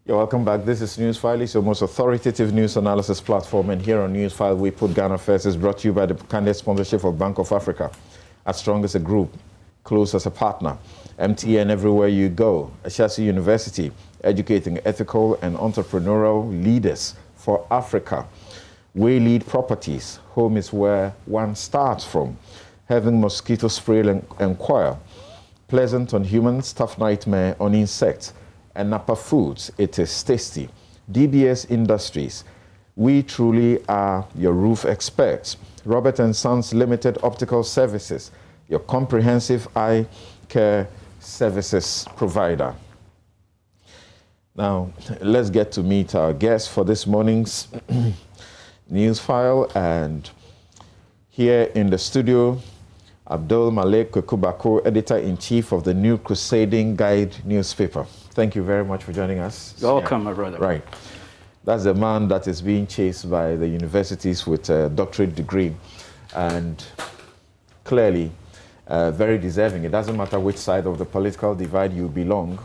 You're welcome back. This is Newsfile. It's your most authoritative news analysis platform. And here on Newsfile, we put Ghana First. Is brought to you by the candidate sponsorship of Bank of Africa. As strong as a group, close as a partner. MTN everywhere you go. Ashasi University, educating ethical and entrepreneurial leaders for Africa. We Lead Properties. Home is where one starts from. Having mosquito spray and coil. Pleasant on humans, tough nightmare on insects. And Napa Foods, it is tasty. DBS Industries, we truly are your roof experts. Robert & Sons Limited Optical Services, your comprehensive eye care services provider. Now, let's get to meet our guest for this morning's Newsfile. And here in the studio, Abdul Malik Kudah, editor-in-chief of the New Crusading Guide newspaper. Thank you very much for joining us. You're welcome, my brother. Right. That's the man that is being chased by the universities with a doctorate degree. And clearly, very deserving. It doesn't matter which side of the political divide you belong.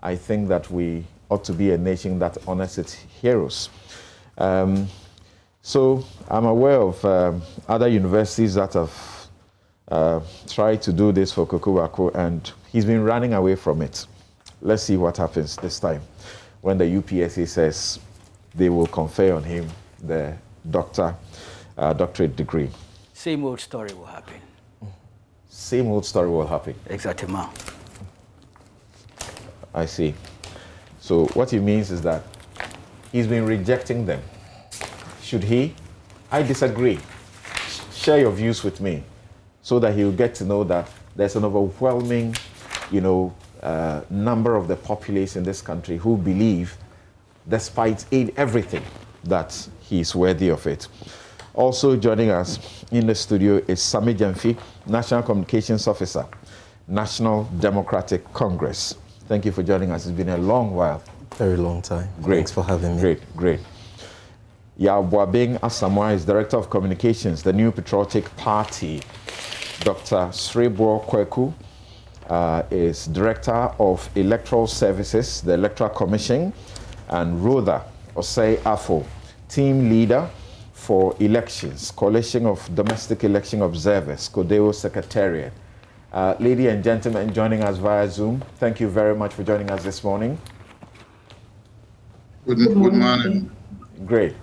I think that we ought to be a nation that honors its heroes. So I'm aware of other universities that have tried to do this for Kudah, and he's been running away from it. Let's see what happens this time when the UPSA says they will confer on him the doctorate degree. Same old story will happen. Same old story will happen. Exactly. I see. So what he means is that he's been rejecting them. Should he? I disagree. Share your views with me so that he'll get to know that there's an overwhelming, number of the populace in this country who believe, despite everything, that he's worthy of it. Also joining us in the studio is Sami Jamfi, National Communications Officer, National Democratic Congress. Thank you for joining us. It's been a long while. Very long time. Great. Thanks for having me. Great. Yabuabing Asamoah is Director of Communications, the New Patriotic Party. Dr. Srebo Kweku is Director of Electoral Services, the Electoral Commission, and Rhoda Osei Afo, Team Leader for Elections, Coalition of Domestic Election Observers, Kudah Secretariat. Ladies and gentlemen joining us via Zoom, thank you very much for joining us this morning. Good morning. Great.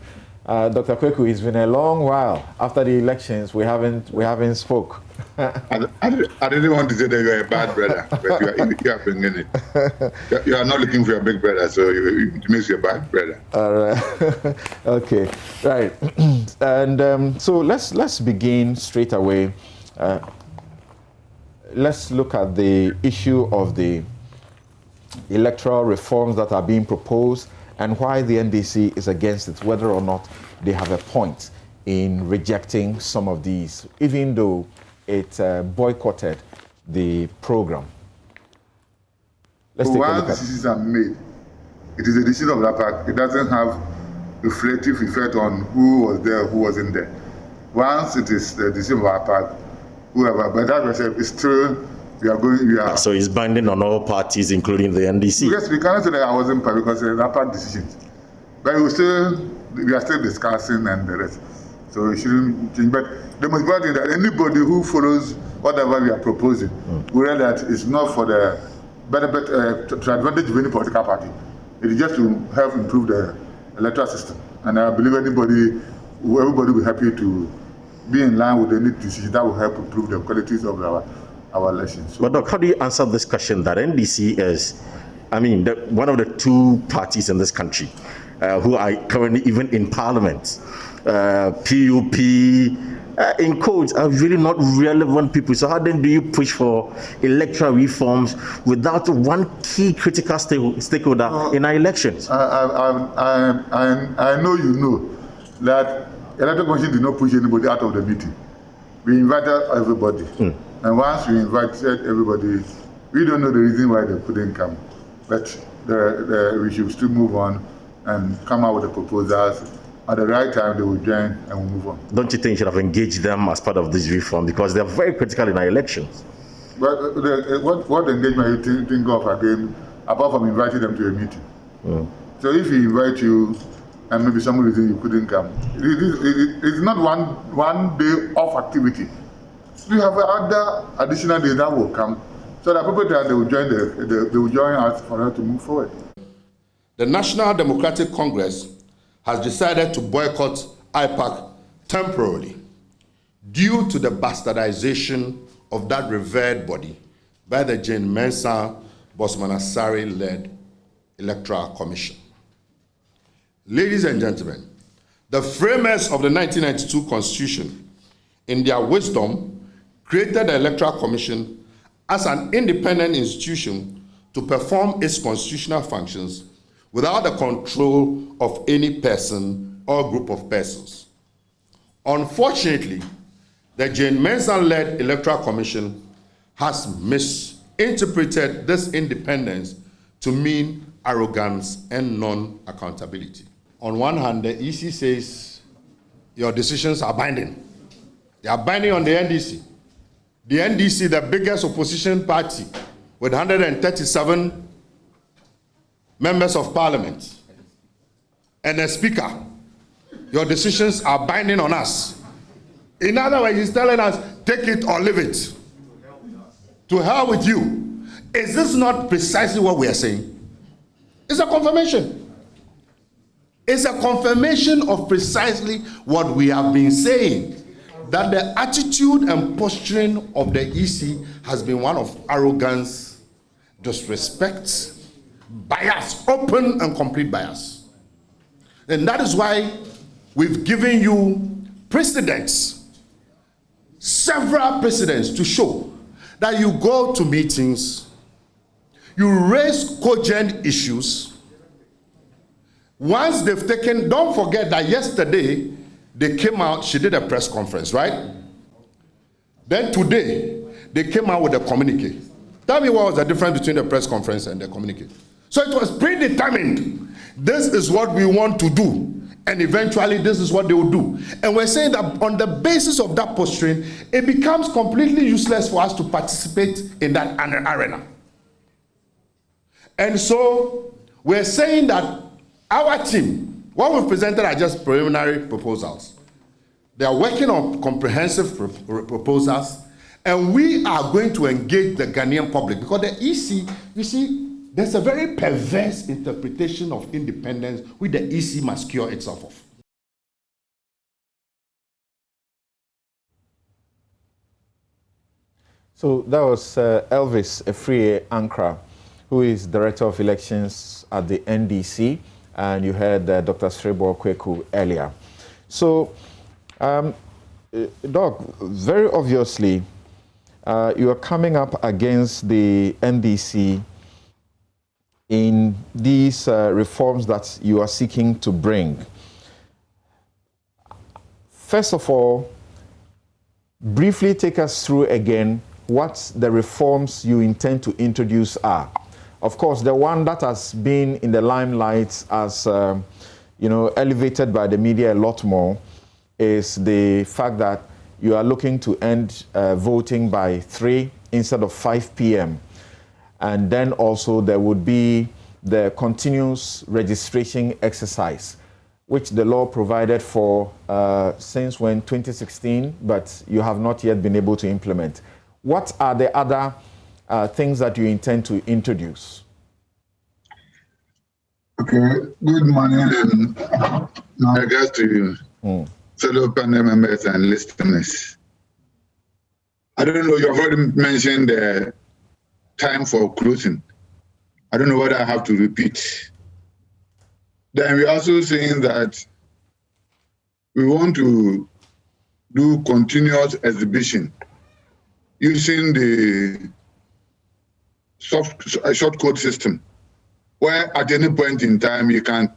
Dr. Kweku, it's been a long while. After the elections, we haven't spoke. I didn't want to say that you're a bad brother, but you are bringing it. You are not looking for a big brother, so it makes you a bad brother. All right. Okay. Right. And so let's begin straight away. Let's look at the issue of the electoral reforms that are being proposed and why the NDC is against it, whether or not they have a point in rejecting some of these, even though it boycotted the program. Let's take a look at it. Once decisions are made, it is a decision of the IPAC. It doesn't have reflective effect on who was there, who wasn't there. Once it is the decision of IPAC, whoever, but that was it's still. So it's binding on all parties, including the NDC. Yes, we cannot say that I wasn't part because it's an IPAC decision. But we are still discussing and the rest. So it shouldn't change. But the most important thing that anybody who follows whatever we are proposing will realize that it's not for the benefit to advantage of any political party. It is just to help improve the electoral system. And I believe everybody will be happy to be in line with any decision that will help improve the qualities of our elections. So, but Doc, how do you answer this question that NDC is, one of the two parties in this country who are currently even in parliament, PUP, in codes, are really not relevant people. So how then do you push for electoral reforms without one key critical stakeholder in our elections? I know you know that Electoral Commission did not push anybody out of the meeting. We invited everybody. And once we invited everybody, we don't know the reason why they couldn't come. But we should still move on and come out with the proposals. At the right time, they will join and we'll move on. Don't you think you should have engaged them as part of this reform? Because they're very critical in our elections. But what engagement you think of again, apart from inviting them to a meeting? So if he invite you, and maybe somebody think you couldn't come, it's not one day off activity. We have other additional days that will come, so that people that they will join us for us to move forward. The National Democratic Congress has decided to boycott IPAC temporarily due to the bastardization of that revered body by the Jane Mensah Bosman-Asare-led Electoral Commission. Ladies and gentlemen, the framers of the 1992 Constitution, in their wisdom, created the Electoral Commission as an independent institution to perform its constitutional functions without the control of any person or group of persons. Unfortunately, the Jane Mensah-led Electoral Commission has misinterpreted this independence to mean arrogance and non-accountability. On one hand, the EC says your decisions are binding. They are binding on the NDC. The NDC, the biggest opposition party, with 137 members of parliament and a speaker, your decisions are binding on us. In other words, he's telling us, take it or leave it. To hell with you. Is this not precisely what we are saying? It's a confirmation. It's a confirmation of precisely what we have been saying, that the attitude and posturing of the EC has been one of arrogance, disrespect, bias, open and complete bias. And that is why we've given you precedents, several precedents, to show that you go to meetings, you raise cogent issues. Once they've taken, don't forget that yesterday they came out, she did a press conference, right? Then today they came out with a communique. Tell me what was the difference between the press conference and the communique. So it was predetermined. This is what we want to do, and eventually this is what they will do. And we're saying that on the basis of that posturing, it becomes completely useless for us to participate in that arena. And so we're saying that our team, what we've presented are just preliminary proposals. They are working on comprehensive proposals, and we are going to engage the Ghanaian public, because the EC, you see, there's a very perverse interpretation of independence which the EC must cure itself of. So that was Elvis Efrie Ankra, who is Director of Elections at the NDC, and you heard Dr. Srebo Kweku earlier. So, Doc, very obviously, you are coming up against the NDC in these reforms that you are seeking to bring. First of all, briefly take us through again what the reforms you intend to introduce are. Of course, the one that has been in the limelight as, elevated by the media a lot more is the fact that you are looking to end voting by 3 instead of 5 p.m. And then also there would be the continuous registration exercise, which the law provided for since when, 2016, but you have not yet been able to implement. What are the other things that you intend to introduce? Okay, good morning and my regards to you, fellow panel members and listeners. I don't know, you have already mentioned the time for closing. I don't know what I have to repeat. Then we're also saying that we want to do continuous exhibition using the short code system, where at any point in time you can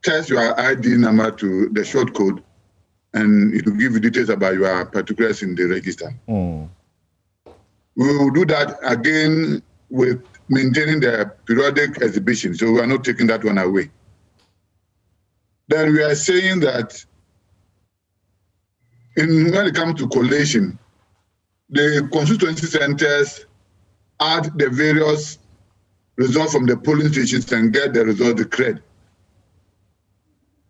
test your ID number to the short code and it will give you details about your particulars in the register. We will do that again with maintaining the periodic exhibition, so we are not taking that one away. Then we are saying that when it comes to collation, the constituency centers add the various results from the polling stations and get the result declared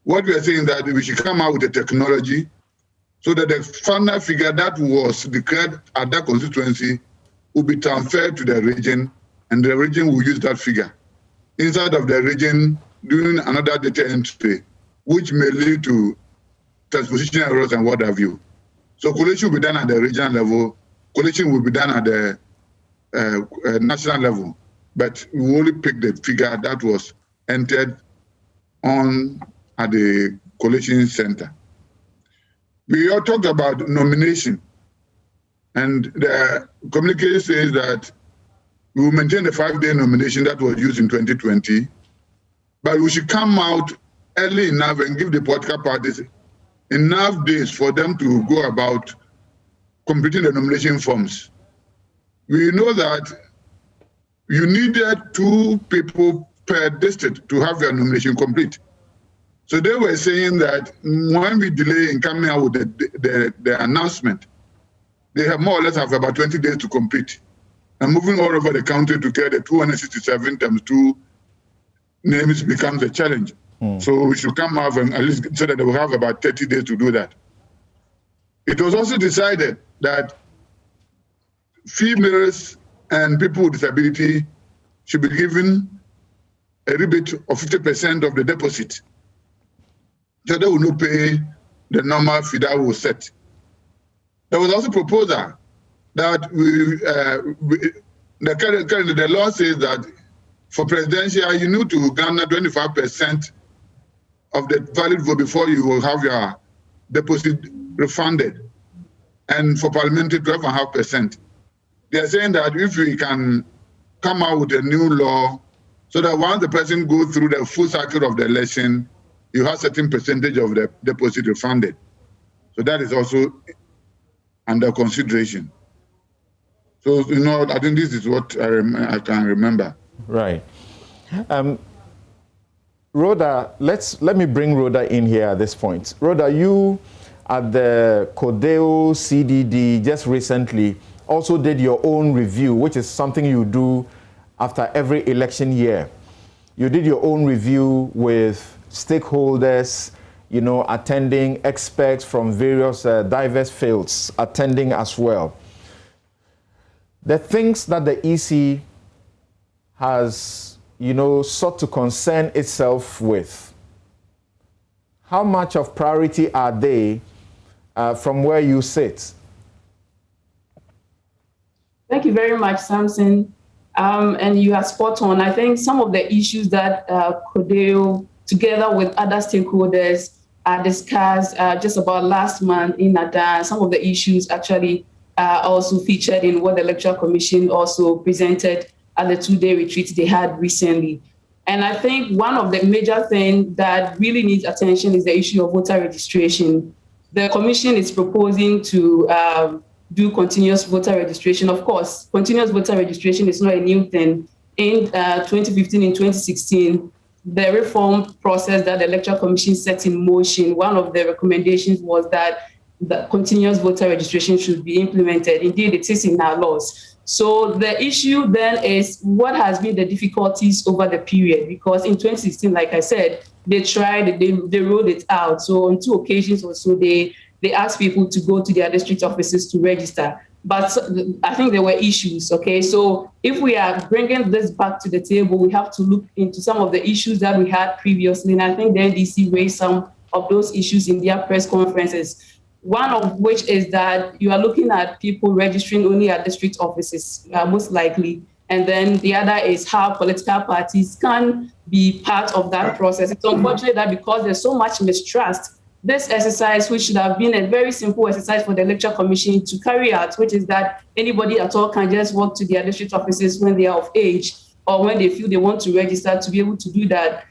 what we are saying that we should come out with a technology so that the final figure that was declared at that constituency will be transferred to the region, and the region will use that figure inside of the region doing another data entry, which may lead to transposition errors and what have you. So collation will be done at the regional level, collation will be done at the national level, but we only pick the figure that was entered on at the collation center. We all talked about nomination, and the communique says that we will maintain the 5-day nomination that was used in 2020, but we should come out early enough and give the political parties enough days for them to go about completing the nomination forms. We know that you needed 2 people per district to have your nomination complete. So they were saying that when we delay in coming out with the announcement, they have more or less have about 20 days to complete. And moving all over the country to get the 267 times 2 names becomes a challenge. So we should come out and at least so that they will have about 30 days to do that. It was also decided that females and people with disability should be given a rebate of 50% of the deposit. So they will not pay the normal fee that was set. There was also a proposal that the law says that for presidential, you need to garner 25% of the valid vote before you will have your deposit refunded. And for parliamentary, 12.5%. They are saying that if we can come out with a new law so that once the person goes through the full cycle of the election, you have a certain percentage of the deposit refunded. So that is also under consideration. So, I think this is what I can remember. Right. Rhoda, let me bring Rhoda in here at this point. Rhoda, you at the Kudah CDD just recently also did your own review, which is something you do after every election year. You did your own review with stakeholders, attending, experts from various diverse fields attending as well. The things that the EC has, sought to concern itself with, how much of priority are they from where you sit? Thank you very much, Samson. And you are spot on. I think some of the issues that Kudah, together with other stakeholders, discussed just about last month in Adan. Some of the issues actually also featured in what the Electoral Commission also presented at the 2-day retreat they had recently. And I think one of the major things that really needs attention is the issue of voter registration. The Commission is proposing to do continuous voter registration. Of course, continuous voter registration is not a new thing. In 2015 and 2016, the reform process that the Electoral Commission set in motion, one of the recommendations was that the continuous voter registration should be implemented. Indeed, it is in our laws. So the issue then is what has been the difficulties over the period? Because in 2016, like I said, they tried, they rolled it out. So on 2 occasions or so, they asked people to go to their district offices to register. But I think there were issues, okay? So if we are bringing this back to the table, we have to look into some of the issues that we had previously. And I think the NDC raised some of those issues in their press conferences. One of which is that you are looking at people registering only at district offices, most likely. And then the other is how political parties can be part of that process. It's unfortunate that because there's so much mistrust, this exercise, which should have been a very simple exercise for the Electoral Commission to carry out, which is that anybody at all can just walk to their district offices when they are of age or when they feel they want to register to be able to do that.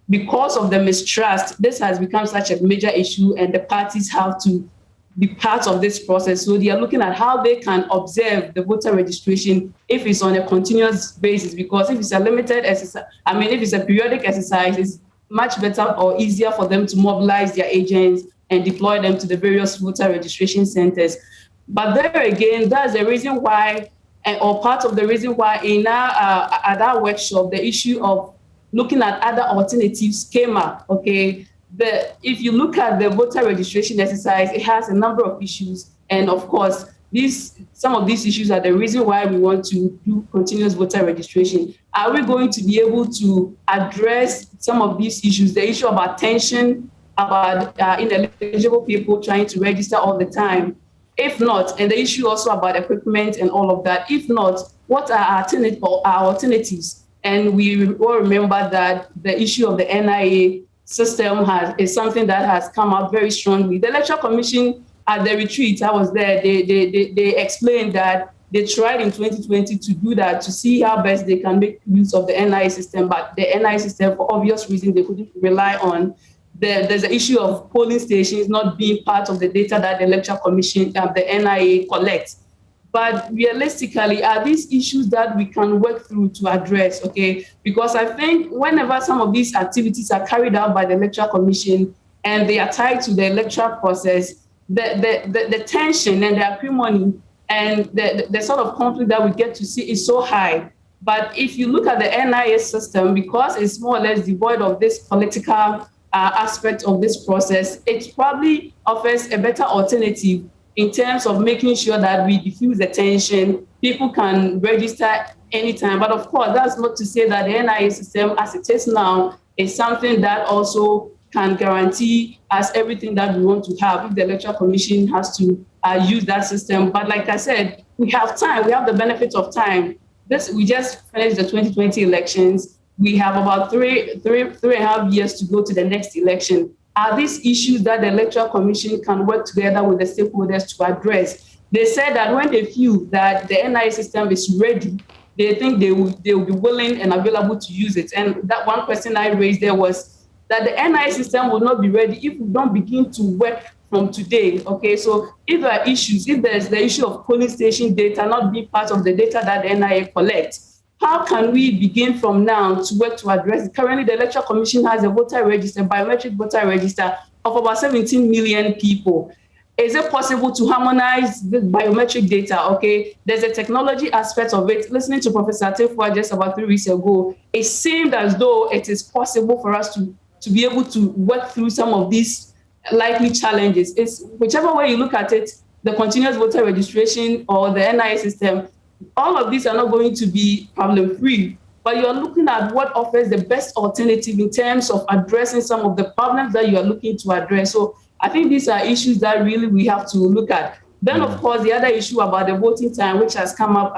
Because of the mistrust, this has become such a major issue and the parties have to be part of this process. So they are looking at how they can observe the voter registration if it's on a continuous basis, because if it's a limited exercise, if it's a periodic exercise, it's much better or easier for them to mobilize their agents and deploy them to the various voter registration centers. But there again, that's the reason why, or part of the reason why in at our workshop, the issue of looking at other alternatives came up, okay? if you look at the voter registration exercise, it has a number of issues. And of course, some of these issues are the reason why we want to do continuous voter registration. Are we going to be able to address some of these issues? The issue of attention, about ineligible people trying to register all the time? If not, and the issue also about equipment and all of that, if not, what are our alternatives? And we all remember that the issue of the NIA system is something that has come up very strongly. The Electoral Commission at the retreat, I was there, they explained that they tried in 2020 to do that, to see how best they can make use of the NIA system, but the NIA system, for obvious reasons, they couldn't rely on. There's the issue of polling stations not being part of the data that the Electoral Commission, the NIA collects. But realistically, are these issues that we can work through to address, okay? Because I think whenever some of these activities are carried out by the Electoral Commission and they are tied to the electoral process, the tension and the acrimony and the sort of conflict that we get to see is so high. But if you look at the NIA system, because it's more or less devoid of this political aspect of this process, it probably offers a better alternative in terms of making sure that we diffuse the tension, people can register anytime. But of course, that's not to say that the NIA system as it is now is something that also can guarantee us everything that we want to have if the Electoral Commission has to use that system. But like I said, we have time, we have the benefit of time. We just finished the 2020 elections. We have about three and a half years to go to the next election. Are these issues that the Electoral Commission can work together with the stakeholders to address? They said that when they feel that the NIA system is ready, they think they will be willing and available to use it. And that one question I raised there was that the NIA system will not be ready if we don't begin to work from today. Okay, so if there are issues, if there's the issue of polling station data not being part of the data that the NIA collects, how can we begin from now to work to address it? Currently, the Electoral Commission has a voter register, biometric voter register of about 17 million people. Is it possible to harmonize the biometric data? Okay, there's a technology aspect of it. Listening to Professor Atefua just about 3 weeks ago, it seemed as though it is possible for us to be able to work through some of these likely challenges. It's whichever way you look at it, the continuous voter registration or the NIA system, all of these are not going to be problem-free, but you are looking at what offers the best alternative in terms of addressing some of the problems that you are looking to address. So I think these are issues that really we have to look at. Then, of course, the other issue about the voting time, which has come up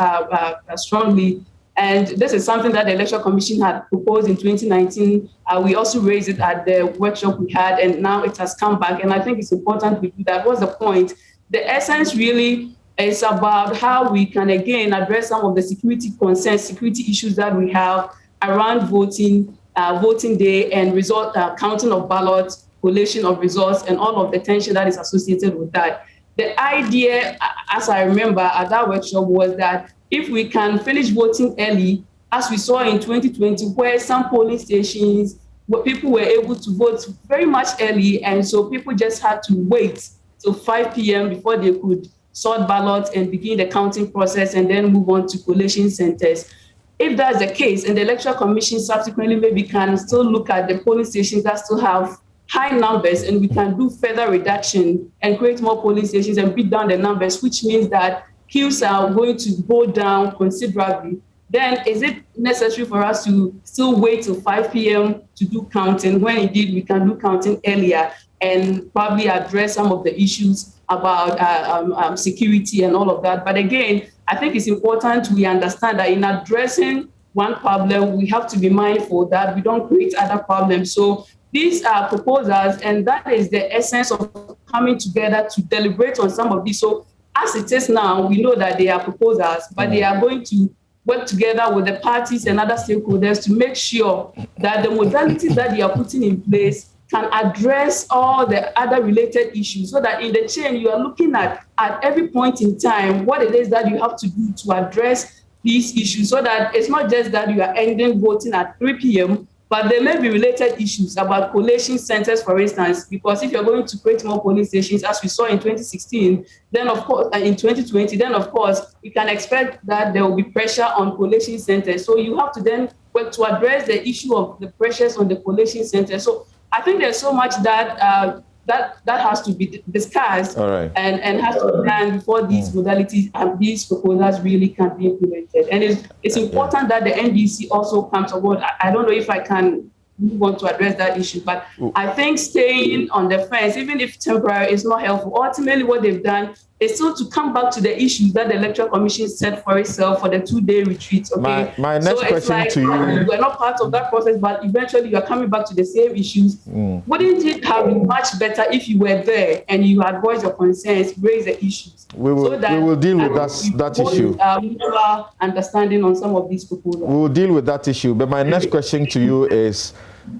strongly, and this is something that the Electoral Commission had proposed in 2019. We also raised it at the workshop we had, and now it has come back. And I think it's important we do that. What's the point? The essence really is about how we can, again, address some of the security concerns, security issues that we have around voting, voting day and result counting of ballots, collation of results, and all of the tension that is associated with that. The idea, as I remember at that workshop, was that if we can finish voting early, as we saw in 2020, where some polling stations, where people were able to vote very much early, and so people just had to wait till 5 p.m. before they could sort ballots and begin the counting process and then move on to collation centers. If that's the case, and the Electoral Commission subsequently maybe can still look at the polling stations that still have high numbers, and we can do further reduction and create more polling stations and beat down the numbers, which means that queues are going to go down considerably, then is it necessary for us to still wait till 5 p.m. to do counting, when indeed we can do counting earlier and probably address some of the issues about security and all of that? But again, I think it's important we understand that in addressing one problem, we have to be mindful that we don't create other problems. So these are proposals, and that is the essence of coming together to deliberate on some of these. So as it is now, we know that they are proposals, but they are going to work together with the parties and other stakeholders to make sure that the modalities that they are putting in place can address all the other related issues, so that in the chain you are looking at every point in time what it is that you have to do to address these issues, so that it's not just that you are ending voting at 3 p.m., but there may be related issues about collation centers, for instance, because if you're going to create more polling stations, as we saw in 2016, then of course, in 2020, then of course, we can expect that there will be pressure on collation centers. So you have to then work to address the issue of the pressures on the collation centers. So I think there's so much that that has to be discussed and has to be done before these modalities and these proposals really can be implemented. And it's important that the NDC also comes on board. I don't know if I can move on to address that issue, but I think staying on the fence, even if temporary, is not helpful. Ultimately, what they've done is still to come back to the issues that the Electoral Commission set for itself for the 2-day retreat. Okay? My next question to you. We're not part of that process, but eventually you are coming back to the same issues. Wouldn't it have been much better if you were there and you had voiced your concerns, raised the issues? We will deal with that issue. Mutual understanding on some of these proposals. We will deal with that issue. But my next question to you is,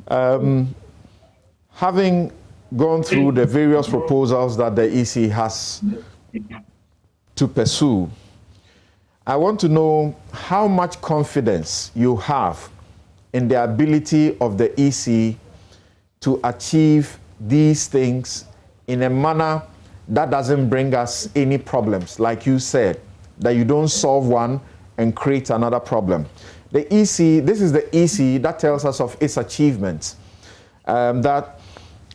having gone through the various proposals that the EC has to pursue, I want to know how much confidence you have in the ability of the EC to achieve these things in a manner that doesn't bring us any problems. Like you said, that you don't solve one and create another problem. The EC, this is the EC that tells us of its achievements, that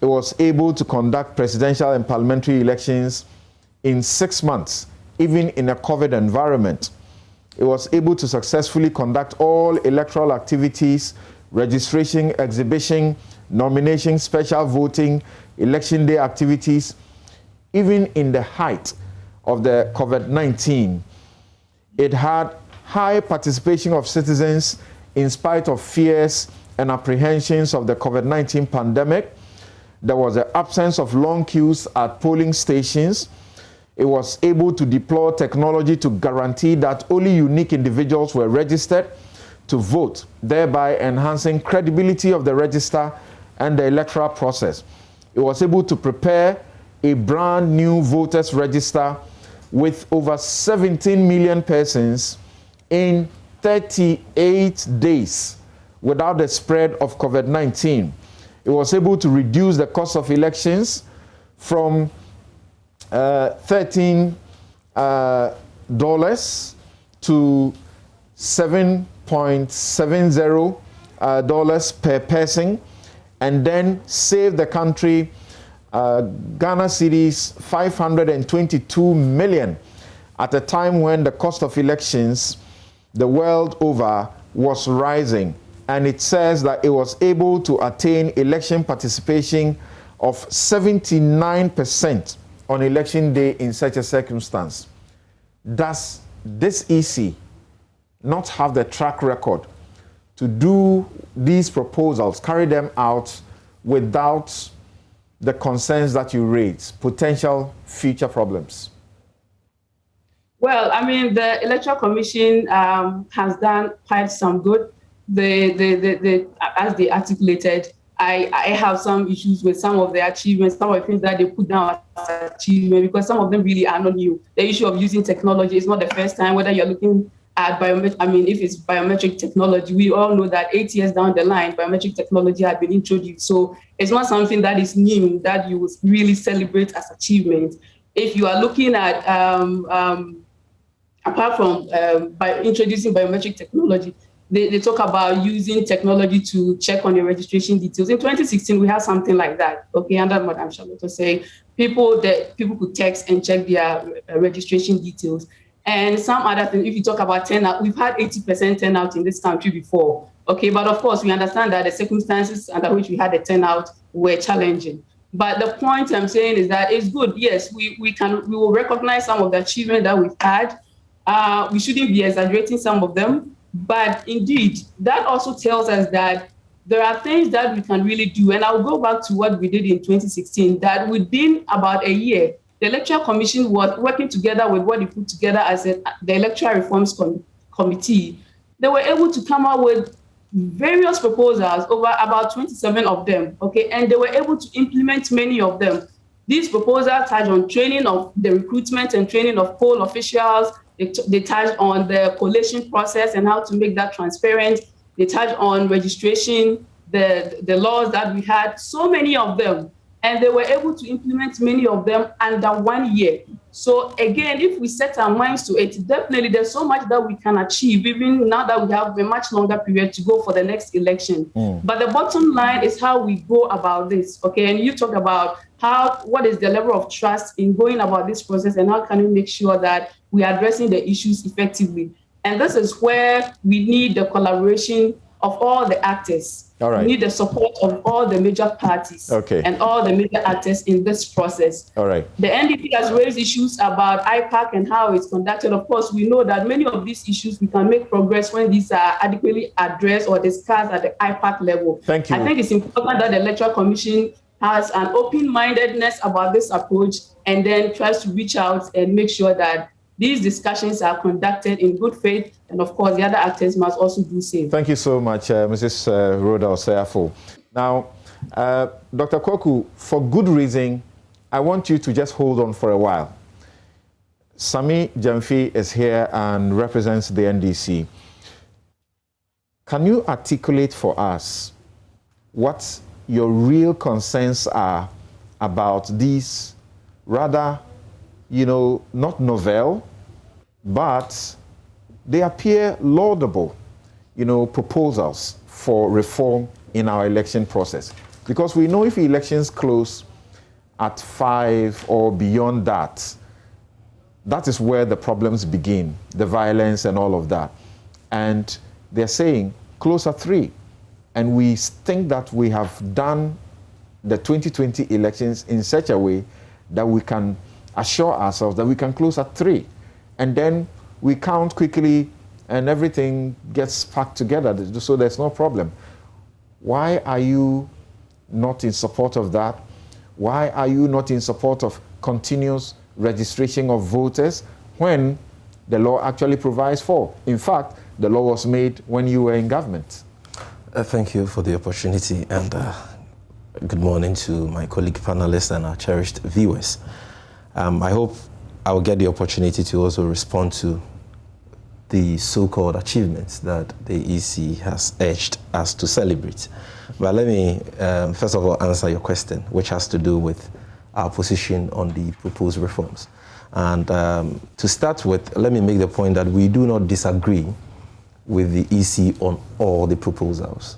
it was able to conduct presidential and parliamentary elections in 6 months, even in a COVID environment. It was able to successfully conduct all electoral activities, registration, exhibition, nomination, special voting, election day activities, even in the height of the COVID-19. It had high participation of citizens in spite of fears and apprehensions of the COVID-19 pandemic. There was an absence of long queues at polling stations. It was able to deploy technology to guarantee that only unique individuals were registered to vote, thereby enhancing credibility of the register and the electoral process. It was able to prepare a brand new voters register with over 17 million persons in 38 days without the spread of COVID-19. It was able to reduce the cost of elections from $13 to $7.70 per person, and then save the country Ghana cedis 522 million at a time when the cost of elections the world over was rising. And it says that it was able to attain election participation of 79% on election day in such a circumstance. Does this EC not have the track record to do these proposals, carry them out without the concerns that you raise, potential future problems? Well, I mean, the Electoral Commission has done quite some good. As they articulated, I have some issues with some of the achievements, some of the things that they put down as achievement, because some of them really are not new. The issue of using technology is not the first time, whether you're looking at if it's biometric technology, we all know that 8 years down the line, biometric technology had been introduced. So it's not something that is new that you really celebrate as achievement. If you are looking at, apart from by introducing biometric technology, they talk about using technology to check on your registration details. In 2016, we had something like that. Okay, under Madam Charlotte was saying, people could text and check their registration details. And some other things, if you talk about turnout, we've had 80% turnout in this country before. Okay, but of course, we understand that the circumstances under which we had the turnout were challenging. But the point I'm saying is that it's good. Yes, we will recognize some of the achievements that we've had. We shouldn't be exaggerating some of them. But indeed, that also tells us that there are things that we can really do. And I'll go back to what we did in 2016, that within about a year, the Electoral Commission was working together with what they put together as the Electoral Reforms Committee. They were able to come up with various proposals, over about 27 of them, okay? And they were able to implement many of them. These proposals touch on training of the recruitment and training of poll officials. They touch on the collation process and how to make that transparent. They touch on registration, the laws that we had, so many of them. And they were able to implement many of them under 1 year. So again, if we set our minds to it, definitely there's so much that we can achieve, even now that we have a much longer period to go for the next election. But the bottom line is how we go about this, okay? And you talk about what is the level of trust in going about this process, and how can we make sure that we are addressing the issues effectively. And this is where we need the collaboration of all the actors. All right. We need the support of all the major parties and all the major actors in this process. All right. The NDP has raised issues about IPAC and how it's conducted. Of course, we know that many of these issues, we can make progress when these are adequately addressed or discussed at the IPAC level. Thank you. I think it's important that the Electoral Commission has an open-mindedness about this approach and then tries to reach out and make sure that these discussions are conducted in good faith, and of course, the other actors must also do same. Thank you so much, Mrs. Rhoda Osayafo. Now, Dr. Kwaku, for good reason, I want you to just hold on for a while. Sami Jamfi is here and represents the NDC. Can you articulate for us what your real concerns are about these rather, not novel, but they appear laudable, proposals for reform in our election process? Because we know if elections close at 5 or beyond that, that is where the problems begin, the violence and all of that. And they're saying close at 3. And we think that we have done the 2020 elections in such a way that we can assure ourselves that we can close at 3. And then we count quickly and everything gets packed together, so there's no problem. Why are you not in support of that? Why are you not in support of continuous registration of voters when the law actually provides for? In fact, the law was made when you were in government. Thank you for the opportunity, and good morning to my colleague panelists and our cherished viewers. I hope I will get the opportunity to also respond to the so-called achievements that the EC has urged us to celebrate. But let me, first of all, answer your question, which has to do with our position on the proposed reforms. And to start with, let me make the point that we do not disagree with the EC on all the proposals.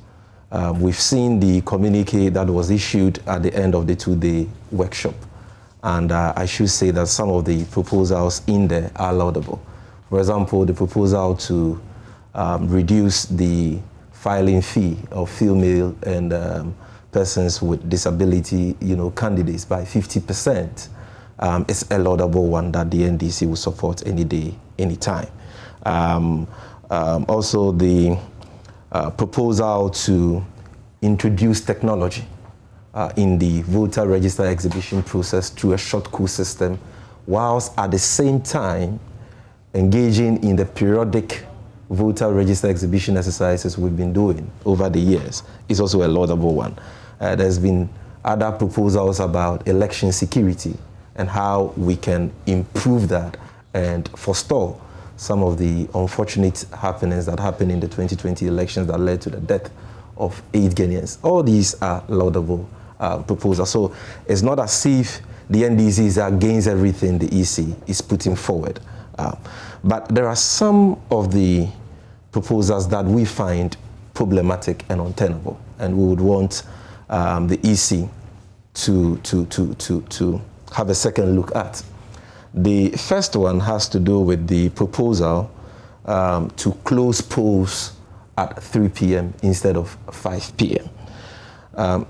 We've seen the communique that was issued at the end of the 2-day workshop. And I should say that some of the proposals in there are laudable. For example, the proposal to reduce the filing fee of female and persons with disability, candidates by 50% is a laudable one that the NDC will support any day, any time. Also, the proposal to introduce technology in the voter register exhibition process through a short code system, whilst at the same time engaging in the periodic voter register exhibition exercises we've been doing over the years, is also a laudable one. There's been other proposals about election security and how we can improve that and forestall some of the unfortunate happenings that happened in the 2020 elections that led to the death of 8 Ghanaians. All these are laudable proposals. So it's not as if the NDC is against everything the EC is putting forward. But there are some of the proposals that we find problematic and untenable, and we would want the EC to have a second look at. The first one has to do with the proposal to close polls at 3 p.m. instead of 5 p.m.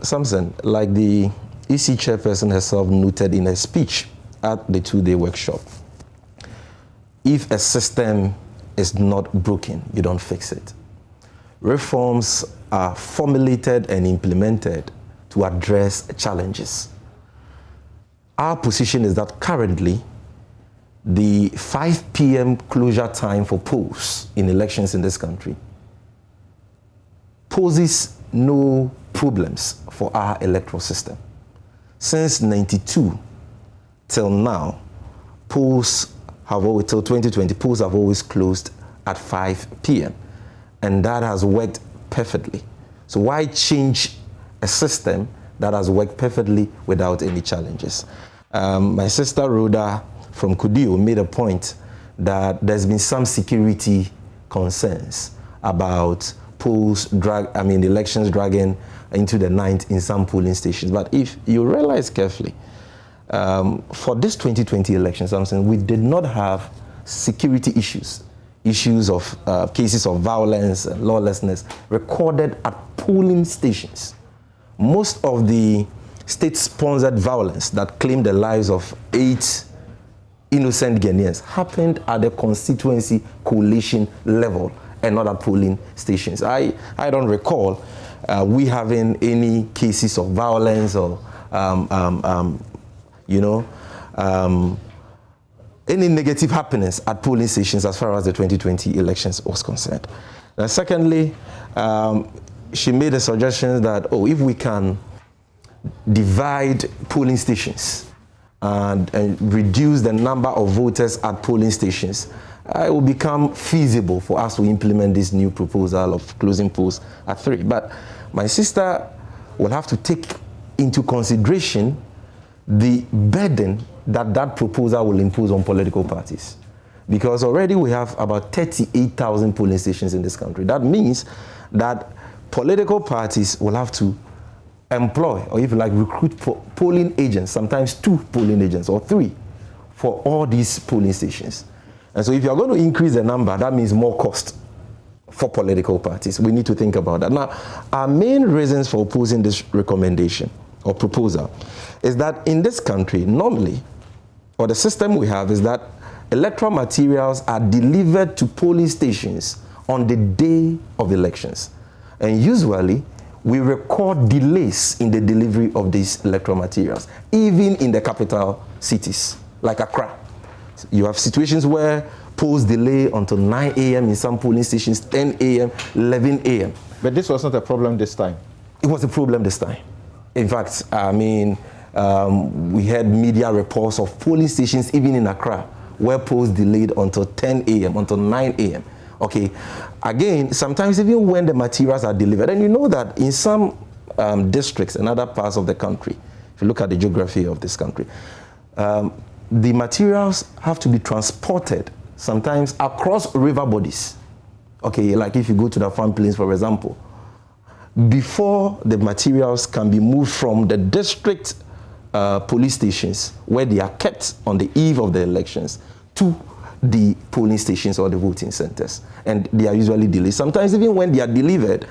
Samson, like the EC chairperson herself noted in her speech at the 2-day workshop, if a system is not broken, you don't fix it. Reforms are formulated and implemented to address challenges. Our position is that currently, the 5 p.m. closure time for polls in elections in this country poses no problems for our electoral system. Since '92 till now, polls have always, till 2020, polls have always closed at 5 p.m. And that has worked perfectly. So why change a system that has worked perfectly without any challenges? My sister Rhoda from Kudah made a point that there's been some security concerns about elections dragging into the night in some polling stations. But if you realize carefully, for this 2020 elections, we did not have security issues of cases of violence and lawlessness recorded at polling stations. Most of the state-sponsored violence that claimed the lives of 8 innocent Ghanaians happened at the constituency coalition level and not at polling stations. I don't recall we having any cases of violence or any negative happenings at polling stations as far as the 2020 elections was concerned. Now, secondly, she made a suggestion that, if we can divide polling stations and reduce the number of voters at polling stations, it will become feasible for us to implement this new proposal of closing polls at 3. But my sister will have to take into consideration the burden that proposal will impose on political parties. Because already we have about 38,000 polling stations in this country. That means that political parties will have to employ, or if you like, recruit polling agents, sometimes 2 polling agents or 3 for all these polling stations. And so if you're going to increase the number, that means more cost for political parties. We need to think about that. Now, our main reasons for opposing this recommendation or proposal is that in this country, normally, or the system we have is that electoral materials are delivered to polling stations on the day of elections. And usually, we record delays in the delivery of these electoral materials, even in the capital cities, like Accra. You have situations where polls delay until 9 a.m. in some polling stations, 10 a.m., 11 a.m. But this was not a problem this time. It was a problem this time. In fact, we had media reports of polling stations, even in Accra, where polls delayed until 10 a.m., until 9 a.m. Okay, again, sometimes even when the materials are delivered, and you know that in some districts and other parts of the country, if you look at the geography of this country, the materials have to be transported sometimes across river bodies. Okay, like if you go to the Farm Plains, for example, before the materials can be moved from the district police stations where they are kept on the eve of the elections to the polling stations or the voting centers, and they are usually delayed. Sometimes even when they are delivered,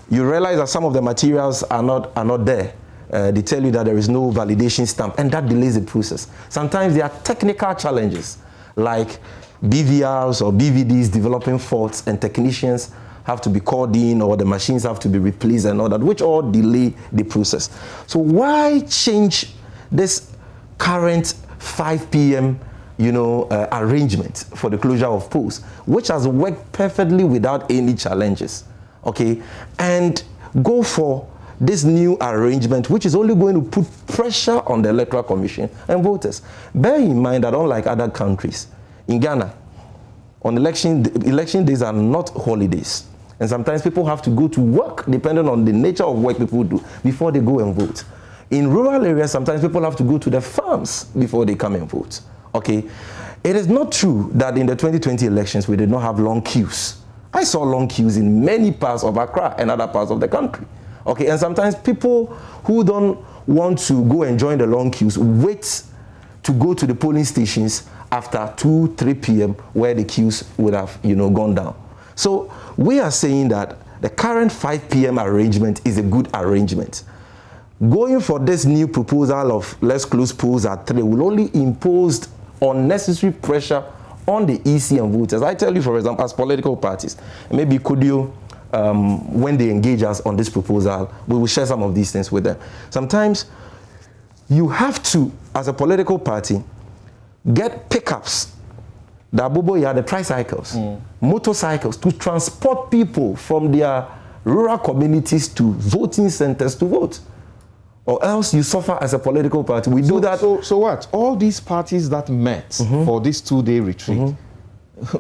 you realize that some of the materials are not there. They tell you that there is no validation stamp, and that delays the process. Sometimes there are technical challenges like BVRs or BVDs developing faults, and technicians have to be called in, or the machines have to be replaced and all that, which all delay the process. So why change this current 5 p.m. arrangement for the closure of polls, which has worked perfectly without any challenges, okay, and go for this new arrangement, which is only going to put pressure on the Electoral Commission and voters? Bear in mind that unlike other countries, in Ghana, on election days are not holidays. And sometimes people have to go to work, depending on the nature of work people do, before they go and vote. In rural areas, sometimes people have to go to the farms before they come and vote. Okay? It is not true that in the 2020 elections, we did not have long queues. I saw long queues in many parts of Accra and other parts of the country. Okay? And sometimes people who don't want to go and join the long queues wait to go to the polling stations after 2, 3 p.m. where the queues would have, gone down. So we are saying that the current 5 p.m. arrangement is a good arrangement. Going for this new proposal of let's close polls at 3 will only impose unnecessary pressure on the EC and voters. I tell you, for example, as political parties, maybe Kudah, when they engage us on this proposal, we will share some of these things with them. Sometimes you have to, as a political party, get pickups, the tricycles, motorcycles, to transport people from their rural communities to voting centers to vote. Or else you suffer as a political party. We do that. So what? All these parties that met for this 2-day retreat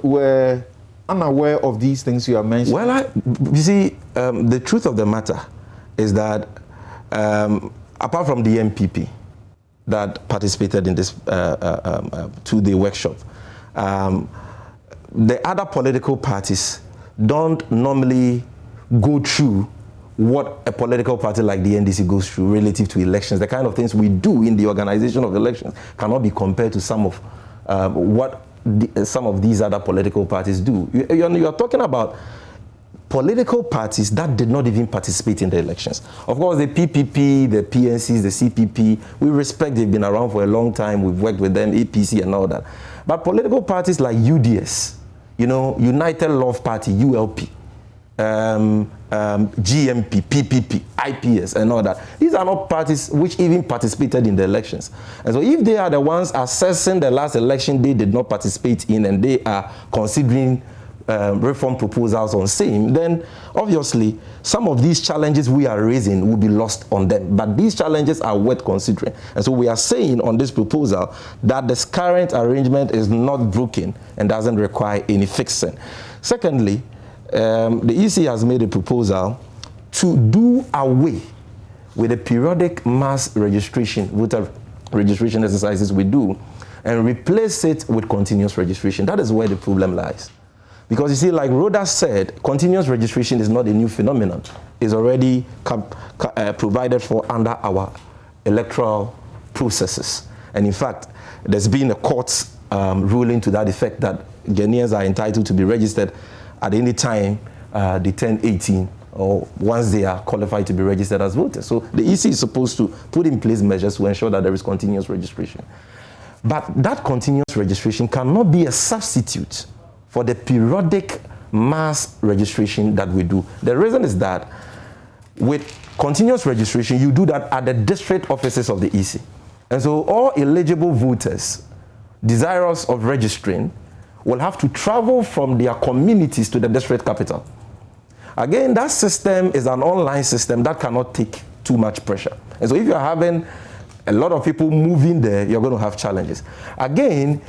were unaware of these things you are mentioning? Well, you see, the truth of the matter is that apart from the MPP, that participated in this two-day workshop. The other political parties don't normally go through what a political party like the NDC goes through relative to elections. The kind of things we do in the organization of elections cannot be compared to some of what some of these other political parties do. You are talking about political parties that did not even participate in the elections. Of course, the PPP, the PNCs, the CPP, we respect, they've been around for a long time, we've worked with them, APC and all that. But political parties like UDS, you know, United Love Party, ULP, GMP, PPP, IPS and all that, these are not parties which even participated in the elections. And so if they are the ones assessing the last election they did not participate in and they are considering reform proposals on same, then obviously some of these challenges we are raising will be lost on them. But these challenges are worth considering. And so we are saying on this proposal that this current arrangement is not broken and doesn't require any fixing. Secondly, the EC has made a proposal to do away with the periodic mass registration, voter registration exercises we do, and replace it with continuous registration. That is where the problem lies. Because you see, like Rhoda said, continuous registration is not a new phenomenon. It's already provided for under our electoral processes. And in fact, there's been a court ruling to that effect that Ghanaians are entitled to be registered at any time they turn 18 or once they are qualified to be registered as voters. So the EC is supposed to put in place measures to ensure that there is continuous registration. But that continuous registration cannot be a substitute for the periodic mass registration that we do. The reason is that with continuous registration, you do that at the district offices of the EC. And so all eligible voters desirous of registering will have to travel from their communities to the district capital. Again, that system is an online system that cannot take too much pressure. And so if you're having a lot of people moving there, you're going to have challenges. Again,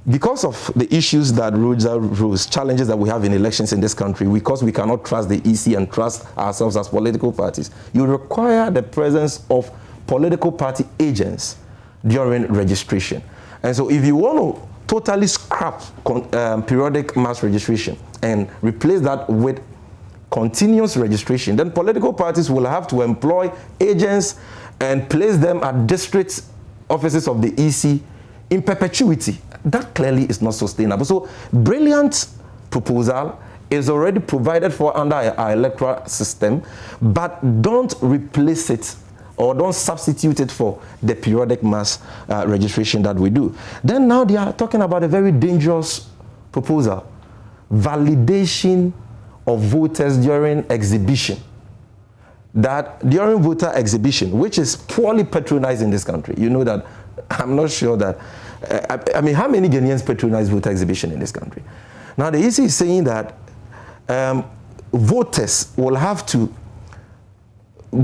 because of the issues that rose, challenges that we have in elections in this country, because we cannot trust the EC and trust ourselves as political parties, you require the presence of political party agents during registration. And so if you want to totally scrap periodic mass registration and replace that with continuous registration, then political parties will have to employ agents and place them at district offices of the EC in perpetuity. That clearly is not sustainable. So, brilliant proposal is already provided for under our electoral system, but don't replace it or don't substitute it for the periodic mass registration that we do. Then now they are talking about a very dangerous proposal, validation of voters during exhibition. That during voter exhibition, which is poorly patronized in this country, you know that, I'm not sure that, I mean, how many Ghanaians patronize voter exhibition in this country? Now the EC is saying that voters will have to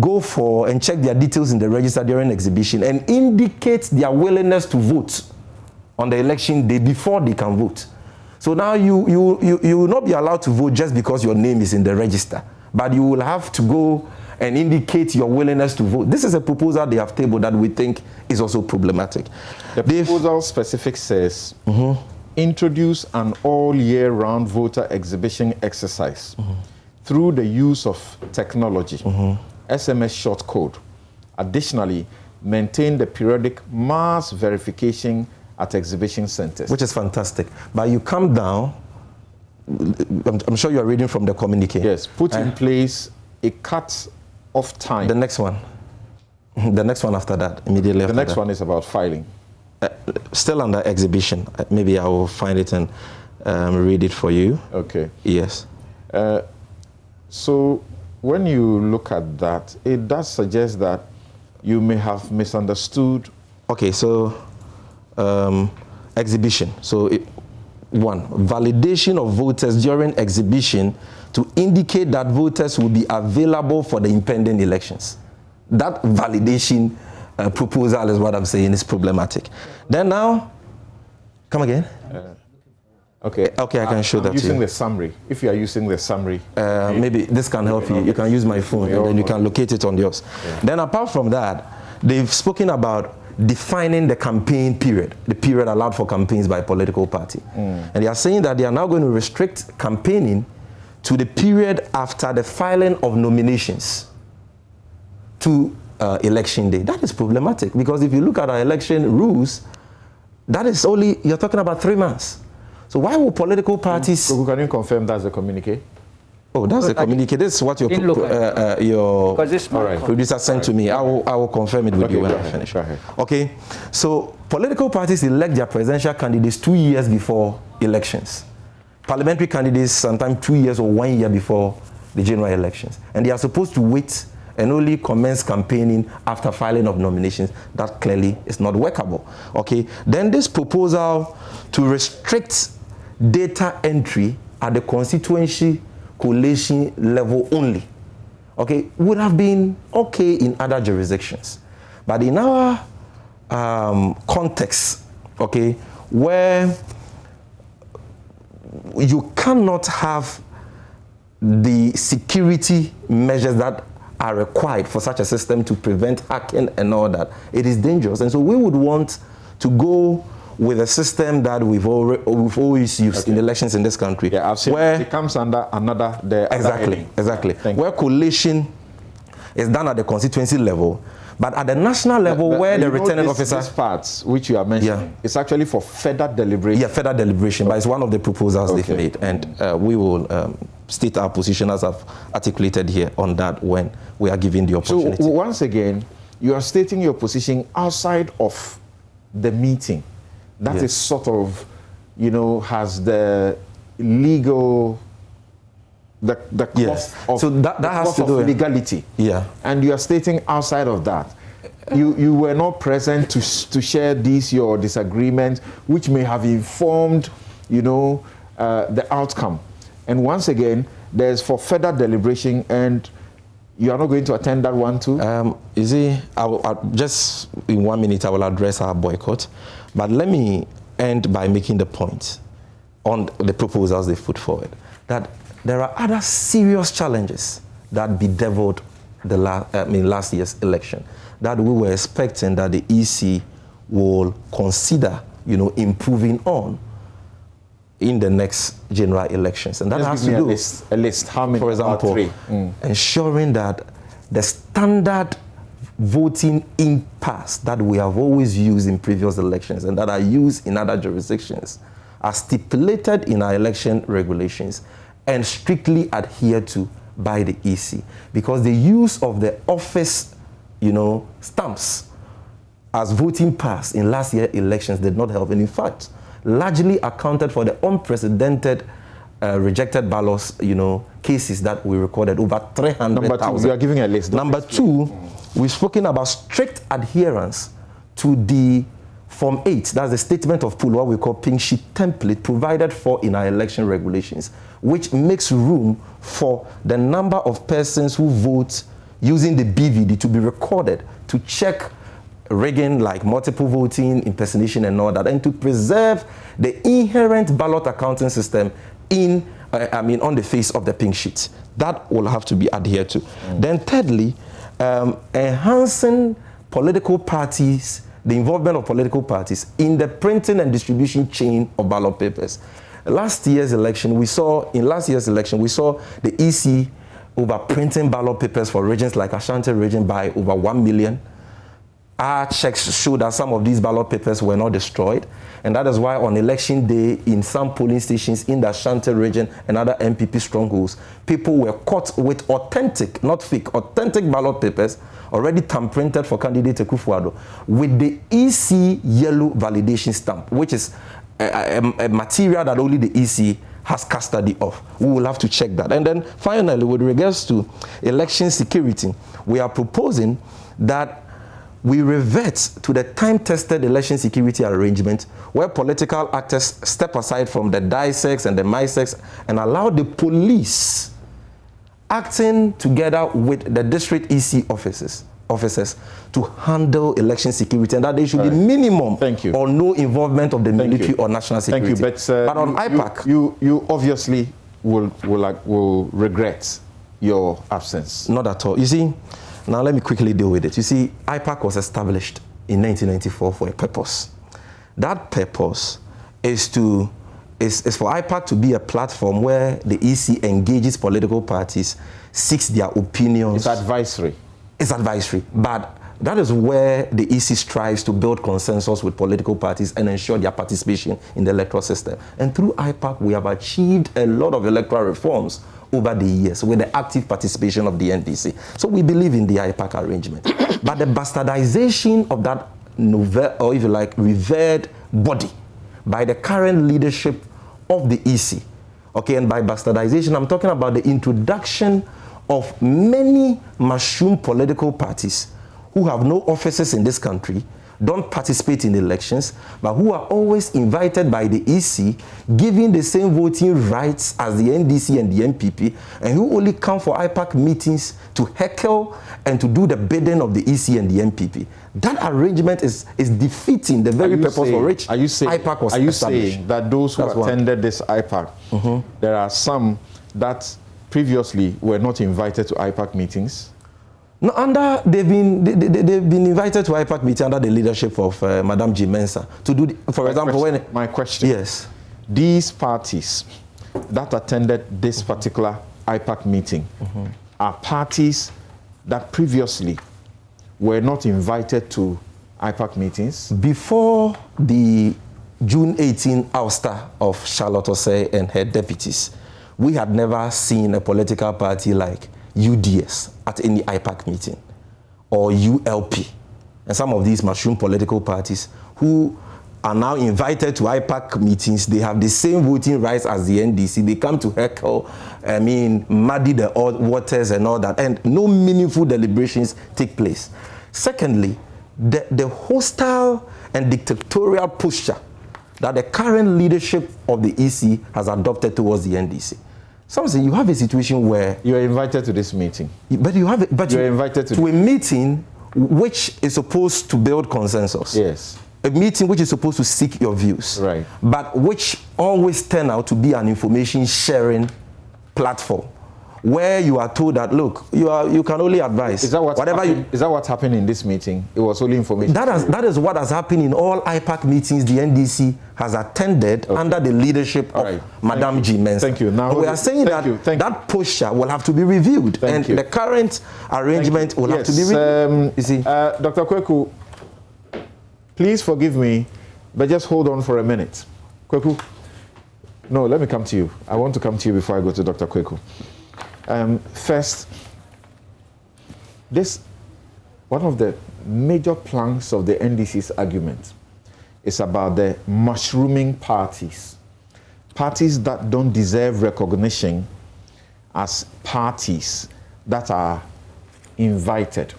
go for and check their details in the register during exhibition and indicate their willingness to vote on the election day before they can vote. So now you will not be allowed to vote just because your name is in the register, but you will have to go and indicate your willingness to vote. This is a proposal they have tabled that we think is also problematic. The proposal specific says, introduce an all-year-round voter exhibition exercise through the use of technology, SMS short code. Additionally, maintain the periodic mass verification at exhibition centers. Which is fantastic. But you come down, I'm sure you're reading from the communique. Yes, put in place a cut of time. The next one. The next one after that, immediately after that. The next one is about filing. Still under exhibition. Maybe I will find it and read it for you. Okay. Yes. So when you look at that, it does suggest that you may have misunderstood. Okay, so exhibition. So one, validation of voters during exhibition to indicate that voters will be available for the impending elections. That validation proposal is what I'm saying is problematic. Then now, come again? Okay, I can show that to you. Using the summary. If you are using the summary. Maybe this can help you. You can use my phone and then you can locate it on yours. Yeah. Then apart from that, they've spoken about defining the campaign period, the period allowed for campaigns by a political party. And they are saying that they are now going to restrict campaigning to the period after the filing of nominations to election day. That is problematic, because if you look at our election rules, that is only, you're talking about 3 months. So why will political parties... So can you confirm that's the communique? Oh, that's the communique. This is what your producer sent to me. I will confirm it with you when I finish. Okay, so political parties elect their presidential candidates 2 years before elections. Parliamentary candidates sometimes 2 years or 1 year before the general elections. And they are supposed to wait and only commence campaigning after filing of nominations. That clearly is not workable. Okay, then this proposal to restrict data entry at the constituency collation level only, okay, would have been okay in other jurisdictions. But in our context, okay, where you cannot have the security measures that are required for such a system to prevent hacking and all that, it is dangerous. And so we would want to go with a system that we've always used in elections in this country. Yeah, I've seen where it comes under another... Exactly. Where collation is done at the constituency level, but at the national level, where the returning officer... These parts which you are mentioning, it's actually for further deliberation. Yeah, further deliberation, but it's one of the proposals they've made. And we will state our position as I've articulated here on that when we are given the opportunity. So once again, you are stating your position outside of the meeting. That is sort of, you know, has the legal, the cloth of, so that has to do with legality. Yeah. And you are stating outside of that. You were not present to share your disagreement, which may have informed, you know, the outcome. And once again, there's for further deliberation, and you are not going to attend that one too? You see, I'll just in 1 minute, I will address our boycott. But let me end by making the point on the proposals they've put forward, that there are other serious challenges that bedeviled the last year's election that we were expecting that the EC will consider, you know, improving on in the next general elections. And that has to do with a list. How many? For example, ensuring that the standard voting impasse that we have always used in previous elections and that are used in other jurisdictions are stipulated in our election regulations and strictly adhered to by the EC. Because the use of the office, you know, stamps as voting pass in last year's elections did not help. And in fact, largely accounted for the unprecedented rejected ballots, you know, cases that we recorded, over 300,000. Number two, we are giving a list. Number two, we've spoken about strict adherence to the Form 8, that's the statement of pool, what we call pink sheet template, provided for in our election regulations, which makes room for the number of persons who vote using the BVD to be recorded to check rigging like multiple voting, impersonation and all that, and to preserve the inherent ballot accounting system in, on the face of the pink sheet. That will have to be adhered to. Then thirdly, enhancing political parties, the involvement of political parties in the printing and distribution chain of ballot papers. Last year's election, we saw the EC over printing ballot papers for regions like Ashanti region by over 1 million. Our checks show that some of these ballot papers were not destroyed, and that is why on election day in some polling stations in the Ashanti region and other MPP strongholds, people were caught with authentic, not fake, authentic ballot papers already thumb-printed for candidate Akufo-Addo with the EC yellow validation stamp, which is a material that only the EC has custody of. We will have to check that. And then finally, with regards to election security, we are proposing that we revert to the time-tested election security arrangement where political actors step aside from the DISEX and the MISEX and allow the police acting together with the district EC officers to handle election security, and that there should be minimum or no involvement of the military or national security. Thank you. But on IPAC, you obviously will regret your absence. Not at all. You see, now let me quickly deal with it. You see, IPAC was established in 1994 for a purpose. That purpose is for IPAC to be a platform where the EC engages political parties, seeks their opinions. It's advisory. It's advisory, but that is where the EC strives to build consensus with political parties and ensure their participation in the electoral system. And through IPAC, we have achieved a lot of electoral reforms over the years with the active participation of the NDC. So we believe in the IPAC arrangement. But the bastardization of that novel, or if you like, revered body by the current leadership of the EC, okay, and by bastardization, I'm talking about the introduction of many mushroom political parties who have no offices in this country, don't participate in elections, but who are always invited by the EC, giving the same voting rights as the NDC and the MPP, and who only come for IPAC meetings to heckle and to do the bidding of the EC and the MPP. That arrangement is defeating the very purpose for which IPAC was established. Are you saying that those who attended this IPAC, there are some that previously were not invited to IPAC meetings? No, they've been invited to IPAC meeting under the leadership of Madam G. Mensah to do, for example, my question. Yes. These parties that attended this particular IPAC meeting are parties that previously were not invited to IPAC meetings? Before the June 18 ouster of Charlotte Osei and her deputies, we had never seen a political party like UDS at any IPAC meeting, or ULP, and some of these mushroom political parties who are now invited to IPAC meetings. They have the same voting rights as the NDC. They come to heckle, muddy the waters and all that, and no meaningful deliberations take place. Secondly, the hostile and dictatorial posture that the current leadership of the EC has adopted towards the NDC. Something you have a situation where you are invited to this meeting, but you have you are invited to a meeting which is supposed to build consensus. Yes, a meeting which is supposed to seek your views, right? But which always turn out to be an information sharing platform, where you are told that look, you can only advise. Is that what happened in this meeting? It was only information. That is what has happened in all IPAC meetings the NDC has attended under the leadership of Madam G. Mensah. Thank you. Now we are saying that posture will have to be reviewed, the current arrangement will have to be reviewed. You see, Dr. Kweku, please forgive me, but just hold on for a minute. Kweku, no, let me come to you. I want to come to you before I go to Dr. Kweku. First, one of the major planks of the NDC's argument is about the mushrooming parties. Parties that don't deserve recognition as parties that are invited.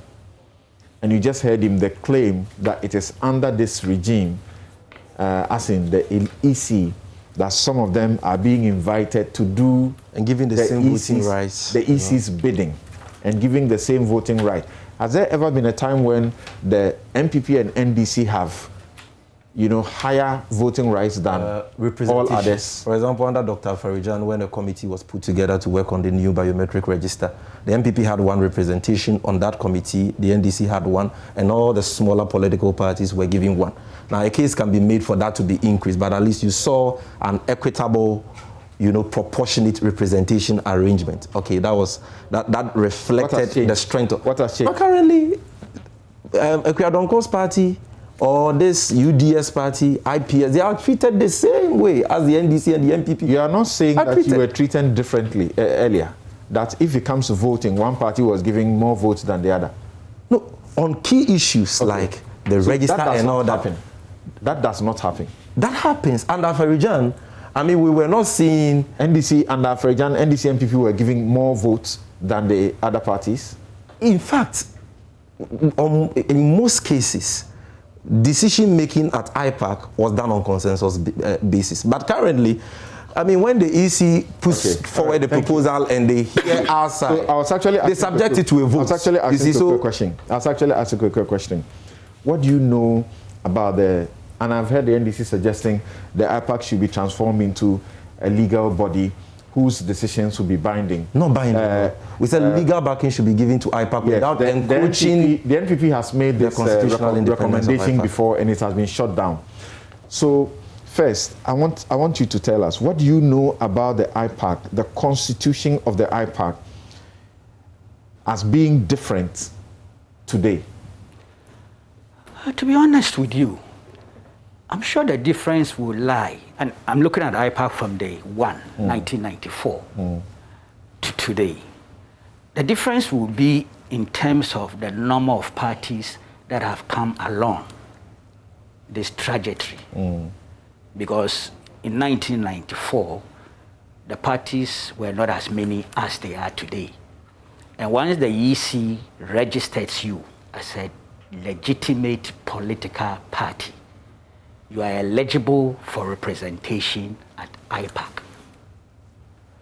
And you just heard him, the claim that it is under this regime, as in the EC, that some of them are being invited to do and giving the same voting rights. The EC's bidding and giving the same voting right. Has there ever been a time when the MPP and NDC have, higher voting rights than all others? For example, under Dr. Farijan, when a committee was put together to work on the new biometric register, the MPP had one representation on that committee, the NDC had one, and all the smaller political parties were given one. Now, a case can be made for that to be increased, but at least you saw an equitable, proportionate representation arrangement. Okay, that reflected the strength of. What has changed? But currently, Ekweadonko's party or this UDS party, IPS, they are treated the same way as the NDC and the MPP. You are not saying that you were treated differently earlier, that if it comes to voting, one party was giving more votes than the other? No, on key issues like the register and all that. That does not happen. That happens under Farijan. We were not seeing NDC under Farijan, NDC and MPP were giving more votes than the other parties. In fact, in most cases, decision making at IPAC was done on consensus basis. But currently, when the EC puts forward the proposal and they hear our side, they subject it to a vote. I was actually asking a quick question. What do you know about and I've heard the NDC suggesting the IPAC should be transformed into a legal body whose decisions will be binding. Not binding. We said legal backing should be given to IPAC without encroaching. The NPP has made this recommendation before, and it has been shut down. So, first, I want you to tell us, what do you know about the IPAC, the constitution of the IPAC, as being different today? To be honest with you, I'm sure the difference will lie, and I'm looking at IPAC from day one, 1994, to today. The difference will be in terms of the number of parties that have come along this trajectory. Because in 1994, the parties were not as many as they are today. And once the EC registers you as a legitimate political party, you are eligible for representation at IPAC.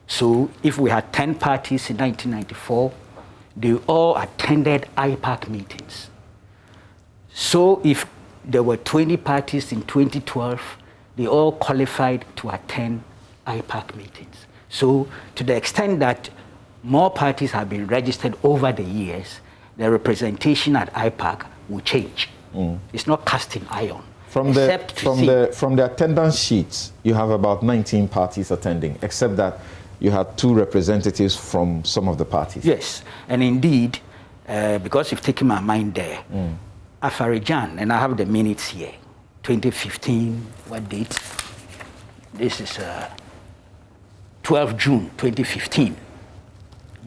So if we had 10 parties in 1994, they all attended IPAC meetings. So if there were 20 parties in 2012, they all qualified to attend IPAC meetings. So to the extent that more parties have been registered over the years, the representation at IPAC will change. It's not casting iron. From the attendance sheets, you have about 19 parties attending, except that you had 2 representatives from some of the parties. Yes, and indeed, because you've taken my mind there, Afarijan, and I have the minutes here, 2015, what date? This is 12 June 2015,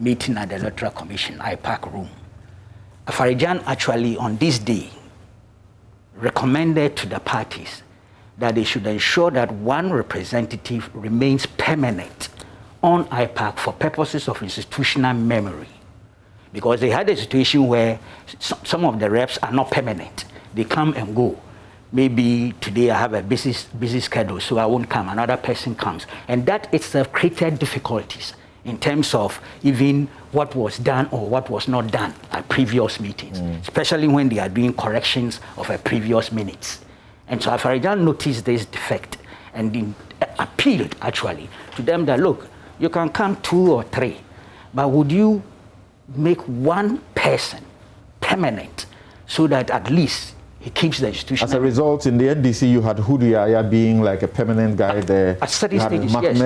meeting at the Electoral Commission, IPAC room. Afarijan actually on this day recommended to the parties that they should ensure that one representative remains permanent on IPAC for purposes of institutional memory. Because they had a situation where some of the reps are not permanent. They come and go. Maybe today I have a busy schedule, so I won't come. Another person comes. And that itself created difficulties in terms of even what was done or what was not done at previous meetings, especially when they are doing corrections of a previous minutes. And so Afarijan noticed this defect and appealed actually to them that, look, you can come 2 or 3, but would you make one person permanent so that at least he keeps the institution? As a result, in the NDC, you had Kudah being like a permanent guy there. At certain stages, yes.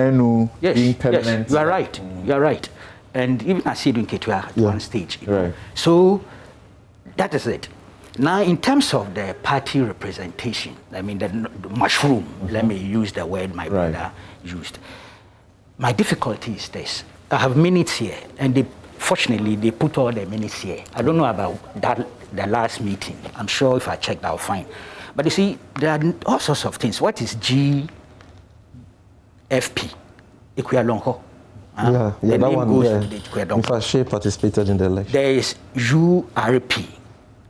Being permanent. Yes, you are right. You are right. And even Asidu Nketua at one stage. Right. So that is it. Now, in terms of the party representation, I mean, the mushroom, let me use the word my brother used. My difficulty is this. I have minutes here, and fortunately, they put all the minutes here. I don't know about that, the last meeting. I'm sure if I check, I'll find. But you see, there are all sorts of things. What is GFP? Ikuya Yeah, that one, In fact, she participated in the election. There is URP.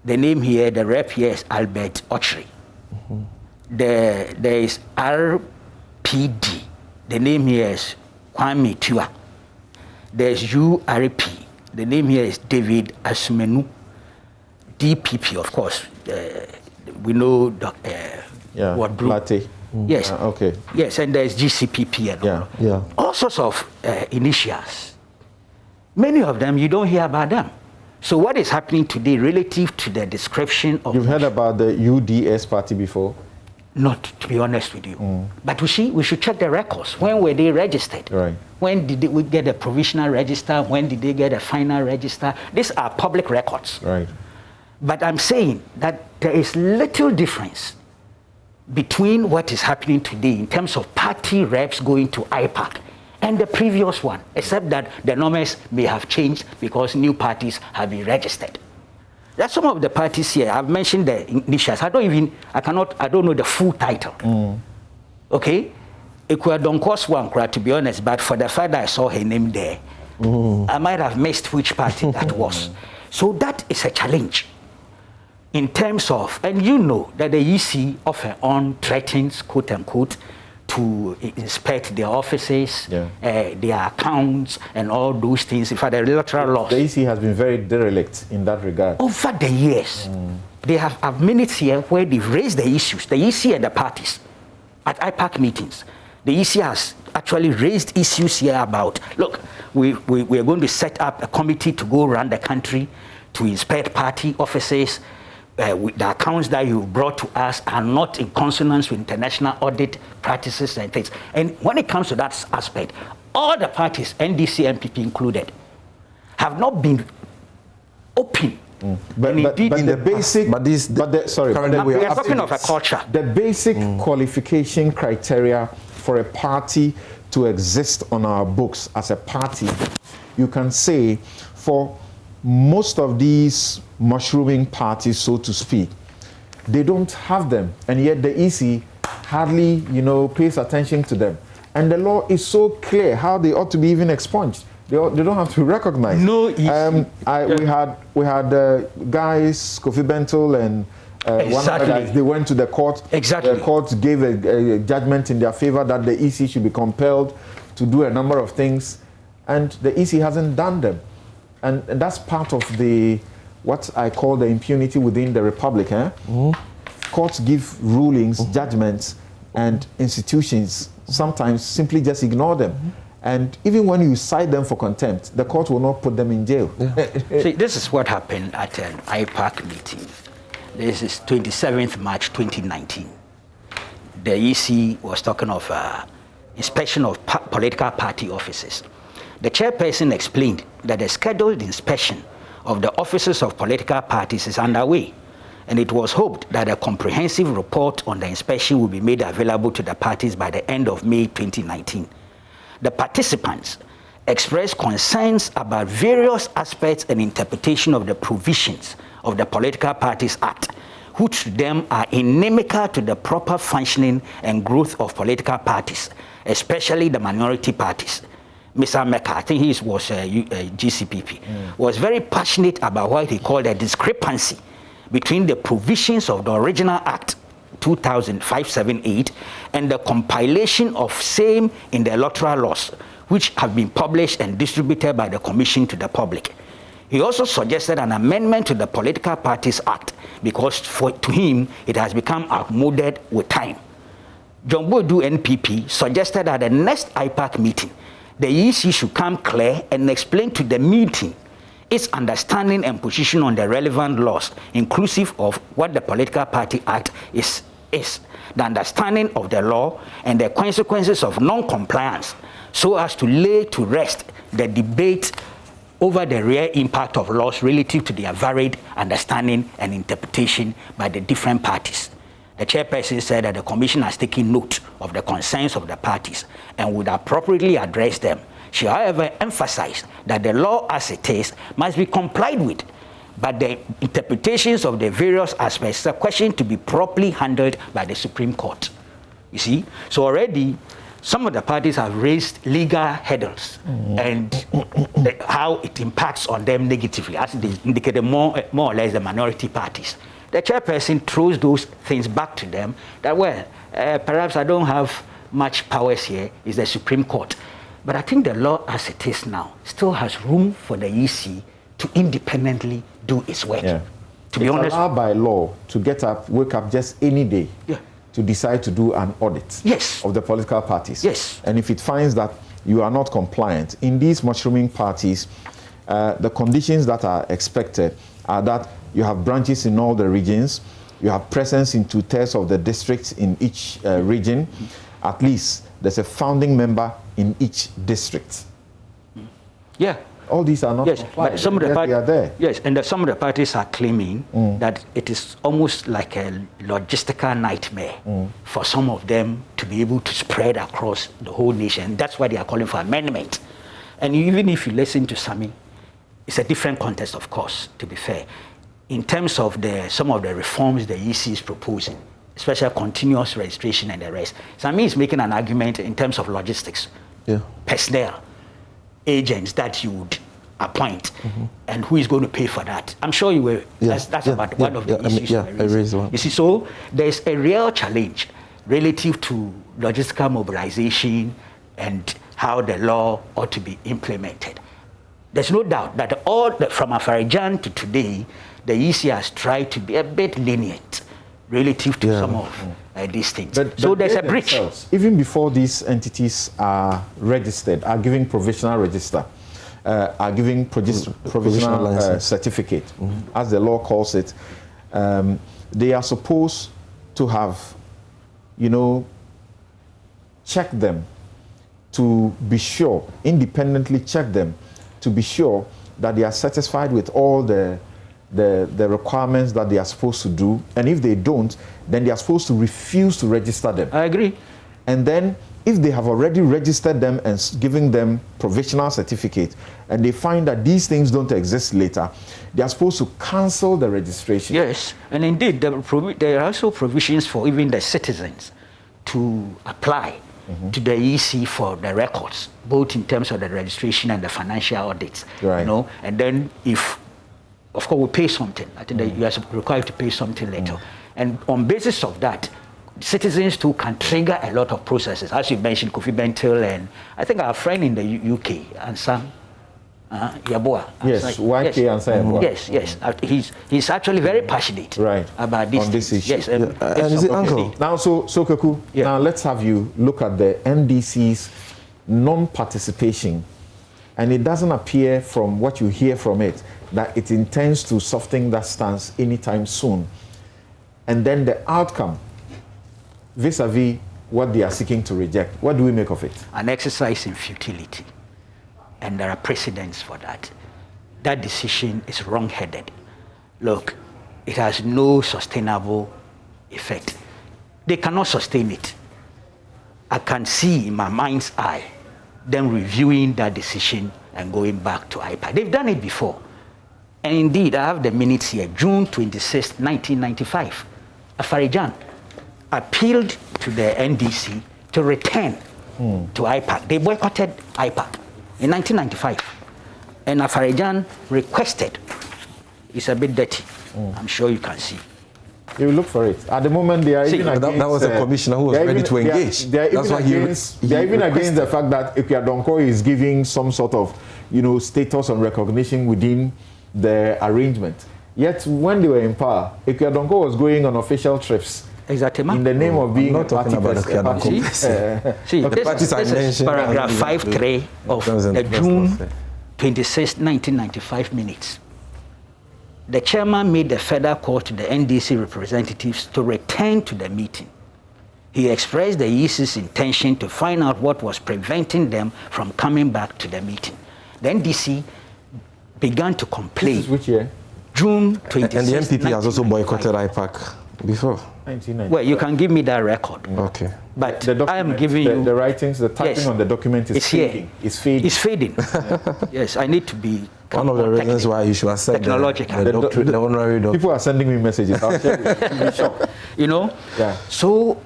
The name here, the rep here is Albert Ochri. There is RPD. The name here is Kwame Tua. There is URP. The name here is David Asumenu. DPP, of course. We know what group. Latte. Yes. Okay. Yes, and there's GCPP and all. Yeah. All sorts of initials. Many of them, you don't hear about them. So what is happening today relative to the description of... You've heard about the UDS party before? Not, to be honest with you. But we should check the records. When were they registered? Right. When did we get a provisional register? When did they get a final register? These are public records. Right. But I'm saying that there is little difference between what is happening today in terms of party reps going to IPAC and the previous one, except that the numbers may have changed because new parties have been registered. There are some of the parties here. I've mentioned the initials. I don't know the full title. Okay? Ikuya Donkos one, to be honest, but for the fact that I saw her name there, I might have missed which party that was. So that is a challenge in terms of, and you know that the EC often on threatens, quote unquote, to inspect their offices, their accounts, and all those things. In fact, the electoral laws. The EC has been very derelict in that regard. Over the years, they have minutes here where they've raised the issues, the EC and the parties, at IPAC meetings. The EC has actually raised issues here about, look, we are going to set up a committee to go around the country to inspect party offices. The accounts that you brought to us are not in consonance with international audit practices and things. And when it comes to that aspect, all the parties, NDC, MPP included, have not been open. But the basic, we are talking of a culture. The basic qualification criteria for a party to exist on our books as a party, you can say for most of these mushrooming parties, so to speak, they don't have them, and yet the EC hardly, pays attention to them. And the law is so clear how they ought to be even expunged. They don't have to recognize. No EC. We had guys, Kofi Bentel and one other guys, they went to the court. Exactly. The court gave a judgment in their favor that the EC should be compelled to do a number of things, and the EC hasn't done them. And that's part of what I call the impunity within the republic. Courts give rulings, judgments, and institutions sometimes simply just ignore them. And even when you cite them for contempt, the court will not put them in jail. See, this is what happened at an IPAC meeting. This is 27th March 2019. The EC was talking of inspection of political party offices. The chairperson explained that the scheduled inspection of the offices of political parties is underway, and it was hoped that a comprehensive report on the inspection will be made available to the parties by the end of May 2019. The participants expressed concerns about various aspects and interpretation of the provisions of the Political Parties Act, which to them are inimical to the proper functioning and growth of political parties, especially the minority parties. Mr. Mecca, I think he was GCPP, was very passionate about what he called a discrepancy between the provisions of the original Act 2005-78 and the compilation of same in the electoral laws, which have been published and distributed by the Commission to the public. He also suggested an amendment to the Political Parties Act because to him it has become outmoded with time. John Bodu NPP suggested at the next IPAC meeting, the EC should come clear and explain to the meeting its understanding and position on the relevant laws, inclusive of what the Political Party Act is, the understanding of the law and the consequences of non-compliance, so as to lay to rest the debate over the real impact of laws relative to their varied understanding and interpretation by the different parties. The chairperson said that the Commission has taken note of the concerns of the parties and would appropriately address them. She, however, emphasized that the law as it is must be complied with, but the interpretations of the various aspects are a question to be properly handled by the Supreme Court. You see? So already, some of the parties have raised legal hurdles and how it impacts on them negatively, as they indicated more or less the minority parties. The chairperson throws those things back to them that, well, perhaps I don't have much powers here, it's the Supreme Court. But I think the law as it is now still has room for the EC to independently do its work. Yeah. To be honest, allowed by law to get up, wake up just any day to decide to do an audit of the political parties. Yes. And if it finds that you are not compliant, in these mushrooming parties, the conditions that are expected are that you have branches in all the regions, you have presence in 2/3 of the districts in each region, at least there's a founding member in each district. Yeah. All these are not compliant. But some of the are there. Yes, and some of the parties are claiming that it is almost like a logistical nightmare for some of them to be able to spread across the whole nation. That's why they are calling for amendment. And even if you listen to Sami, it's a different context, of course, to be fair. In terms of some of the reforms the EC is proposing, especially continuous registration and the rest, Sami is making an argument in terms of logistics, personnel, agents that you would appoint, and who is going to pay for that. I'm sure you will. That's about one of the issues. I raised one. You see, so there's a real challenge relative to logistical mobilization and how the law ought to be implemented. There's no doubt that from Afarijan to today, the EC has tried to be a bit lenient relative to some of these things. But so there's a breach. Even before these entities are registered, are giving provisional register, are giving provisional certificate, as the law calls it, they are supposed to have, check them to be sure, independently check them to be sure that they are satisfied with all the requirements that they are supposed to do. And if they don't, then they are supposed to refuse to register them. I agree. And then if they have already registered them and giving them provisional certificate, and they find that these things don't exist later, they are supposed to cancel the registration. Yes, and indeed, there are also provisions for even the citizens to apply to the EC for the records, both in terms of the registration and the financial audits. Right. And then if, of course, we pay something. I think that you are required to pay something later. And on basis of that, citizens too can trigger a lot of processes. As you mentioned, Kofi Bentil, and I think our friend in the UK, Ansam Yabua. Yes, YK Ansam Yabua. Yes. He's actually very passionate about this, on this issue. Yes, and is it Uncle? Now, so Kaku, now let's have you look at the NDC's non-participation, and it doesn't appear from what you hear from it that it intends to soften that stance anytime soon. And then the outcome, vis-a-vis what they are seeking to reject, what do we make of it? An exercise in futility. And there are precedents for that. That decision is wrong-headed. Look, it has no sustainable effect. They cannot sustain it. I can see in my mind's eye them reviewing that decision and going back to IPAC. They've done it before. And indeed, I have the minutes here, June 26, 1995. Afarijan appealed to the NDC to return to IPAC. They boycotted IPAC in 1995. And Afarijan requested, it's a bit dirty, I'm sure you can see. You look for it. At the moment, they are even against... That was a commissioner who was ready to engage. They are even against the fact that Ekuadonko is giving some sort of, status and recognition within the arrangement. Yet, when they were in power, Ekuadonko was going on official trips. Exactly. In the name of being a party See, this is paragraph 5.3 of the June 26, 1995 minutes. The chairman made the further call to the NDC representatives to return to the meeting. He expressed the EC's intention to find out what was preventing them from coming back to the meeting. The NDC began to complain. This is which year? June 26. And the MPP has also boycotted IPAC before. 1990. Well, you can give me that record. Okay. But I am giving you... The writings, the typing on the document is fading. It's fading. It's fading. Yes, I need to be... One of the reasons why you should accept the honorary doctor. People are sending me messages. I'll share it. Shocked. Yeah. So,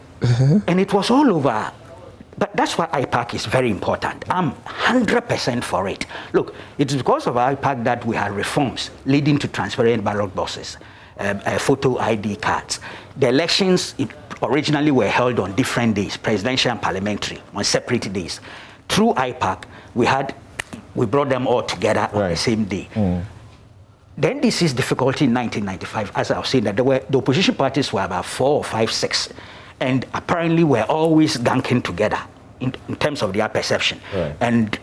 and it was all over. But that's why IPAC is very important. I'm 100% for it. Look, it's because of IPAC that we had reforms leading to transparent ballot boxes, photo ID cards. The elections originally were held on different days, presidential and parliamentary, on separate days. Through IPAC, we brought them all together on the same day. Then this is difficulty in 1995, as I was saying, that the opposition parties were about 4 or 5, 6, and apparently were always ganking together in terms of their perception and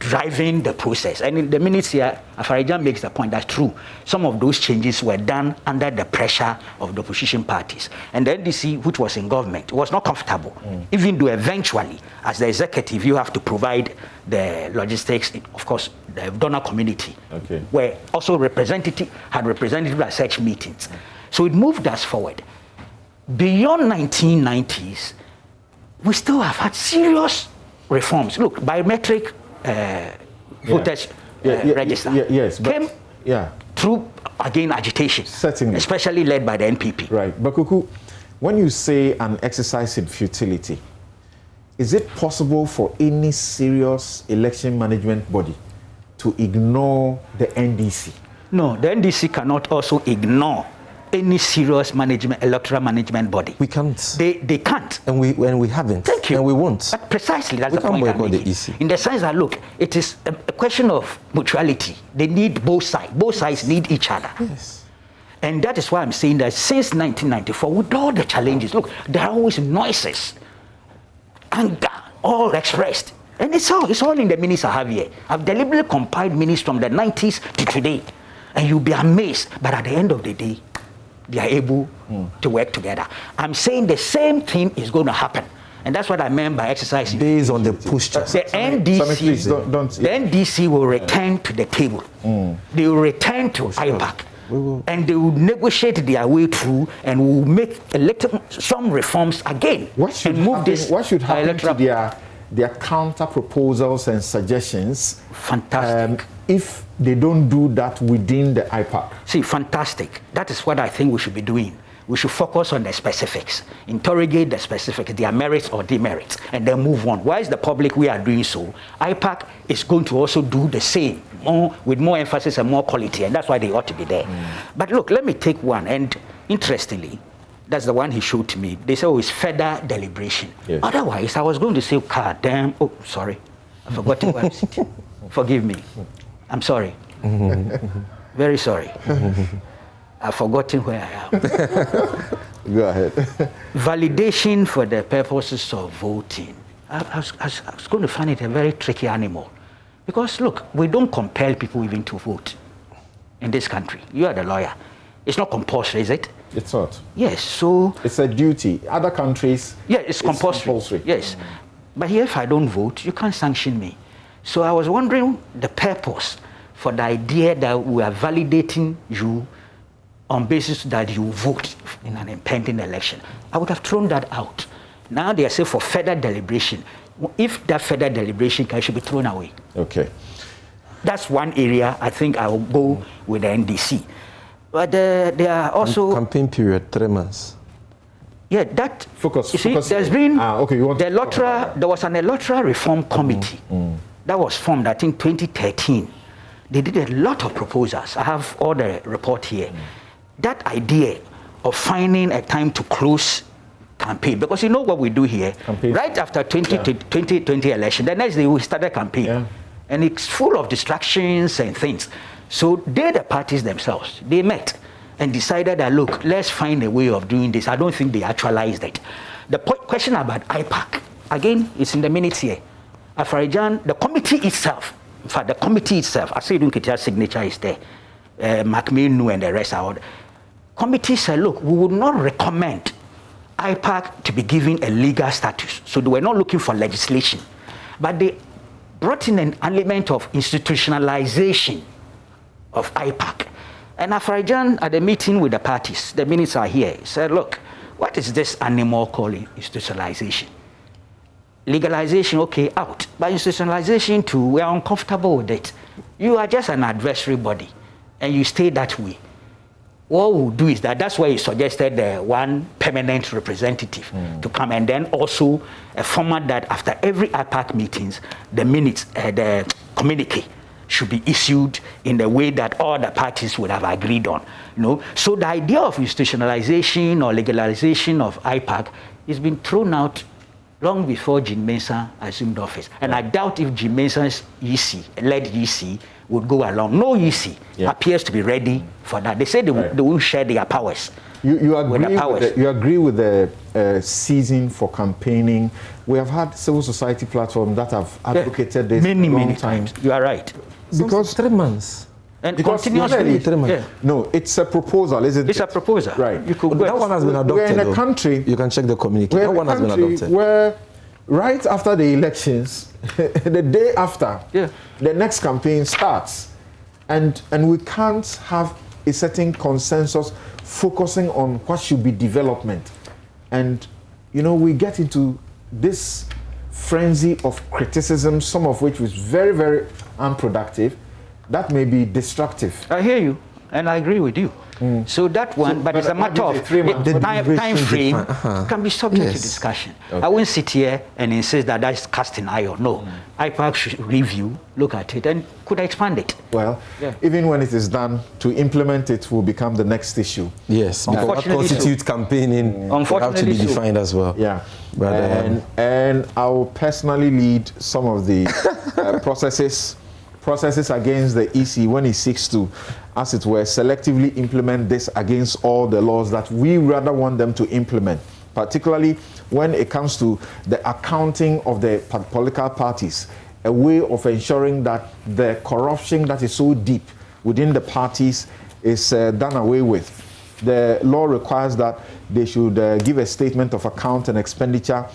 driving the process. And in the minutes here, Afarijan makes the point that's true. Some of those changes were done under the pressure of the opposition parties. And the NDC, which was in government, was not comfortable, even though eventually, as the executive, you have to provide the logistics. Of course, the donor community were also representative at such meetings. So it moved us forward. Beyond 1990s, we still have had serious reforms. Look, biometric voters register came through, again, agitation, especially led by the NPP. Right. But Kuku, when you say an exercise in futility, is it possible for any serious election management body to ignore the NDC? No, the NDC cannot also ignore any serious electoral management body. We can't. They can't. And we haven't. Thank you. And we won't. But precisely, that's the point I'm making. The EC. In the sense that, look, it is a question of mutuality. They need both sides. Both sides need each other. Yes. And that is why I'm saying that since 1994, with all the challenges, look, there are always noises, anger, all expressed. And it's all in the minutes I have here. I've deliberately compiled minutes from the 90s to today. And you'll be amazed. But at the end of the day, they are able to work together. I'm saying the same thing is going to happen. And that's what I meant by exercising. Based on the posture. The NDC will return to the table. They will return to IPAC. And they will negotiate their way through and will make some reforms again. What should happen to their counter proposals and suggestions? Fantastic. If they don't do that within the IPAC? See, fantastic. That is what I think we should be doing. We should focus on the specifics, interrogate the specifics, their merits or demerits, and then move on. Why is the public we are doing so? IPAC is going to also do the same, with more emphasis and more quality, and that's why they ought to be there. But look, let me take one, and interestingly, that's the one he showed to me. They say, oh, it's further deliberation. Yes. Otherwise, I was going to say, God damn, oh, sorry, I forgot where I'm sitting. Forgive me. I'm sorry. Very sorry. I've forgotten where I am. Go ahead. Validation for the purposes of voting. I was going to find it a very tricky animal. Because, look, we don't compel people even to vote in this country. You are the lawyer. It's not compulsory, is it? It's not. Yes, so... It's a duty. Other countries... Yeah, it's compulsory. Yes. But here, if I don't vote, you can't sanction me. So I was wondering the purpose for the idea that we are validating you on basis that you vote in an impending election. I would have thrown that out. Now they are saying for further deliberation. If that further deliberation should be thrown away. Okay. That's one area I think I will go with the NDC. But there are also... Campaign period, 3 months. Yeah, that... Focus. You see, there's been... okay, you want there was an electoral reform committee that was formed, I think, 2013. They did a lot of proposals. I have all the report here. That idea of finding a time to close campaign, because you know what we do here, right after 2020 election, the next day we start a campaign, and it's full of distractions and things. So the parties themselves, they met and decided that, look, let's find a way of doing this. I don't think they actualized it. The question about IPAC, again, it's in the minutes here. Afarijan, the committee itself, in fact, the committee itself, I say Dunkitia's signature is there, McMahon and the rest are out. Committee said, look, we would not recommend IPAC to be given a legal status. So they were not looking for legislation. But they brought in an element of institutionalization of IPAC. And Afarijan, at the meeting with the parties, the minutes are here, said, look, what is this animal calling institutionalization? Legalization, okay, out. But institutionalization too, we are uncomfortable with it. You are just an adversary body, and you stay that way. What we'll do is that's why he suggested one permanent representative to come, and then also a format that after every IPAC meetings, the minutes, the communique should be issued in the way that all the parties would have agreed on. You know? So the idea of institutionalization or legalization of IPAC has been thrown out long before Jim Mensah assumed office. And I doubt if Jim Mensah's led EC would go along. No EC appears to be ready for that. They say they won't share their powers. You agree with the season for campaigning. We have had civil society platforms that have advocated this many times. You are right. Because 3 months. And continuously. 3 months. No, it's a proposal, isn't it? It's a proposal. Right. You could that one has been adopted. We're in a country. You can check the communique. That one has been adopted. Where right after the elections, the day after, the next campaign starts. And we can't have a certain consensus focusing on what should be development. And, you know, we get into this frenzy of criticism, some of which was very, very unproductive. That may be destructive. I hear you, and I agree with you. So that one, but it's a matter of time frame can be subject to discussion. Okay. I won't sit here and insist that that's casting iron. No, IPAC should review, look at it, and could expand it. Well, even when it is done, to implement it will become the next issue. Yes, because what constitutes campaigning will have to be defined as well. Yeah, and I will personally lead some of the processes processes against the EC when it seeks to, as it were, selectively implement this against all the laws that we rather want them to implement, particularly when it comes to the accounting of the political parties, a way of ensuring that the corruption that is so deep within the parties is done away with. The law requires that they should give a statement of account and expenditure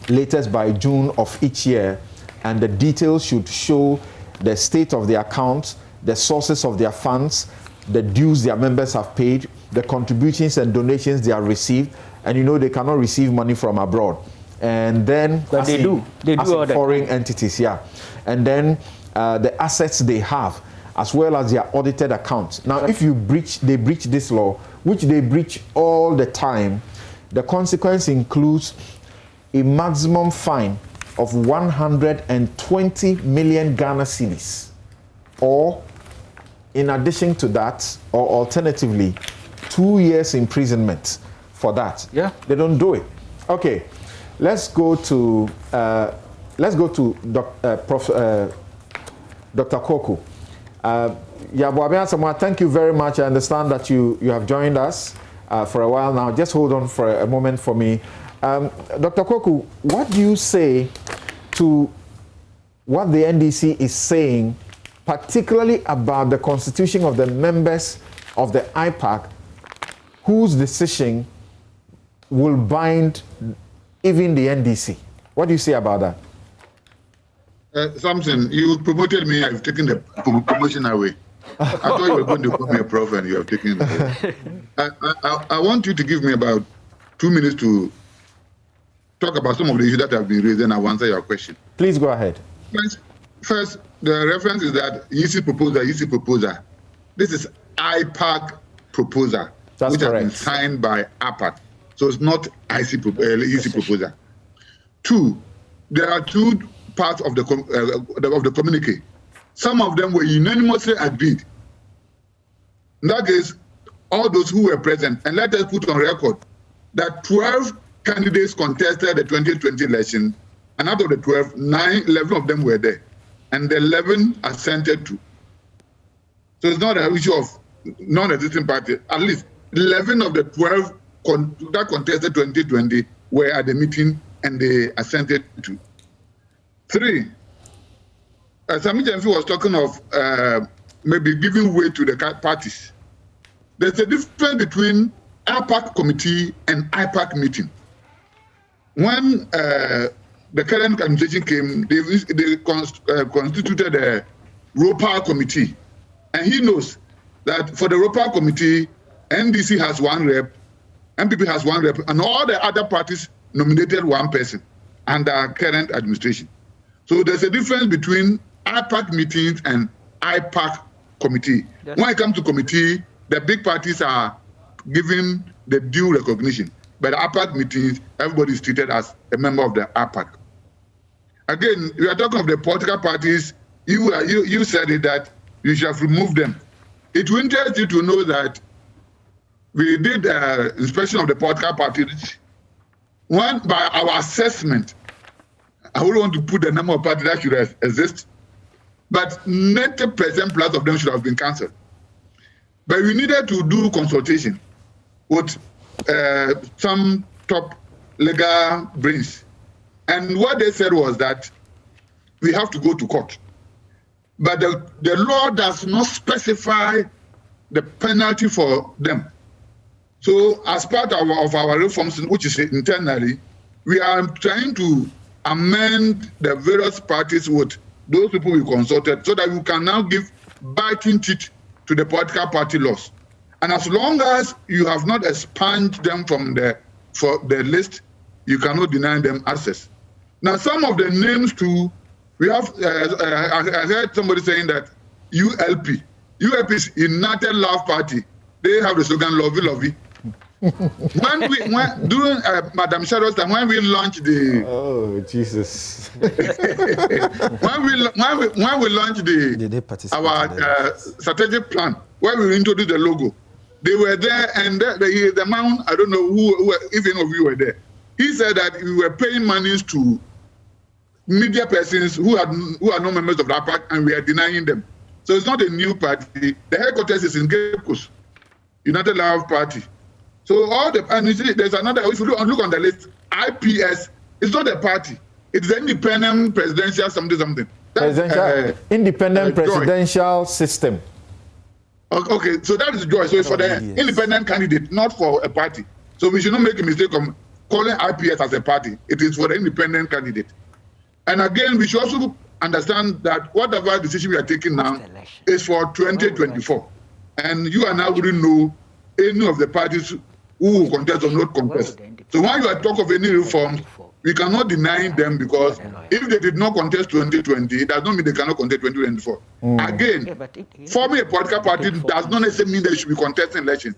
latest by June of each year, and the details should show the state of the accounts, the sources of their funds, the dues their members have paid, the contributions and donations they have received, and you know they cannot receive money from abroad. And then but they do all foreign entities, yeah. And then the assets they have, as well as their audited accounts. Now, if they breach this law, which they breach all the time, the consequence includes a maximum fine of 120 million Ghana cedis, or in addition to that, or alternatively, 2 years imprisonment for that. Yeah, they don't do it. Okay, let's go to Dr. Koku. Thank you very much. I understand that you have joined us for a while now. Just hold on for a moment for me. Dr. Koku, what do you say to what the NDC is saying, particularly about the constitution of the members of the IPAC, whose decision will bind even the NDC? What do you say about that? Samson, you promoted me. I've taken the promotion away. I thought you were going to call me a prof, and you have taken it away. I want you to give me about 2 minutes to talk about some of the issues that have been raised, and I'll answer your question. Please go ahead. First, the reference is that EC proposal. This is IPAC proposal, That's which correct. has been signed by IPAC. So it's not EC proposal. Two, there are two parts of the communique. Some of them were unanimously agreed. In that case, all those who were present, and let us put on record that 12 candidates contested the 2020 election, and out of the 12, 11 of them were there, and the 11 assented to. So it's not an issue of non-existing party. At least 11 of the 12 that contested 2020 were at the meeting, and they assented to. 3, Sami Jenfi was talking of maybe giving way to the parties. There's a difference between IPAC committee and IPAC meeting. When the current administration came, they constituted a ROPA committee. And he knows that for the ROPA committee, NDC has 1 rep, MPP has 1 rep, and all the other parties nominated 1 person under current administration. So there's a difference between IPAC meetings and IPAC committee. Yes. When it comes to committee, the big parties are given the due recognition. But IPAC meetings, everybody is treated as a member of the IPAC. Again, we are talking of the political parties. You said it that you should have removed them. It will interest you to know that we did inspection of the political parties. One, by our assessment, I wouldn't want to put the number of parties that should exist, but 90% plus of them should have been cancelled. But we needed to do consultation with some top legal brains. And what they said was that we have to go to court. But the law does not specify the penalty for them. So as part of our reforms, which is internally, we are trying to amend the various parties with those people we consulted so that we can now give biting teeth to the political party laws. And as long as you have not expunged them from for the list, you cannot deny them access. Now, some of the names too, we have, I heard somebody saying that ULP is United Love Party. They have the slogan, Lovey, Lovey. During Madam Shadow's time, when we launched the... Oh, Jesus. when we launched our strategic plan, when we introduced the logo, they were there, and the man, I don't know who if any of you were there, he said that we were paying monies to media persons who are not members of the IPAC, and we are denying them. So it's not a new party. The headquarters is in Cape Coast, United Labour Party. So all the, and you see, there's another, if you look on the list, IPS, it's not a party. It's the independent presidential something. Independent presidential system. Okay, so that is Joy. So it's for the independent candidate, not for a party. So we should not make a mistake of calling IPS as a party. It is for the independent candidate. And again, we should also understand that whatever decision we are taking now is for 2024. And you and I wouldn't know any of the parties who will contest or not contest. So when you are talking of any reforms, we cannot deny them, because if they did not contest 2020, it does not mean they cannot contest 2024. Again, forming a political party does not necessarily mean they should be contesting elections.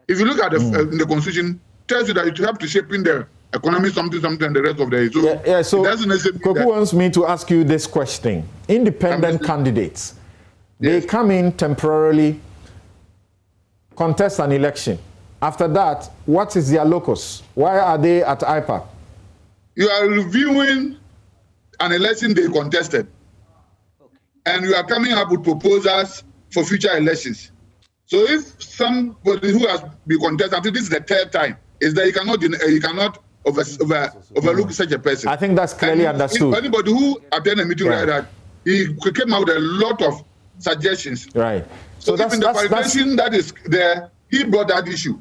If you look at in the Constitution, it tells you that you have to shape in the economy something, and the rest of the day. So, so Koku wants me to ask you this question. Independent candidates, they come in temporarily, contest an election. After that, what is their locus? Why are they at IPAC? You are reviewing an election they contested, and you are coming up with proposals for future elections. So if somebody who has been contested, I think this is the third time, is that you cannot overlook such a person. I think that's clearly understood. Anybody who attended a meeting like that, he came out with a lot of suggestions. Right. So if in the validation that is there, he brought that issue.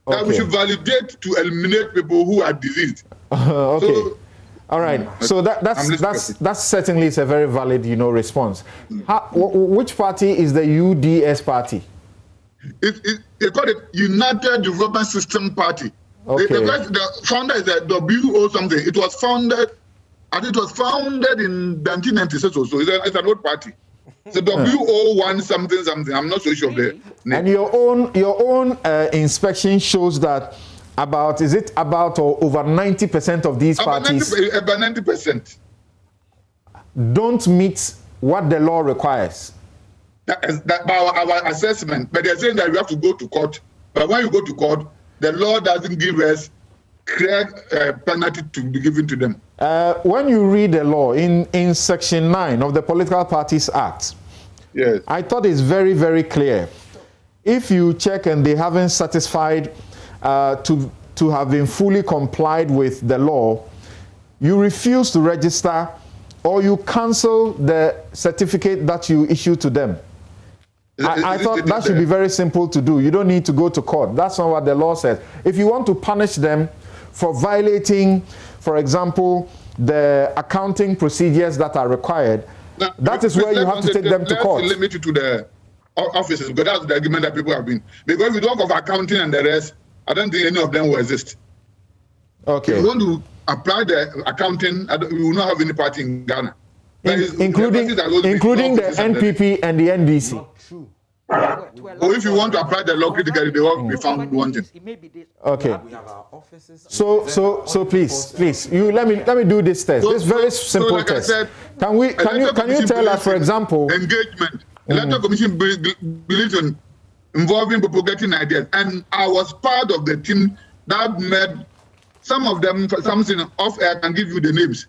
That we should validate to eliminate people who are diseased. Okay. So, all right. So that's certainly is a very valid, response. Which party is the UDS party? They call it United Development System Party. Okay. The founder is a WO something. It was founded in 1996 or so. It's an old party. It's a WO1 something. I'm not so sure of the name. And your own inspection shows that about or over 90% of these parties about 90% don't meet what the law requires. That by our assessment, but they're saying that we have to go to court. But when you go to court, the law doesn't give us clear penalty to be given to them. When you read the law in Section 9 of the Political Parties Act, yes, I thought it's very, very clear. If you check and they haven't satisfied to have been fully complied with the law, you refuse to register or you cancel the certificate that you issue to them. I thought that should be very simple to do. You don't need to go to court. That's not what the law says. If you want to punish them for violating, for example, the accounting procedures that are required, that is where you have to take them to court. Let's limit it to the offices, because that's the argument that people have been. Because if you talk of accounting and the rest, I don't think any of them will exist. Okay. If you want to apply the accounting, we will not have any party in Ghana. Including the NPP and the NDC. Or if you want to apply the law critically, they will be found wanting. Okay. So please, you let me do this test. This very simple like test. Said, can you tell us, for example, engagement? Electoral Commission believes in involving people getting ideas, and I was part of the team that made some of them something off air. Can give you the names.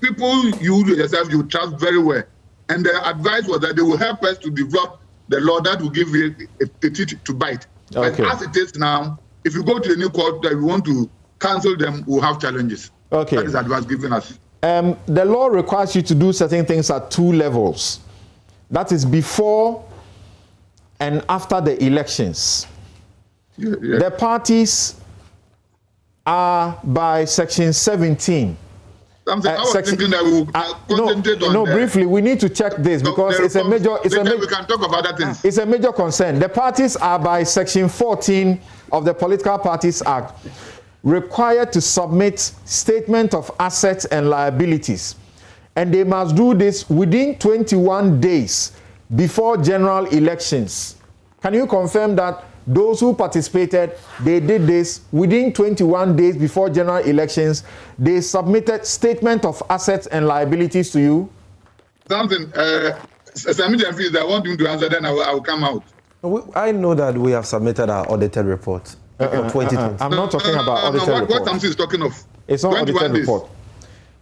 People you yourself you trust very well, and the advice was that they will help us to develop the law that will give you a teeth to bite. Okay. But as it is now, if you go to the new court that we want to cancel them, we'll have challenges. Okay. That is advice given us. The law requires you to do certain things at two levels. That is before and after the elections. Yeah. The parties are by Section 17. I was thinking that we will concentrate on briefly, we need to check this because it's a major. We can talk about that things. It's a major concern. The parties are by Section 14 of the Political Parties Act required to submit statement of assets and liabilities, and they must do this within 21 days before general elections. Can you confirm that those who participated, they did this within 21 days before general elections? They submitted statement of assets and liabilities to you? Something, I want him to answer, then I will come out. I know that we have submitted our audited report for 2020. I'm not talking about audited report. What Samson is talking of? It's not audited report.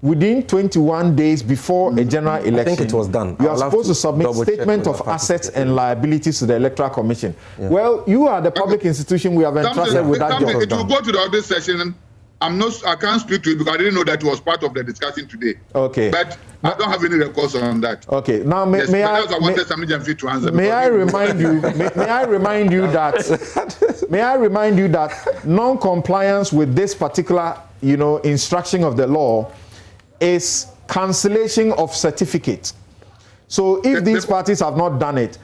within 21 days before a general election, I think it was done. You are supposed to submit statement of assets and liabilities to the Electoral Commission. Yeah. Well, you are the public institution we have entrusted with that job. It will go to the audit session. I can't speak to it because I didn't know that it was part of the discussion today. Okay. But I don't have any records on that. Okay. Now, may I remind you that non-compliance with this particular, instruction of the law is cancellation of certificate. So if these parties have not done it,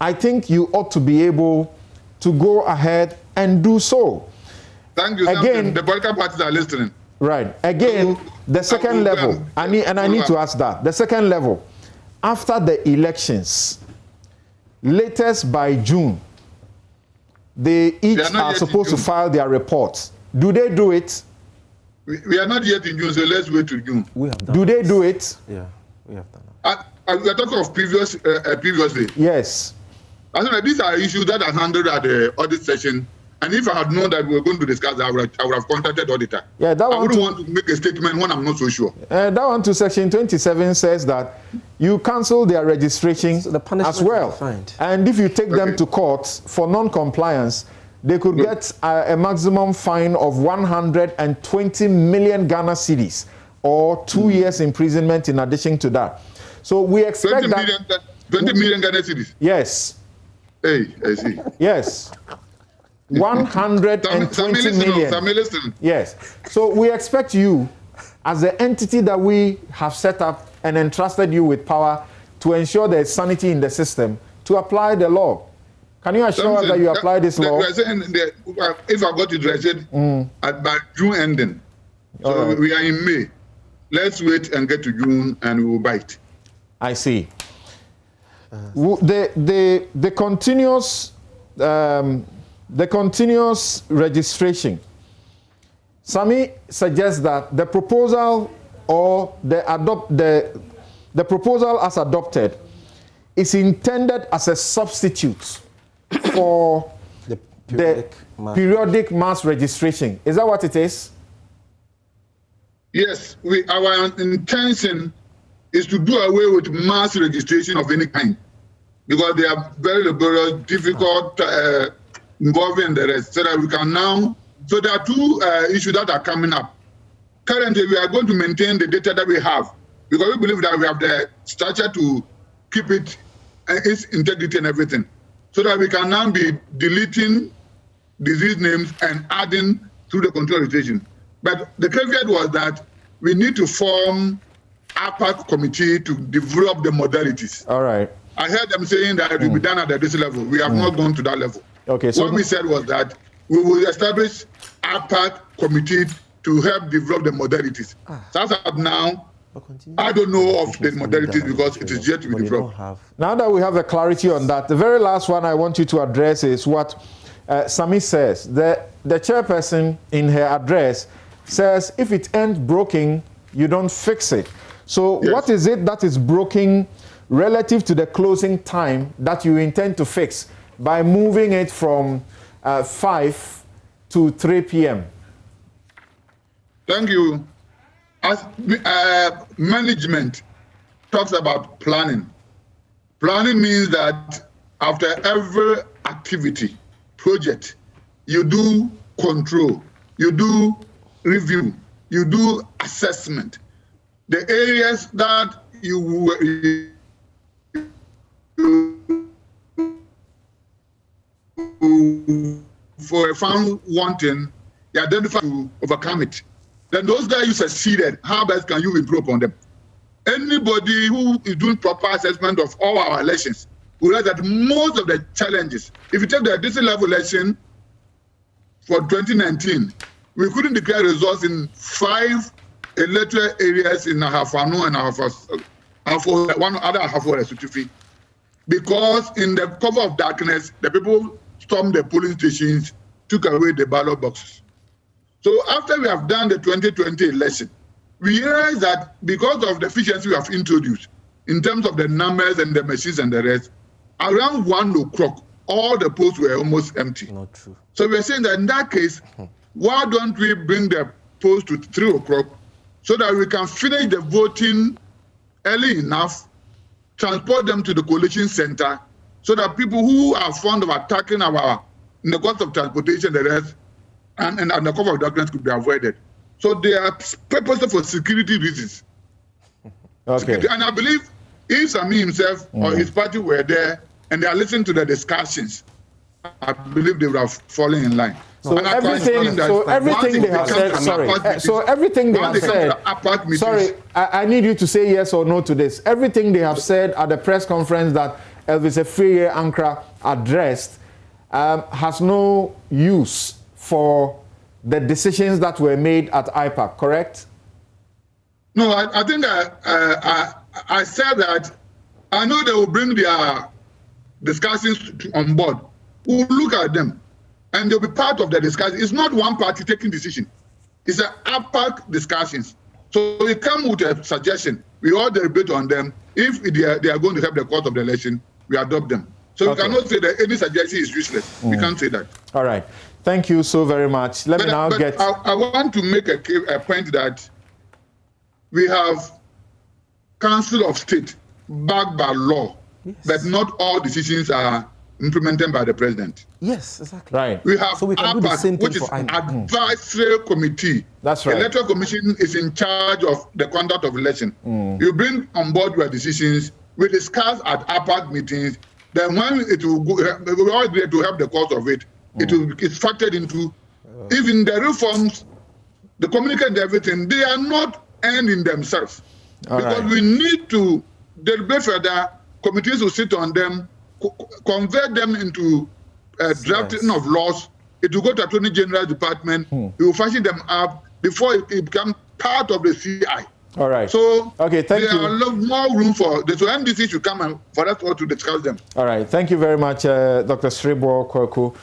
I think you ought to be able to go ahead and do so. Thank you. Again, the political parties are listening. Right. Again, the second level, I need to ask that. The second level, after the elections, latest by June, they each are supposed to file their reports. Do they do it? We are not yet in June, so let's wait till June. We have done do they do it? Yeah, we have done it. We are talking of previously. Yes. I think these are issues that are handled at the audit session. And if I had known that we were going to discuss that, I would have contacted the auditor. Yeah, I wouldn't want to make a statement when I'm not so sure. That one to Section 27 says that you cancel their registration as well. And if you take them to court for non-compliance, they could get a maximum fine of 120 million Ghana cedis or 2 years imprisonment in addition to that. So we expect 20 million Ghana cedis? Yes. Hey, I see. Yes. 120 million. Yes. So we expect you, as the entity that we have set up and entrusted you with power to ensure there is sanity in the system, to apply the law. Can you assure us that you apply this law? If I got it right, by June ending. So we are in May. Let's wait and get to June and we will bite. I see. The continuous registration. Sami suggests that the proposal or the proposal as adopted is intended as a substitute for the periodic mass registration. Is that what it is? Yes. Our intention is to do away with mass registration of any kind because they are very laborious, difficult, involving the rest, so that we can now. So there are two issues that are coming up. Currently, we are going to maintain the data that we have because we believe that we have the structure to keep it, its integrity and everything, so that we can now be deleting disease names and adding through the control registration. But the caveat was that we need to form IPAC committee to develop the modalities. All right. I heard them saying that it will be done at this level. We have not gone to that level. Okay, so what we said was that we will establish a IPAC committee to help develop the modalities. So as of now, I don't know of the modalities because it is yet to be developed. Now that we have a clarity on that, the very last one I want you to address is what Sami says. The chairperson in her address says if it ends broken, you don't fix it. So yes. What is it that is broken relative to the closing time that you intend to fix by moving it from 5 to 3 p.m.? Thank you. As management talks about planning. Planning means that after every activity, project, you do control, you do review, you do assessment. The areas that you for found wanting, you identify to overcome it. Then those that you succeeded, how best can you improve on them? Anybody who is doing proper assessment of all our elections will realize that most of the challenges, if you take the district level election for 2019, we couldn't declare results in 5 electoral areas in Ahafano and one other Ahafo because in the cover of darkness, the people stormed the polling stations, took away the ballot boxes. So after we have done the 2020 election, we realized that because of the efficiency we have introduced in terms of the numbers and the machines and the rest, around 1 o'clock, all the polls were almost empty. Not true. So we're saying that in that case, why don't we bring the polls to 3 o'clock so that we can finish the voting early enough, transport them to the coalition center, so that people who are fond of attacking in the cost of transportation, the rest, and the cover of darkness could be avoided. So they are purposely for security reasons. Okay. Security. And I believe if Sami himself or his party were there and they are listening to the discussions, I believe they would have fallen in line. So everything they have said, sorry, I need you to say yes or no to this. Everything they have said at the press conference that Elvis Afriye Ankra addressed has no use for the decisions that were made at IPAC, correct? No, I think I said that I know they will bring their discussions on board. We'll look at them and they'll be part of the discussion. It's not one party taking decision. It's an IPAC discussions. So we come with a suggestion. We all debate on them. If they are going to help the course of the election, we adopt them. So we cannot say that any suggestion is useless. We can't say that. All right. Thank you so very much. I want to make a point that we have Council of State backed by law, but not all decisions are implemented by the president. Yes, exactly. Right. We have IPAC, which is an advisory committee. That's right. The Electoral Commission is in charge of the conduct of election. You bring on board your decisions. We discuss at IPAC meetings. Then when it will go, we all agree to help the cause of it. It's factored into even the reforms, the communicate and everything. They are not ending themselves because we need to deliberate further. Committees will sit on them, convert them into drafting of laws. It will go to Attorney General's department. He will fashion them up before it becomes part of the CI. All right. So thank you. There are more room for the NDC should come and for us all to discuss them. All right. Thank you very much, Dr. Sribo Kweku.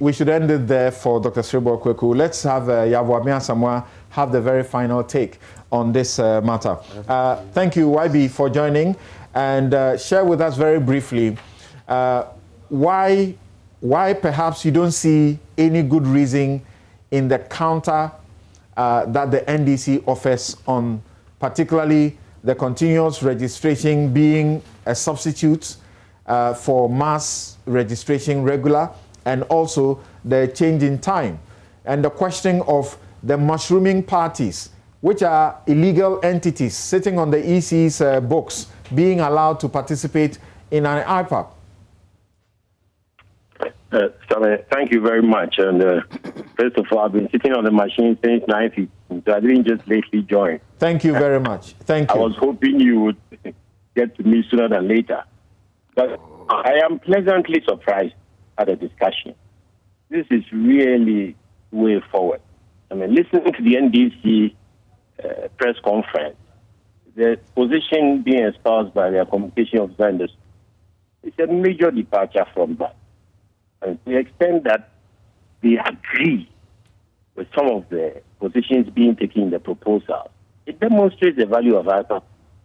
We should end it there for Dr. Sribo Kweku. Let's have Yavwamia Samoa have the very final take on this matter. Thank you, YB, for joining, and share with us very briefly why perhaps you don't see any good reason in the counter that the NDC offers on particularly the continuous registration being a substitute for mass registration regular, and also the change in time, and the question of the mushrooming parties, which are illegal entities sitting on the EC's books, being allowed to participate in an IPAC. Thank you very much. And first of all, I've been sitting on the machine since 1950, so I didn't just lately join. Thank you very much. Thank you. I was hoping you would get to me sooner than later. But I am pleasantly surprised at the discussion. This is really way forward. I mean, listening to the NDC press conference, the position being espoused by their communication officer in the it's a major departure from that. And to the extent that they agree with some of the positions being taken in the proposal, it demonstrates the value of IPAC,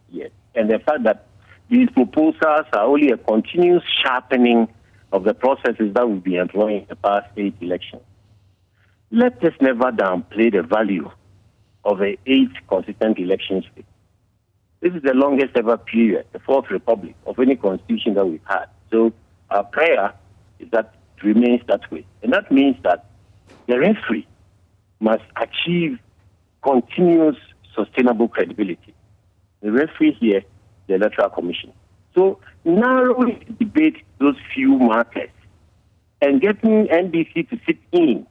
yes, and the fact that these proposals are only a continuous sharpening of the processes that we've been employing in the past 8 elections. Let us never downplay the value of the 8 consistent elections. This is the longest ever period, the Fourth Republic, of any constitution that we've had. So our prayer is that it remains that way. And that means that the referee must achieve continuous, sustainable credibility. The referee here, the Electoral Commission. So narrowly debate those few markers and getting NDC to sit in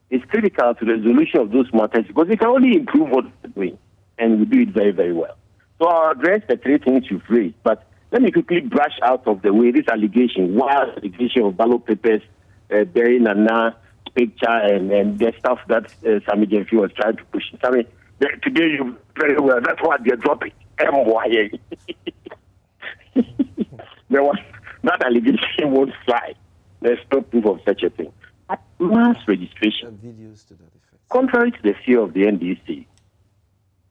is critical to the resolution of those matters because they can only improve what they're doing, and we do it very, very well. So I'll address the 3 things you've raised, but let me quickly brush out of the way this allegation, wild allegation of ballot papers bearing Nana picture and the stuff that Sami Jemfi was trying to push. Sami, today you very well, that's why they're dropping MYA. That allegation won't fly. There's no proof of such a thing. But mass registration, contrary to the fear of the NDC,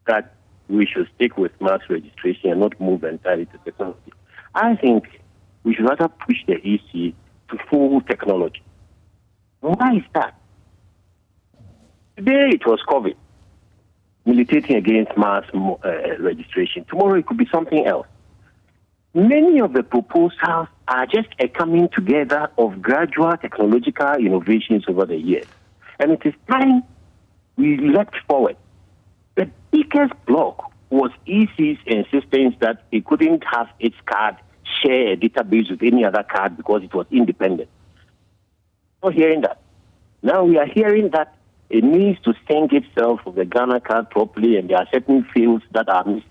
that we should stick with mass registration and not move entirely to technology. I think we should rather push the EC to full technology. Why is that? Today it was COVID. militating against mass registration. Tomorrow it could be something else. Many of the proposals are just a coming together of gradual technological innovations over the years. And it is time we leapt forward. The biggest block was EC's insistence that it couldn't have its card share a database with any other card because it was independent. Not hearing that. Now we are hearing that it needs to sync itself with the Ghana card properly, and there are certain fields that are missing.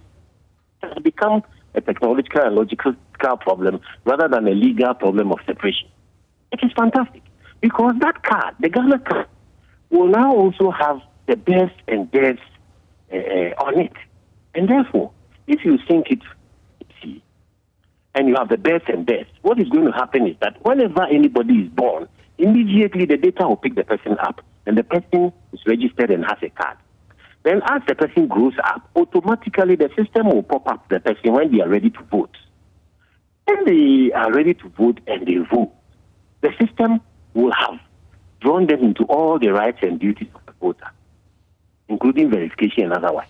It has become a technological and logical problem rather than a legal problem of separation. It is fantastic because that card, the Ghana card, will now also have the best and best on it. And therefore, if you sync it, and you have the best and best, what is going to happen is that whenever anybody is born, immediately the data will pick the person up, and the person is registered and has a card. Then as the person grows up, automatically the system will pop up the person when they are ready to vote. When they are ready to vote and they vote, the system will have drawn them into all the rights and duties of the voter, including verification and otherwise.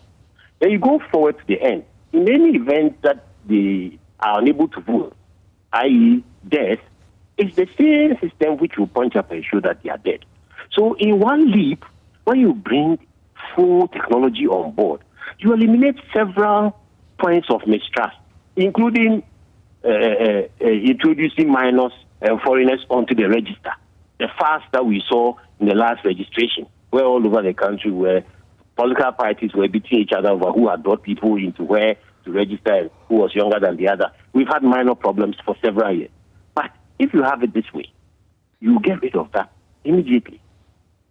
Then you go forward to the end. In any event that they are unable to vote, i.e. death, it's the same system which will punch up and show that they are dead. So in one leap, when you bring full technology on board, you eliminate several points of mistrust, including introducing minors and foreigners onto the register. The farce that we saw in the last registration, where all over the country where political parties were beating each other over who had brought people into where to register and who was younger than the other. We've had minor problems for several years. But if you have it this way, you get rid of that immediately.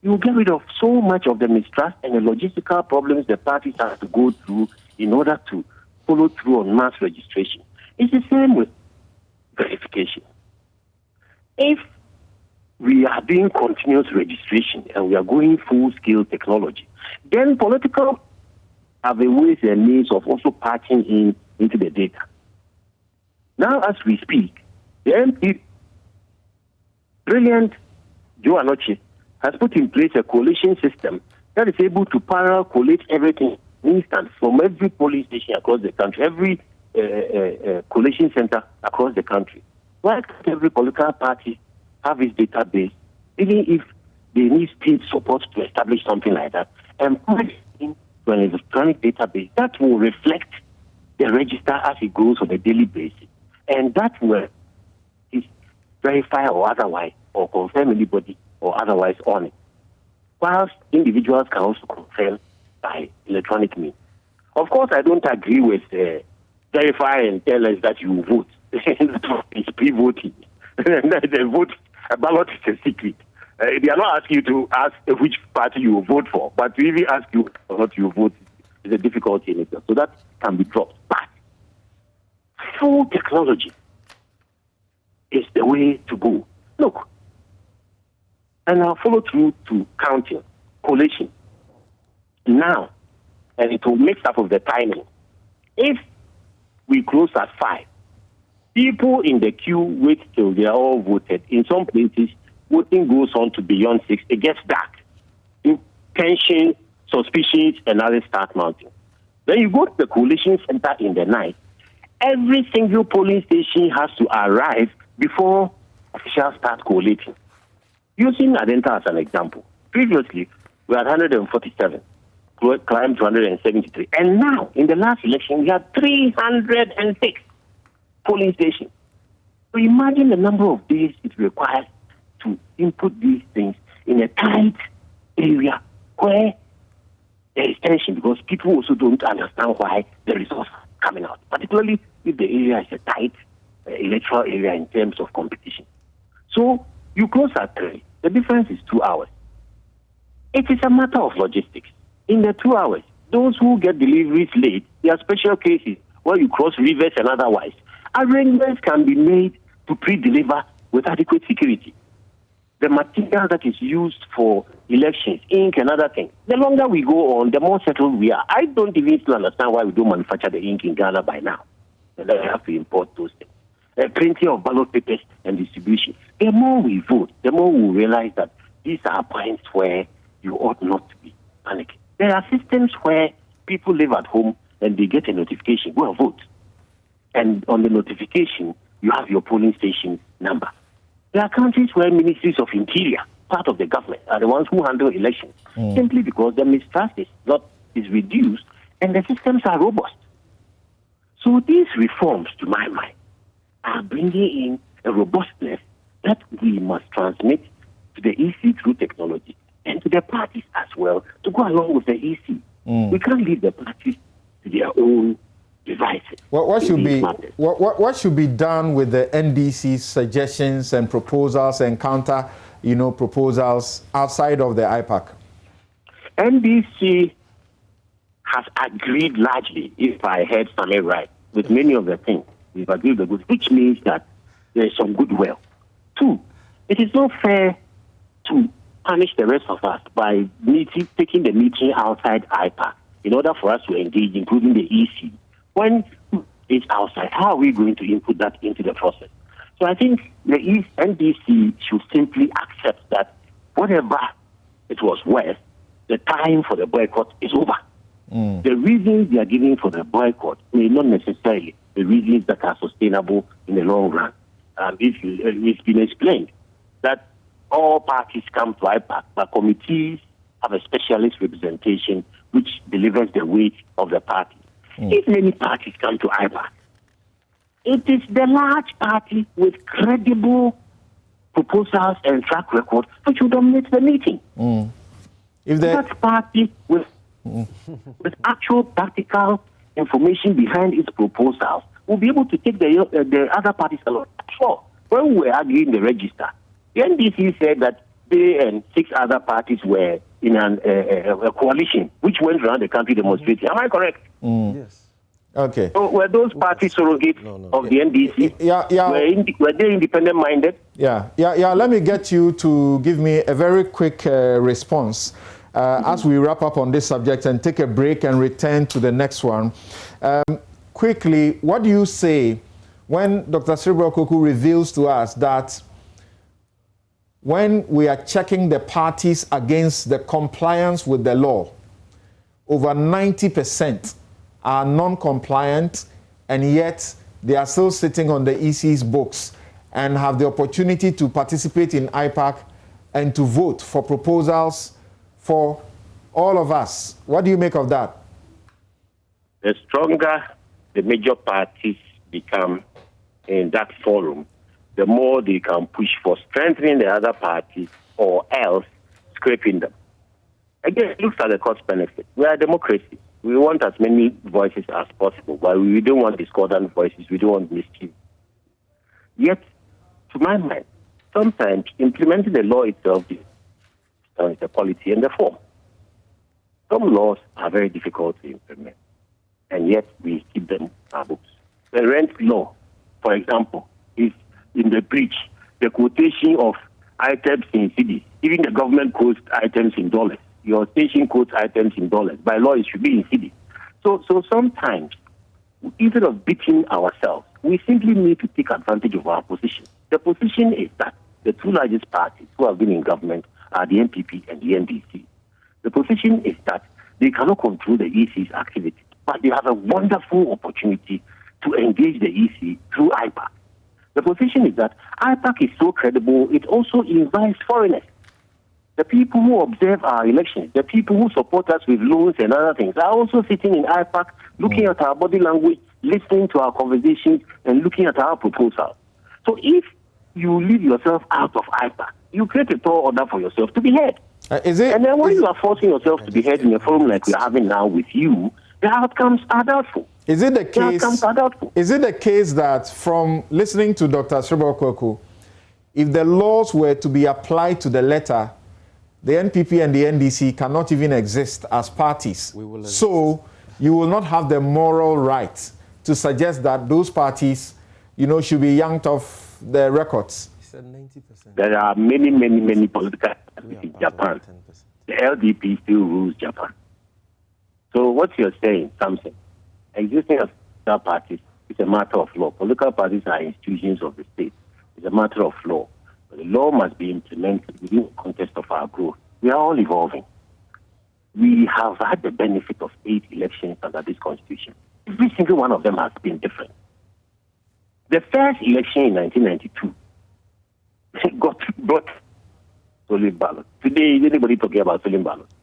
You get rid of so much of the mistrust and the logistical problems the parties have to go through in order to follow through on mass registration. It's the same with verification. If we are doing continuous registration and we are going full-scale technology, then political have a ways and means of also patching into the data. Now, as we speak, the MP, brilliant Joe Anoche, has put in place a coalition system that is able to parallel collate everything instant from every polling station across the country, every coalition center across the country. Why can't every political party have its database, even if they need state support to establish something like that, and put it into an electronic database that will reflect the register as it grows on a daily basis, and that will verify or otherwise, or confirm anybody or otherwise on it, whilst individuals can also confirm by electronic means. Of course, I don't agree with verify and tell us that you vote. It's pre-voting. A ballot is a secret. They are not asking you to ask which party you will vote for, but to even ask you or not you vote is a difficulty in itself. So that can be dropped. But full technology is the way to go. Look, and I'll follow through to counting, collation. Now, and it will mix up with the timing. If we close at 5, people in the queue wait till they are all voted. In some places, voting goes on to beyond 6. It gets dark. Tension, suspicions, and others start mounting. Then you go to the coalition center in the night. Every single polling station has to arrive before officials start collating. Using Adenta as an example, previously we had 147, climbed to 173, and now in the last election we had 306 polling stations. So imagine the number of days it requires to input these things in a tight area where there is tension, because people also don't understand why the results are coming out, particularly if the area is a tight electoral area in terms of competition. So you close at 3. The difference is 2 hours. It is a matter of logistics. In the 2 hours, those who get deliveries late, there are special cases where you cross rivers and otherwise. Arrangements can be made to pre-deliver with adequate security. The material that is used for elections, ink and other things, the longer we go on, the more settled we are. I don't even still understand why we don't manufacture the ink in Ghana by now. And then we have to import those things. Printing of ballot papers and distribution. The more we vote, the more we realize that these are points where you ought not to be panicking. There are systems where People live at home and they get a notification, go and vote. And on the notification, you have your polling station number. There are countries where ministries of interior, part of the government, are the ones who handle elections, simply because the mistrust is reduced and the systems are robust. So these reforms, to my mind, are bringing in a robustness that we must transmit to the EC through technology and to the parties as well to go along with the EC. We can't leave the parties to their own devices. What should be done with the NDC's suggestions and proposals and counter, proposals outside of the IPAC? NDC has agreed largely, if I heard something right, with many of the things. We've agreed with good, which means that there is some goodwill. 2, it is not fair to punish the rest of us by taking the meeting outside IPAC in order for us to engage, including the EC. When it's outside, how are we going to input that into the process? So I think the NDC should simply accept that whatever it was worth, the time for the boycott is over. The reasons they are giving for the boycott may not necessarily be reasons that are sustainable in the long run. It's been explained that all parties come to IPAC, but committees have a specialist representation which delivers the weight of the party. If many parties come to IPAC, it is the large party with credible proposals and track record which will dominate the meeting. If that party with actual practical information behind its proposals will be able to take the other parties along. Sure, when we were arguing the register, the NDC said that they and 6 other parties were in a coalition which went around the country demonstrating. Am I correct? Yes. Okay. So were those parties surrogates of the NDC? Yeah. Were they independent-minded? Yeah. Let me get you to give me a very quick response as we wrap up on this subject and take a break and return to the next one. Quickly, what do you say when Dr. Cerebral Koku reveals to us that when we are checking the parties against the compliance with the law, over 90% are non-compliant, and yet they are still sitting on the EC's books and have the opportunity to participate in IPAC and to vote for proposals for all of us? What do you make of that? The stronger the major parties become in that forum, the more they can push for strengthening the other parties or else scraping them. Again, it looks at the cost benefit. We are a democracy. We want as many voices as possible, but we don't want discordant voices. We don't want mischief. Yet, to my mind, sometimes implementing the law itself is the quality and the form. Some laws are very difficult to implement, and yet we keep them in our books. The rent law, for example, is in the breach. The quotation of items in cedis, even the government quotes items in dollars. Your station quotes items in dollars. By law, it should be in cedis. So sometimes, instead of beating ourselves, we simply need to take advantage of our position. The position is that the 2 largest parties who have been in government are the NPP and the NDC. The position is that they cannot control the EC's activity, but they have a wonderful opportunity to engage the EC through IPAC. The position is that IPAC is so credible, it also invites foreigners. The people who observe our elections, the people who support us with loans and other things, are also sitting in IPAC, looking at our body language, listening to our conversations, and looking at our proposals. So if you leave yourself out of IPAC, you create a tall order for yourself to be heard. And then when you are forcing yourself to be heard in a forum like we are having now with you, the outcomes are doubtful. Is it the case that from listening to Dr. Cerebral Koku, if the laws were to be applied to the letter, the NPP and the NDC cannot even exist as parties? So you will not have the moral right to suggest that those parties, should be yanked off the records. He said 90%. There are many political parties in Japan. The LDP still rules Japan. So what you're saying, something, existing as parties is a matter of law. Political parties are institutions of the state. It's a matter of law. But the law must be implemented within the context of our growth. We are all evolving. we have had the benefit of 8 elections under this constitution. Every single one of them has been different. The first election in 1992 got stolen ballots. Today, is anybody talking about stolen ballots?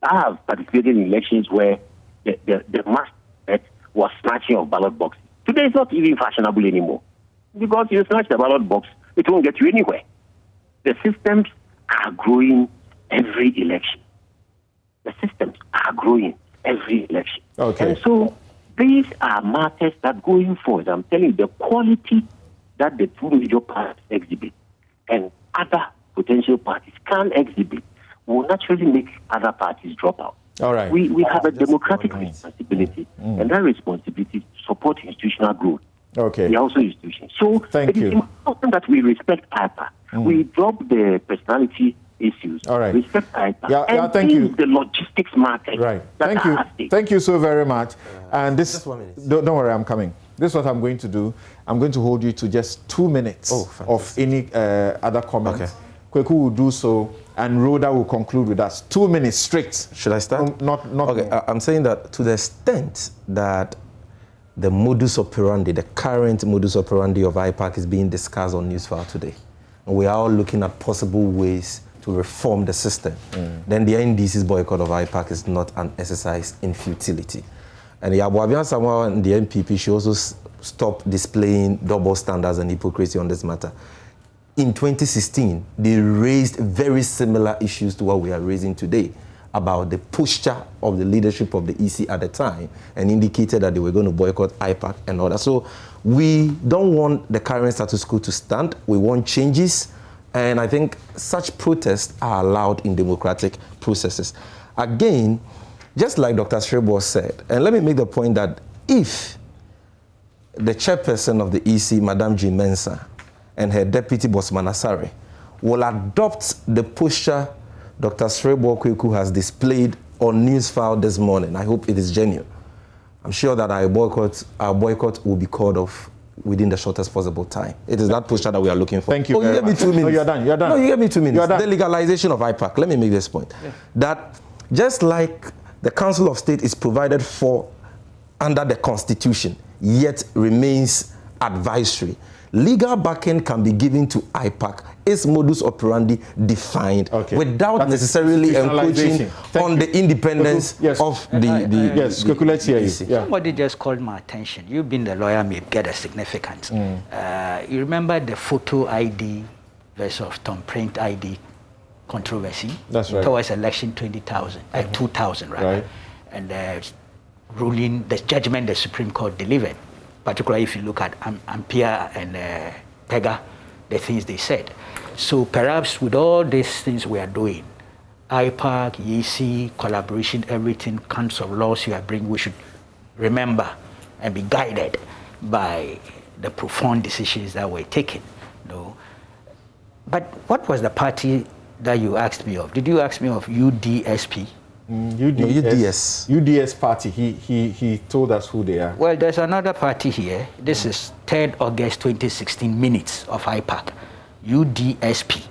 I have participated in elections where the mass threat was snatching of ballot boxes. Today, it's not even fashionable anymore. Because you snatch the ballot box, it won't get you anywhere. The systems are growing every election. The systems are growing every election. Okay. And so these are matters that going forward, I'm telling you, the quality that the two major parties exhibit and other potential parties can exhibit will naturally make other parties drop out. All right. We have a democratic responsibility, and that responsibility is to support institutional growth. Okay. We are also institutions. So Thank you. It is important that we respect IPAC. We drop the personality issues. All right. Respect IPAC. Yeah, thank you. The logistics market. Right. Thank you. Thank you so very much. And this, just 1 minute. Don't worry, I'm coming. This is what I'm going to do. I'm going to hold you to just 2 minutes of any other comments. Okay. Kweku will do so, and Rhoda will conclude with us. 2 minutes straight. Should I start? Not okay, more. I'm saying that to the extent that the modus operandi, the current modus operandi of IPAC is being discussed on Newsfile today, and we are all looking at possible ways to reform the system, then the NDC's boycott of IPAC is not an exercise in futility. And Yabuabian Samoa and the NPP should also stop displaying double standards and hypocrisy on this matter. In 2016, they raised very similar issues to what we are raising today about the posture of the leadership of the EC at the time, and indicated that they were going to boycott IPAC and all that. So we don't want the current status quo to stand. We want changes, and I think such protests are allowed in democratic processes. Again, just like Dr. Shrebo said, and let me make the point that if the chairperson of the EC, Madame Jean Mensah, and her deputy, Boss Manasare, will adopt the posture Dr. Shrebo Kweku has displayed on Newsfile this morning, I hope it is genuine. I'm sure that our boycott will be called off within the shortest possible time. It is that posture that we are looking for. Thank you. You gave me 2 minutes. No, you're done. You're done. No, you gave me 2 minutes. You're done. The legalization of IPAC. Let me make this point. Yeah. That just like the Council of State is provided for under the Constitution, yet remains advisory, legal backing can be given to IPAC, its modus operandi defined, without necessarily encroaching on the independence of the yes, let's hear you. Yeah. Somebody just called my attention. You being the lawyer may get a significance. You remember the photo ID versus thumbprint ID controversy? That's right. Towards election 2000, right? And the ruling, the judgment the Supreme Court delivered, particularly if you look at Ampere and Pega, the things they said. So perhaps with all these things we are doing, IPAC, EC, collaboration, everything, kinds of laws you are bringing, we should remember and be guided by the profound decisions that were taken. No. But what was the party that you asked me of? Did you ask me of UDSP? UDS party. He told us who they are. Well, there's another party here. This is 3rd August 2016 minutes of IPAC. UDSP.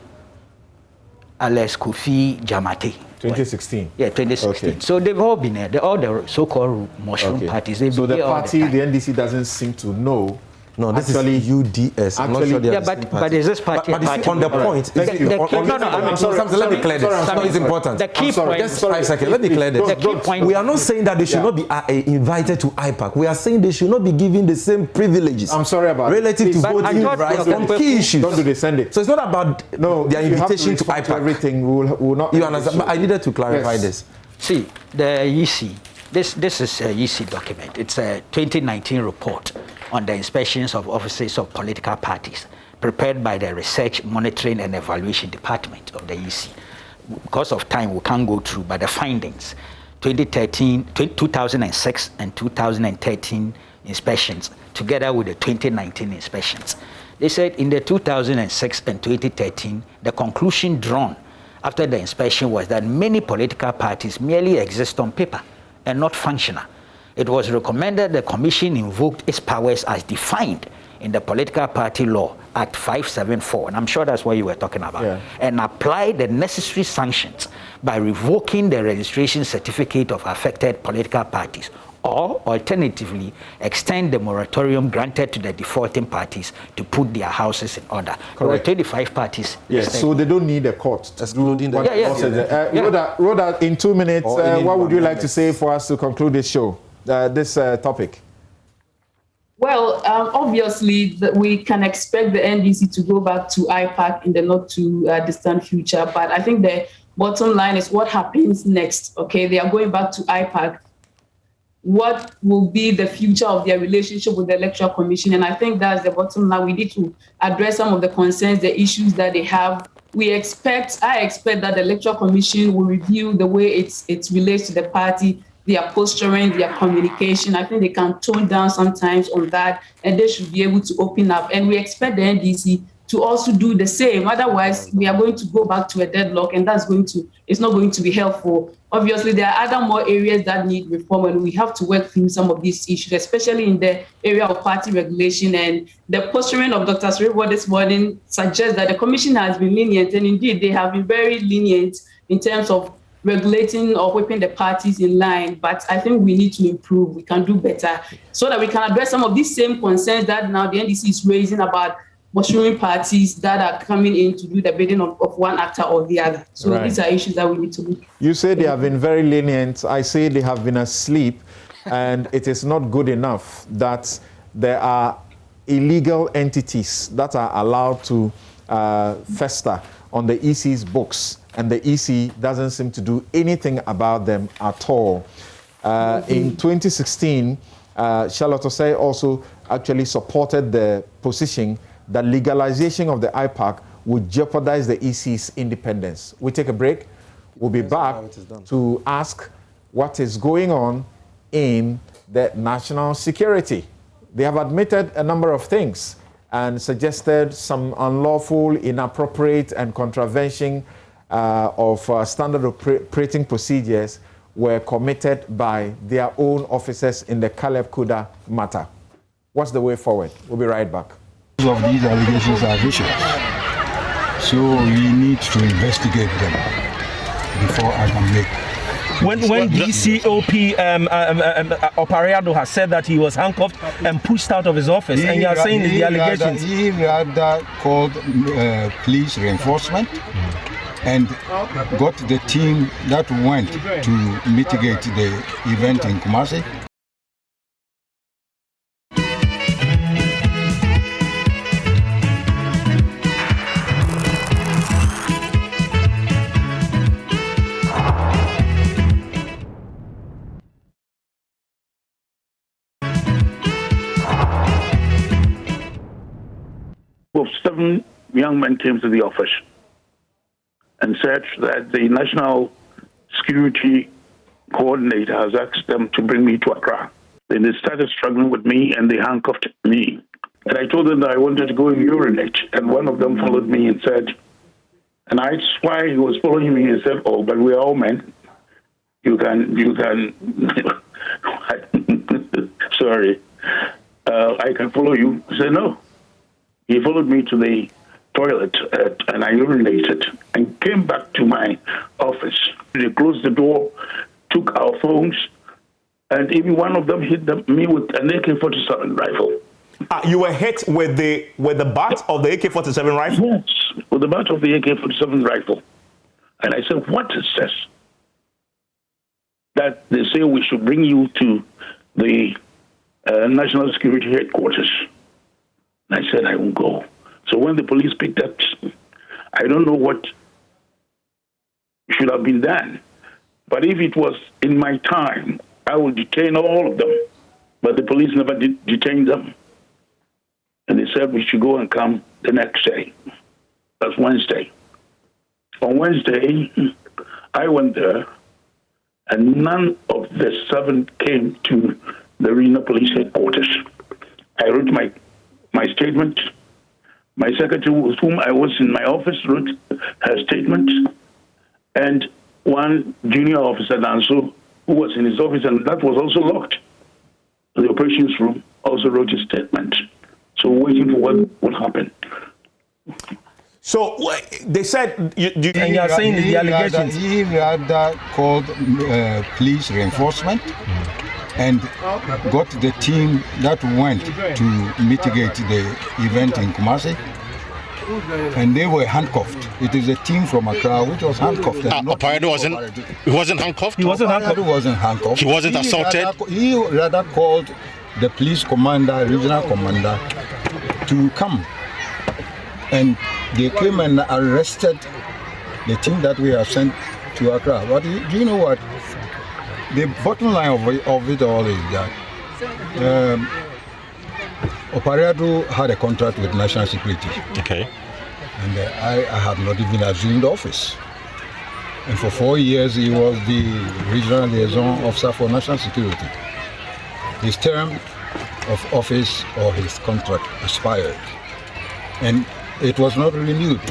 Alex Kofi Jamate. 2016. Yeah, 2016. Okay. So they've all been there. All the so-called mushroom parties. So the party, the NDC doesn't seem to know. No, this actually, is UDS. I'm not sure but is this party? But on the point, thank you. I'm sorry. Let me clear this. It's important. The key point. Just 5 seconds. Let me clear this. The key point. We are not saying that they should not be invited to IPAC. We are saying they should not be given the same privileges. I'm sorry about relative to voting rights on key issues. Don't do they send it? So it's not about their invitation to IPAC. Everything will not. You understand? But I needed to clarify this. See, the EC. This is a EC document. It's a 2019 report on the inspections of offices of political parties, prepared by the Research, Monitoring and Evaluation Department of the EC. Because of time, we can't go through, but the findings, 2006 and 2013 inspections, together with the 2019 inspections. They said in the 2006 and 2013, the conclusion drawn after the inspection was that many political parties merely exist on paper and not functional. It was recommended the Commission invoked its powers as defined in the political party law Act 574, and I'm sure that's what you were talking about, and apply the necessary sanctions by revoking the registration certificate of affected political parties, or alternatively extend the moratorium granted to the defaulting parties to put their houses in order. Correct. There were 25 parties. Yes, so they don't need a court. Excluding the... Rhoda, in 2 minutes, what would you like to say for us to conclude this show, this topic? Well, obviously, we can expect the NDC to go back to IPAC in the not too distant future. But I think the bottom line is what happens next. Okay, they are going back to IPAC. What will be the future of their relationship with the Electoral Commission? And I think that's the bottom line. We need to address some of the concerns, the issues that they have. I expect that the Electoral Commission will review the way it relates to the party, their posturing, their communication. I think they can tone down sometimes on that, and they should be able to open up. And we expect the NDC to also do the same. Otherwise, we are going to go back to a deadlock, and it's not going to be helpful. Obviously, there are other more areas that need reform, and we have to work through some of these issues, especially in the area of party regulation. And the posturing of Dr. Sribo this morning suggests that the Commission has been lenient, and indeed, they have been very lenient in terms of regulating or whipping the parties in line. But I think we need to improve. We can do better so that we can address some of these same concerns that now the NDC is raising about mushrooming parties that are coming in to do the bidding of one actor or the other. So these are issues that we need to look at. You say they have been very lenient. I say they have been asleep, and it is not good enough that there are illegal entities that are allowed to fester on the EC's books, and the EC doesn't seem to do anything about them at all. In 2016, Charlotte Osei also actually supported the position that legalization of the IPAC would jeopardize the EC's independence. We take a break. We'll be back to ask what is going on in the national security. They have admitted a number of things and suggested some unlawful, inappropriate, and contravention of standard operating procedures were committed by their own officers in the Caleb Kudah matter. What's the way forward? We'll be right back. Of these allegations are vicious, so we need to investigate them before I can make. When DCOP Oparado has said that he was handcuffed and pushed out of his office, and you are saying the allegations. He rather called police reinforcement and got the team that went to mitigate the event in Kumasi. Of 7 young men came to the office and said that the National Security Coordinator has asked them to bring me to Accra. Then they started struggling with me and they handcuffed me. And I told them that I wanted to go and urinate. And one of them followed me and said, and I asked why he was following me and said, oh, but we are all men. You can, sorry, I can follow you. I said, no. He followed me to the toilet and I urinated and came back to my office. They closed the door, took our phones, and even one of them hit me with an AK-47 rifle. You were hit with the butt of the AK-47 rifle? Yes, with the butt of the AK-47 rifle. And I said, what is this? That they say we should bring you to the National Security Headquarters. I said, I won't go. So when the police picked up, I don't know what should have been done. But if it was in my time, I would detain all of them. But the police never detained them. And they said we should go and come the next day. That's Wednesday. On Wednesday, I went there, and none of the 7 came to the Arena Police Headquarters. I wrote my statement. My secretary, with whom I was in my office, wrote her statement. And one junior officer, Danso, who was in his office, and that was also locked. The operations room also wrote a statement. So waiting for what will happen. So they said, and you are saying the allegations. He rather called police reinforcement and got the team that went to mitigate the event in Kumasi. And they were handcuffed. It is a team from Accra which was handcuffed. Oparado wasn't handcuffed? He wasn't handcuffed. He wasn't assaulted? He rather called the police commander, regional commander, to come. And they came and arrested the team that we have sent to Accra. But do you know what? The bottom line of it all is that Oparado had a contract with National Security. Okay. And I had not even assumed office. And for 4 years, he was the regional liaison officer for national security. His term of office or his contract expired. And it was not renewed.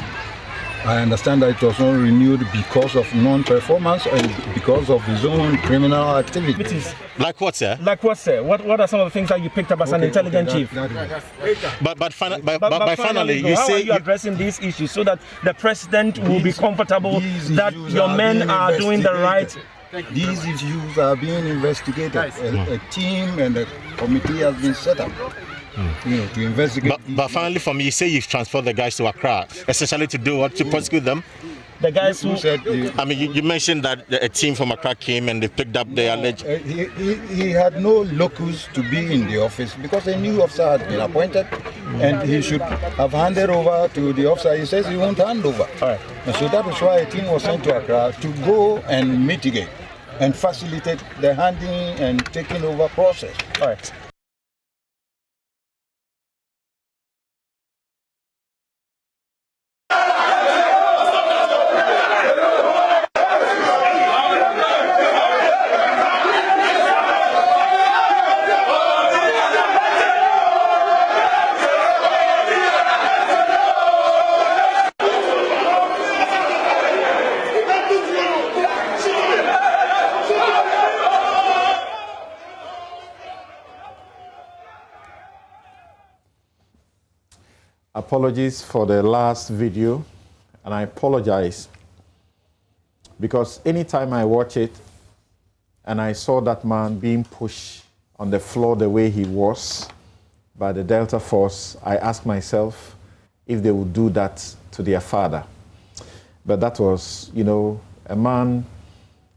I understand that it was not renewed because of non-performance and because of his own criminal activities. Like what, sir? Like what, sir? What are some of the things that you picked up as an intelligent chief? But finally, you how say... are you addressing these issues so that the president will be comfortable that your men are doing the right... These issues are being investigated. A team and a committee has been set up. To investigate. But finally, for me, you say you've transferred the guys to Accra, essentially to do what? To prosecute them? The guys who said... I mean, you mentioned that a team from Accra came and they picked up the alleged... He had no locus to be in the office because a new officer had been appointed and he should have handed over to the officer. He says he won't hand over. And so that is why a team was sent to Accra to go and mitigate and facilitate the handing and taking over process. Apologies for the last video, and I apologize because anytime I watch it and I saw that man being pushed on the floor the way he was by the Delta Force, I asked myself if they would do that to their father. But that was, a man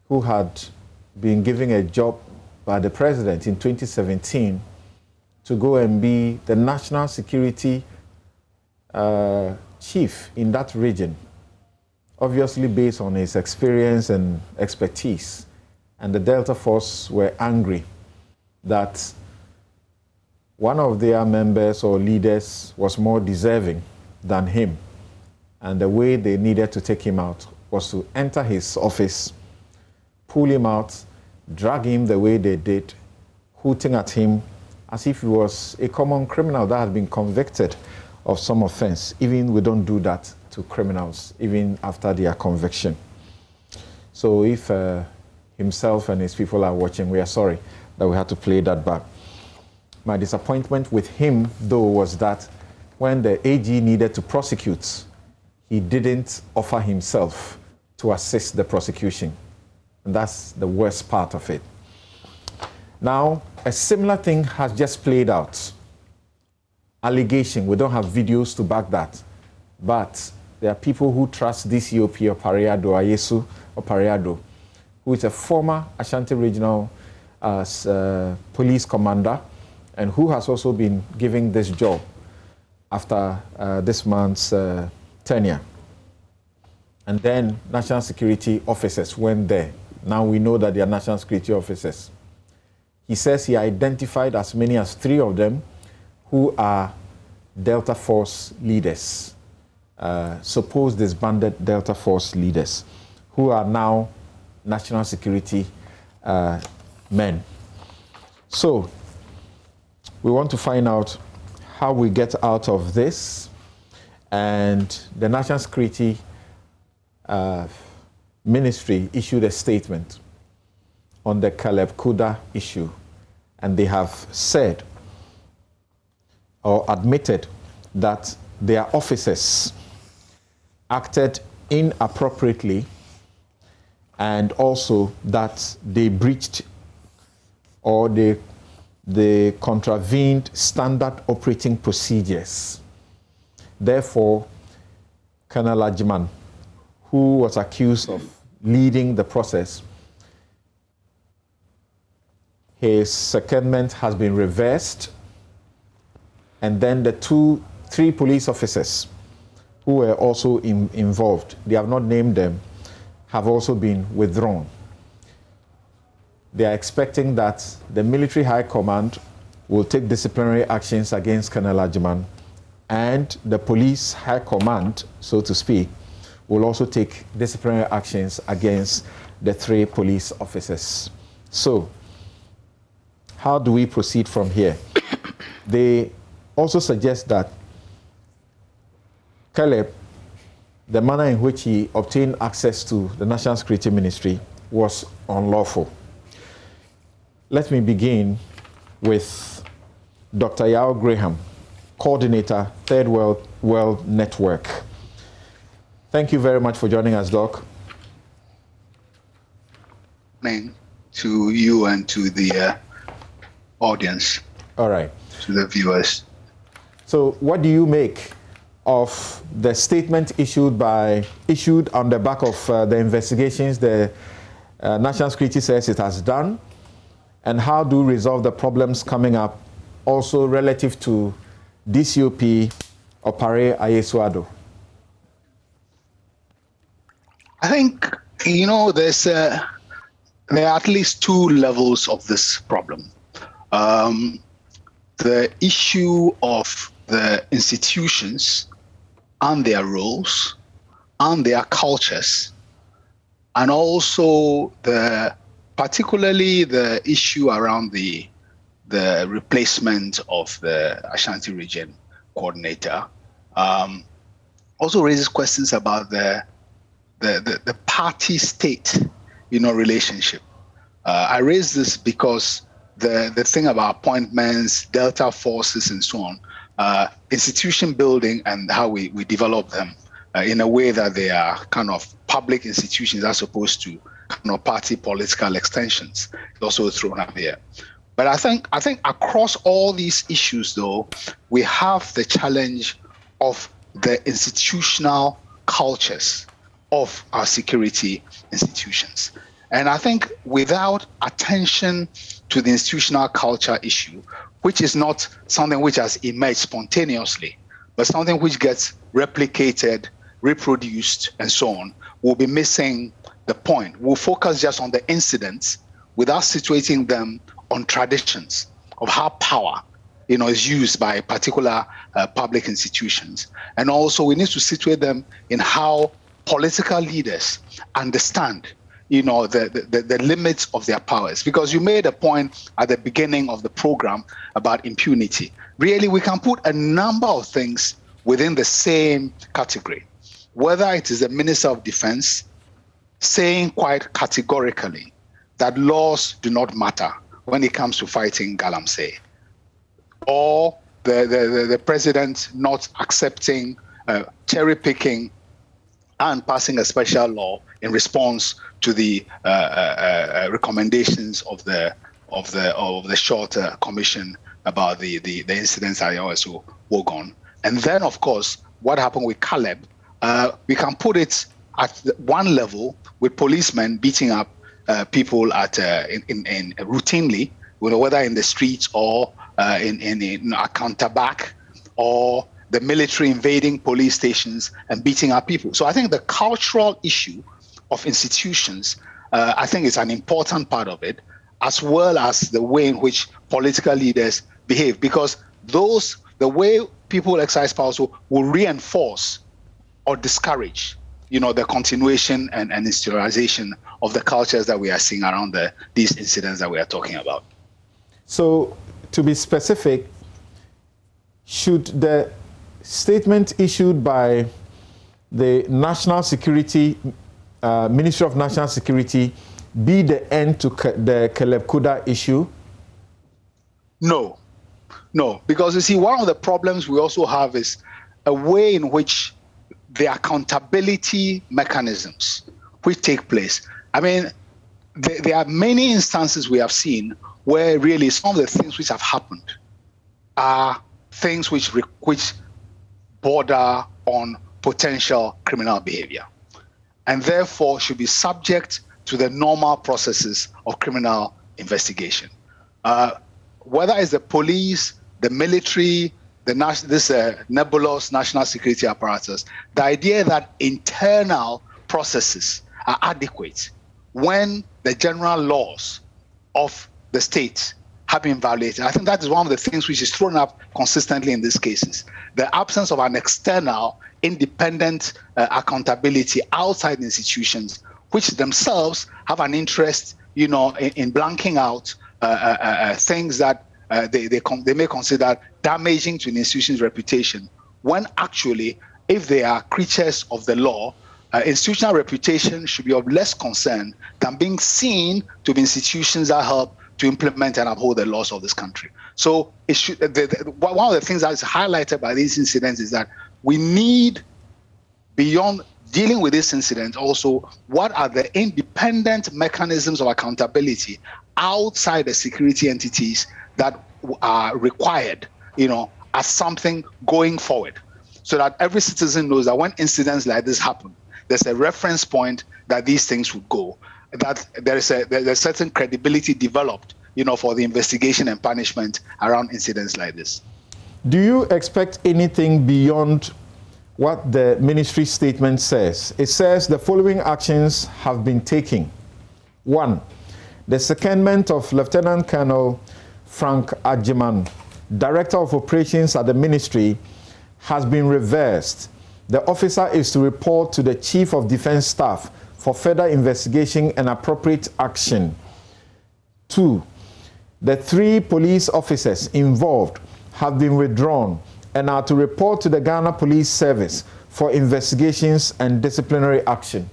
who had been given a job by the president in 2017 to go and be the national security chief in that region, obviously based on his experience and expertise. And the Delta Force were angry that one of their members or leaders was more deserving than him. And the way they needed to take him out was to enter his office, pull him out, drag him the way they did, hooting at him as if he was a common criminal that had been convicted of some offense. Even we don't do that to criminals, even after their conviction. So if himself and his people are watching, we are sorry that we had to play that back. My disappointment with him, though, was that when the AG needed to prosecute, he didn't offer himself to assist the prosecution. And that's the worst part of it. Now, a similar thing has just played out. Allegation, we don't have videos to back that, but there are people who trust DCOP Oparado, Ayesu Oparado, who is a former Ashanti Regional police commander and who has also been given this job after this man's tenure. And then national security officers went there. Now we know that they are national security officers. He says he identified as many as 3 of them who are Delta Force leaders, supposed disbanded Delta Force leaders, who are now national security men. So we want to find out how we get out of this. And the National Security Ministry issued a statement on the Kudah issue. And they have said, or admitted that their officers acted inappropriately, and also that they breached or they contravened standard operating procedures. Therefore, Colonel Ajiman, who was accused of leading the process, his secondment has been reversed, and then the three police officers who were also involved, they have not named them, have also been withdrawn. They are expecting that the military high command will take disciplinary actions against Colonel Ajiman, and the police high command, so to speak, will also take disciplinary actions against the three police officers. So, how do we proceed from here? They also suggest that Caleb, the manner in which he obtained access to the National Security Ministry was unlawful. Let me begin with Dr. Yao Graham, coordinator, Third World Network. Thank you very much for joining us, Doc. To you and to the audience. All right. To the viewers. So what do you make of the statement issued on the back of the investigations the National Security says it has done, and how do we resolve the problems coming up also relative to DCOP Opare Ayesuado? I think, you know, there are at least two levels of this problem. The issue of the institutions and their roles and their cultures, and also particularly the issue around the replacement of the Ashanti region coordinator, also raises questions about the party-state, relationship. I raise this because the thing about appointments, Delta forces, and so on, institution building and how we develop them in a way that they are kind of public institutions as opposed to party political extensions is also thrown up here. But I think across all these issues, though, we have the challenge of the institutional cultures of our security institutions. And I think without attention to the institutional culture issue, which is not something which has emerged spontaneously, but something which gets replicated, reproduced, and so on, we'll be missing the point. We'll focus just on the incidents without situating them on traditions of how power, is used by particular public institutions. And also we need to situate them in how political leaders understand the limits of their powers. Because you made a point at the beginning of the program about impunity. Really, we can put a number of things within the same category. Whether it is the Minister of Defense saying quite categorically that laws do not matter when it comes to fighting galamsey, or the president not accepting cherry picking and passing a special law in response to the recommendations of the short commission about the incidents at also Wogon. And then, of course, what happened with Caleb, we can put it at one level with policemen beating up people routinely, whether in the streets or in a counterback, or the military invading police stations and beating up people. So I think the cultural issue of institutions, I think is an important part of it, as well as the way in which political leaders behave, because the way people exercise power will reinforce or discourage, the continuation and institutionalization of the cultures that we are seeing around these incidents that we are talking about. So, to be specific, should the statement issued by the National Security, Ministry of National Security, be the end to the Caleb Kudah issue? No. No, because you see, one of the problems we also have is a way in which the accountability mechanisms which take place. I mean, there are many instances we have seen where really some of the things which have happened are things which border on potential criminal behavior, and therefore should be subject to the normal processes of criminal investigation. Whether it's the police, the military, this nebulous national security apparatus, the idea that internal processes are adequate when the general laws of the state have been violated. I think that is one of the things which is thrown up consistently in these cases. The absence of an external, independent accountability outside institutions, which themselves have an interest, in blanking out things that they may consider damaging to an institution's reputation, when actually, if they are creatures of the law, institutional reputation should be of less concern than being seen to be institutions that help to implement and uphold the laws of this country. So it should, one of the things that is highlighted by these incidents is that we need, beyond dealing with this incident, also what are the independent mechanisms of accountability outside the security entities that are required, as something going forward, so that every citizen knows that when incidents like this happen, there's a reference point that these things would go, that there's a certain credibility developed, for the investigation and punishment around incidents like this. Do you expect anything beyond what the ministry statement says? It says the following actions have been taken. 1, the secondment of Lieutenant Colonel Frank Ajiman, Director of Operations at the Ministry, has been reversed. The officer is to report to the Chief of Defense Staff for further investigation and appropriate action. 2, the 3 police officers involved have been withdrawn and are to report to the Ghana Police Service for investigations and disciplinary action.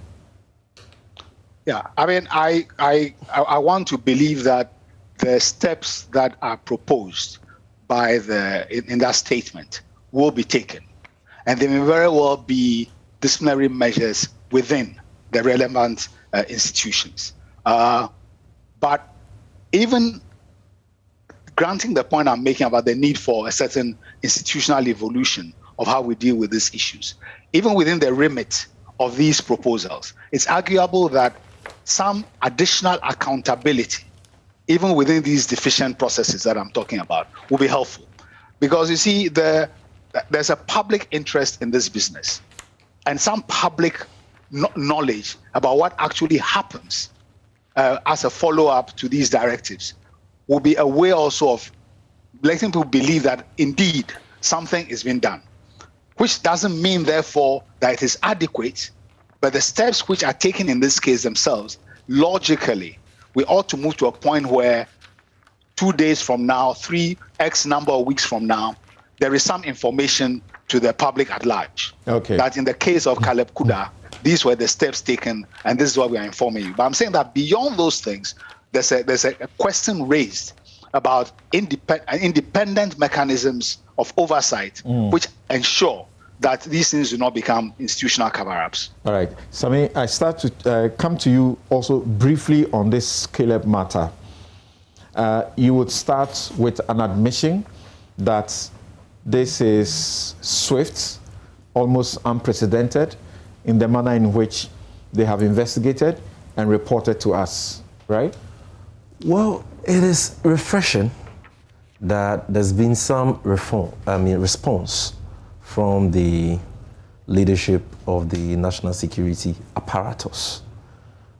Yeah, I mean, I want to believe that the steps that are proposed by in that statement will be taken, and there may very well be disciplinary measures within the relevant institutions. But even granting the point I'm making about the need for a certain institutional evolution of how we deal with these issues, even within the remit of these proposals, it's arguable that some additional accountability, even within these deficient processes that I'm talking about, will be helpful. Because you see, there's a public interest in this business, and some public knowledge about what actually happens as a follow-up to these directives will be a way also of letting people believe that indeed something is being done, which doesn't mean therefore that it is adequate, but the steps which are taken in this case themselves, logically, we ought to move to a point where 2 days from now, 3x number of weeks from now, there is some information to the public at large. Okay. That in the case of Caleb Kudah, these were the steps taken, and this is what we are informing you. But I'm saying that beyond those things, there's a question raised about independent mechanisms of oversight, which ensure that these things do not become institutional cover-ups. All right. Sami, I start to come to you also briefly on this Caleb matter. You would start with an admission that this is swift, almost unprecedented in the manner in which they have investigated and reported to us, right? Well, it is refreshing that there's been some response from the leadership of the national security apparatus.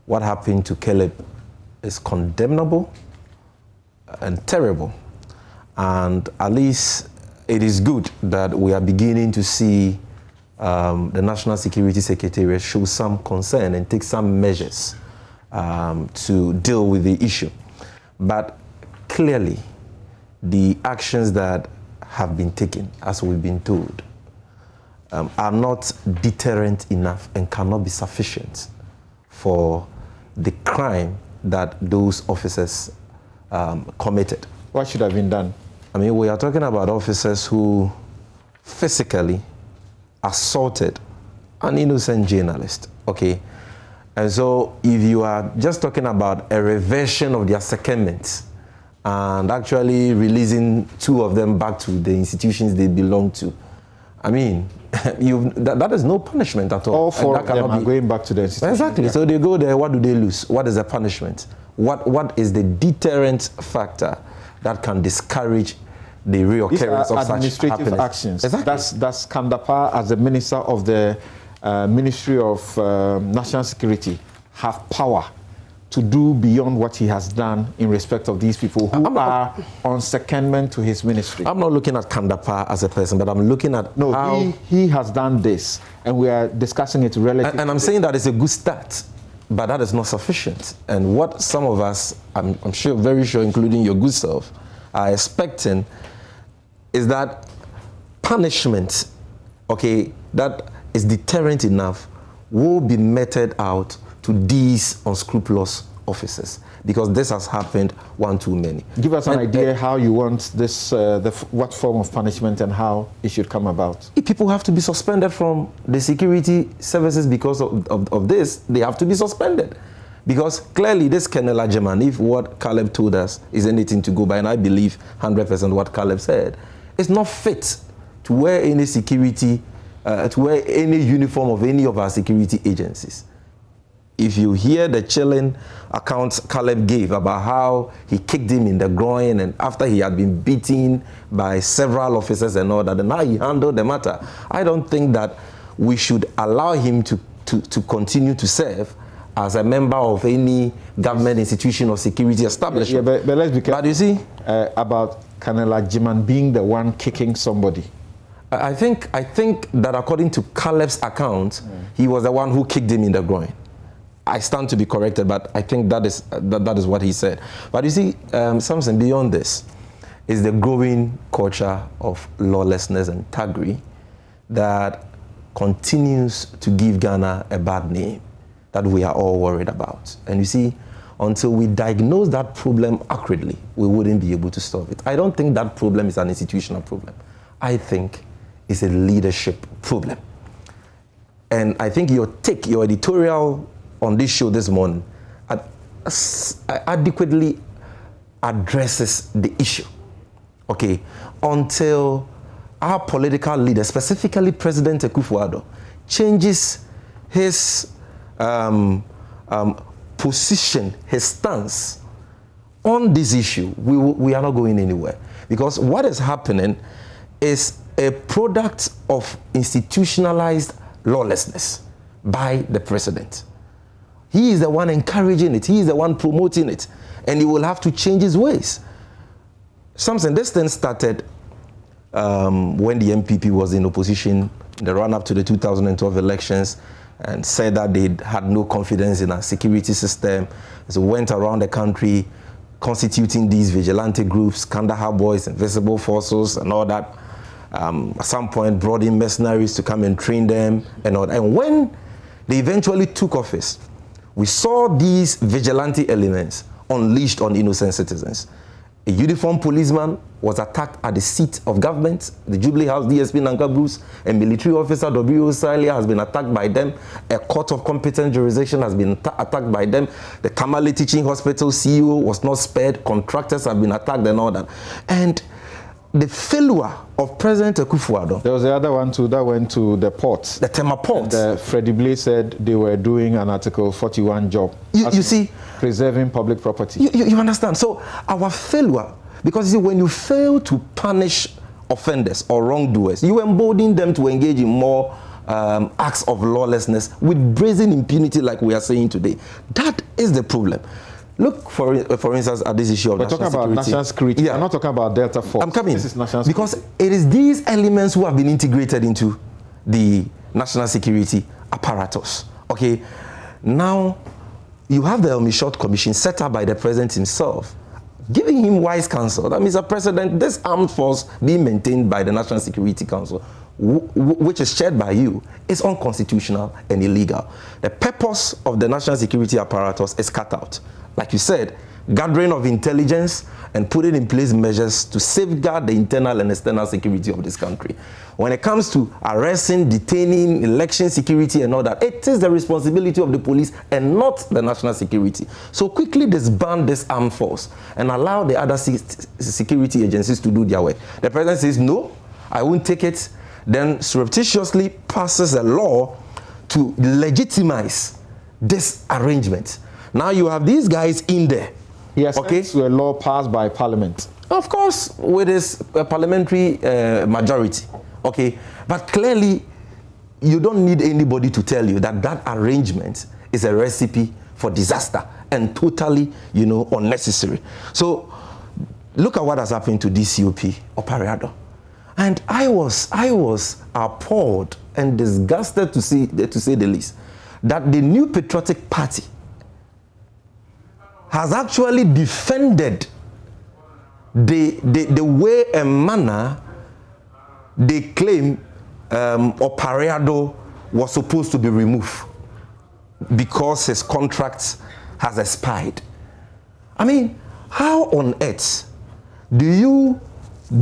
What happened to Caleb is condemnable and terrible. And at least it is good that we are beginning to see the National Security Secretariat show some concern and take some measures to deal with the issue. But clearly, the actions that have been taken, as we've been told, are not deterrent enough and cannot be sufficient for the crime that those officers committed. What should have been done? I mean, we are talking about officers who physically assaulted an innocent journalist, okay? And so if you are just talking about a reversion of their secondments and actually releasing 2 of them back to the institutions they belong to, I mean, that is no punishment at all. All 4 of them are going back to the institution. Exactly. Yeah. So they go there, what do they lose? What is the punishment? What is the deterrent factor that can discourage the reoccurrence of such administrative actions? Exactly. That's Kandapa, as the minister of the Ministry of National Security, have power to do beyond what he has done in respect of these people who are on secondment to his ministry? I'm not looking at Kandapa as a person, but I'm looking at how he has done this, and we are discussing it relatively. And I'm saying that it's a good start, but that is not sufficient. And what some of us, I'm sure, very sure, including your good self, are expecting is that punishment, okay, that is deterrent enough, will be meted out to these unscrupulous officers, because this has happened one too many. Give us an idea how you want this, what form of punishment and how it should come about. If people have to be suspended from the security services because of this, they have to be suspended. Because clearly this Colonel Ajeman, if what Caleb told us is anything to go by, and I believe 100% what Caleb said, it's not fit to wear any security, to wear any uniform of any of our security agencies. If you hear the chilling accounts Caleb gave about how he kicked him in the groin, and after he had been beaten by several officers and all that, and how he handled the matter, I don't think that we should allow him to continue to serve as a member of any government institution or security establishment. Yeah, but let's be careful. But you see, about Colonel Ajeman being the one kicking somebody. I think that according to Caleb's account, he was the one who kicked him in the groin. I stand to be corrected, but I think that is what he said. But you see, something beyond this is the growing culture of lawlessness and thuggery that continues to give Ghana a bad name that we are all worried about. And you see, until we diagnose that problem accurately, we wouldn't be able to solve it. I don't think that problem is an institutional problem. I think it's a leadership problem. And I think your editorial on this show this morning adequately addresses the issue. Okay, until our political leader, specifically President Akufo-Addo, changes his position, his stance on this issue, we are not going anywhere. Because what is happening is a product of institutionalized lawlessness by the president. He is the one encouraging it. He is the one promoting it. And he will have to change his ways. This thing started when the MPP was in opposition in the run-up to the 2012 elections, and said that they had no confidence in our security system. So went around the country constituting these vigilante groups, Kandahar Boys, Invisible Forces, and all that. At some point brought in mercenaries to come and train them and all that. And when they eventually took office, we saw these vigilante elements unleashed on innocent citizens. A uniformed policeman was attacked at the seat of government. The Jubilee House DSP Nanka Bruce, a military officer, W.O. Salia, has been attacked by them. A court of competent jurisdiction has been attacked by them. The Kamale Teaching Hospital CEO was not spared. Contractors have been attacked and all that. And the failure of President Akufo-Addo. There was the other one too that went to the port. The Tema port. Freddie Blay said they were doing an Article 41 job. You see, preserving public property. You understand? So our failure, because you see, when you fail to punish offenders or wrongdoers, you embolden them to engage in more acts of lawlessness with brazen impunity, like we are saying today. That is the problem. Look, for instance, at this issue of national security. We're talking about national security. Yeah. I'm not talking about Delta Force. I'm coming. This is national because security. It is these elements who have been integrated into the national security apparatus. Okay. Now, you have the Elmi Commission set up by the president himself, giving him wise counsel. That means, Mr. President, this armed force being maintained by the National Security Council, which is chaired by you, is unconstitutional and illegal. The purpose of the national security apparatus is cut out. Like you said, gathering of intelligence, and putting in place measures to safeguard the internal and external security of this country. When it comes to arresting, detaining, election security and all that, it is the responsibility of the police and not the national security. So quickly disband this armed force and allow the other security agencies to do their work. The president says, no, I won't take it. Then surreptitiously passes a law to legitimize this arrangement. Now you have these guys in there. Yes, okay. To a law passed by Parliament. Of course, with this parliamentary majority. Okay, but clearly, you don't need anybody to tell you that that arrangement is a recipe for disaster and totally, unnecessary. So, look at what has happened to DCOP Oparado. And I was appalled and disgusted to say the least, that the New Patriotic Party has actually defended the way and manner they claim Oparado was supposed to be removed because his contract has expired. I mean, how on earth do you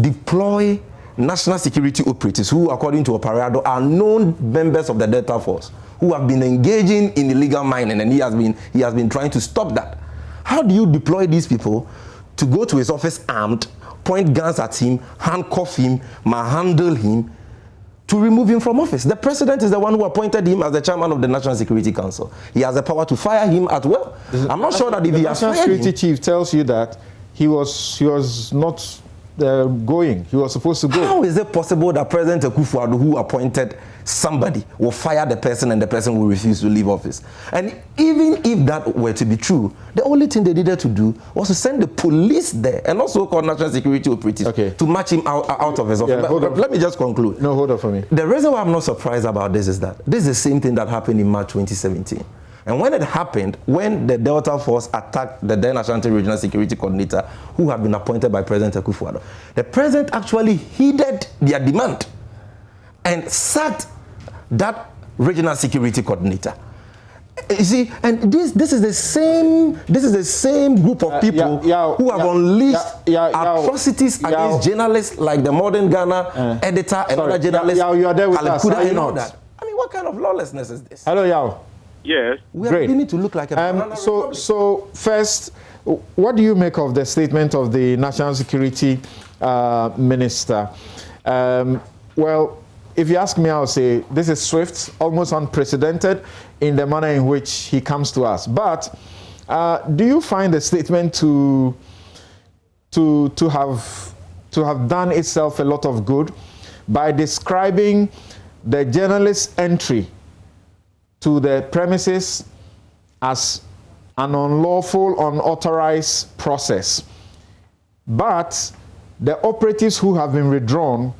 deploy national security operatives who, according to Oparado, are known members of the Delta Force, who have been engaging in illegal mining, and he has been trying to stop that? How do you deploy these people to go to his office armed, point guns at him, handcuff him, manhandle him, to remove him from office? The president is the one who appointed him as the chairman of the National Security Council. He has the power to fire him at will. I'm not sure that if he has fired him... The National Security Chief tells you that he was not going. He was supposed to go. How is it possible that President Akufo-Addo, who appointed somebody, will fire the person and the person will refuse to leave office? And even if that were to be true, the only thing they needed to do was to send the police there and also call national security operatives to march him out of his office. But let me just conclude. No, hold on for me. The reason why I'm not surprised about this is that this is the same thing that happened in March 2017. And when it happened, when the Delta Force attacked the then Ashanti Regional Security Coordinator, who had been appointed by President Akufo-Addo, the president actually heeded their demand and sacked that regional security coordinator. You see, and this is the same group of people who have unleashed atrocities against journalists like the Modern Ghana editor and other journalists, you are there with us, Kudah and all that. I mean, what kind of lawlessness is this? Hello, Yao. Yes. We are beginning to look like a so first, what do you make of the statement of the National Security Minister? Well, if you ask me, I'll say this is swift, almost unprecedented in the manner in which he comes to us. But do you find the statement to have done itself a lot of good by describing the journalist's entry to the premises as an unlawful, unauthorized process? But the operatives who have been withdrawn,